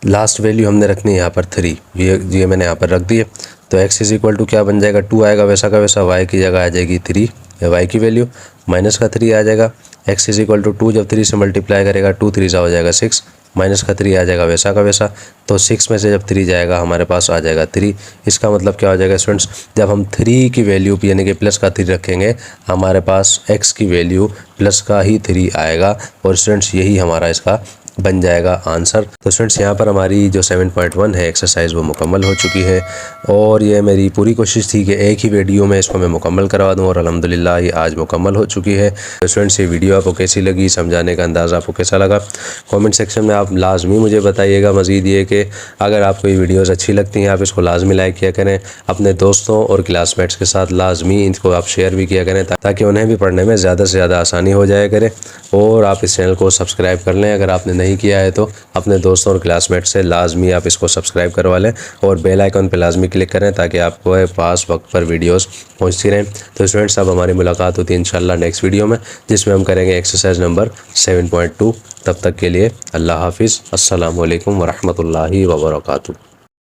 S1: लास्ट वैल्यू हमने रखनी है यहाँ पर 3, ये मैंने यहाँ पर रख दी है, तो x इज इक्वल टू क्या बन जाएगा 2 आएगा वैसा का वैसा, y की जगह आ जाएगी 3, y की वैल्यू माइनस का 3 आ जाएगा, x इज इक्वल टू 2 जब 3 से मल्टीप्लाई करेगा 2 3 सा हो जाएगा 6, माइनस का 3 आ जाएगा वैसा का वैसा, तो 6 में से जब 3 जाएगा हमारे पास आ जाएगा 3। इसका मतलब क्या हो जाएगा स्टूडेंट्स, जब हम 3 की वैल्यू यानी कि प्लस का 3 रखेंगे हमारे पास x की वैल्यू प्लस का ही 3 आएगा, और स्टूडेंट्स यही हमारा इसका बन जाएगा आंसर। तो स्टूडेंट्स यहाँ पर हमारी जो 7.1 है एक्सरसाइज वो मुकम्मल हो चुकी है, और ये मेरी पूरी कोशिश थी कि एक ही वीडियो में इसको मैं मुकम्मल करवा दूँ, और अल्हम्दुलिल्लाह ये आज मुकम्मल हो चुकी है। तो स्टूडेंट्स ये वीडियो आपको कैसी लगी, समझाने का अंदाज़ आपको कैसा लगा, कमेंट सेक्शन में आप लाजमी मुझे बताइएगा। मज़ीद ये कि अगर आपको ये वीडियोज़ अच्छी लगती हैं आप इसको लाजमी लाइक किया करें, अपने दोस्तों और क्लासमेट्स के साथ लाजमी इनको आप शेयर भी किया करें ताकि उन्हें भी पढ़ने में ज़्यादा से ज़्यादा आसानी हो जाया करे। और आप इस चैनल को सब्सक्राइब कर लें, अगर आपने नहीं किया है तो अपने दोस्तों और क्लासमेट से लाजमी आप इसको सब्सक्राइब करवा लें, और बेल आइकन पर लाजमी क्लिक करें ताकि आपको पास वक्त पर वीडियोस पहुंचती रहें। तो स्टूडेंट्स अब हमारी मुलाकात होती है इंशाल्लाह नेक्स्ट वीडियो में, जिसमें हम करेंगे एक्सरसाइज नंबर 7.2। तब तक के लिए अल्लाह हाफिज़, अस्सलामु अलैकुम वरहमतुल्लाहि वबरकातुहू।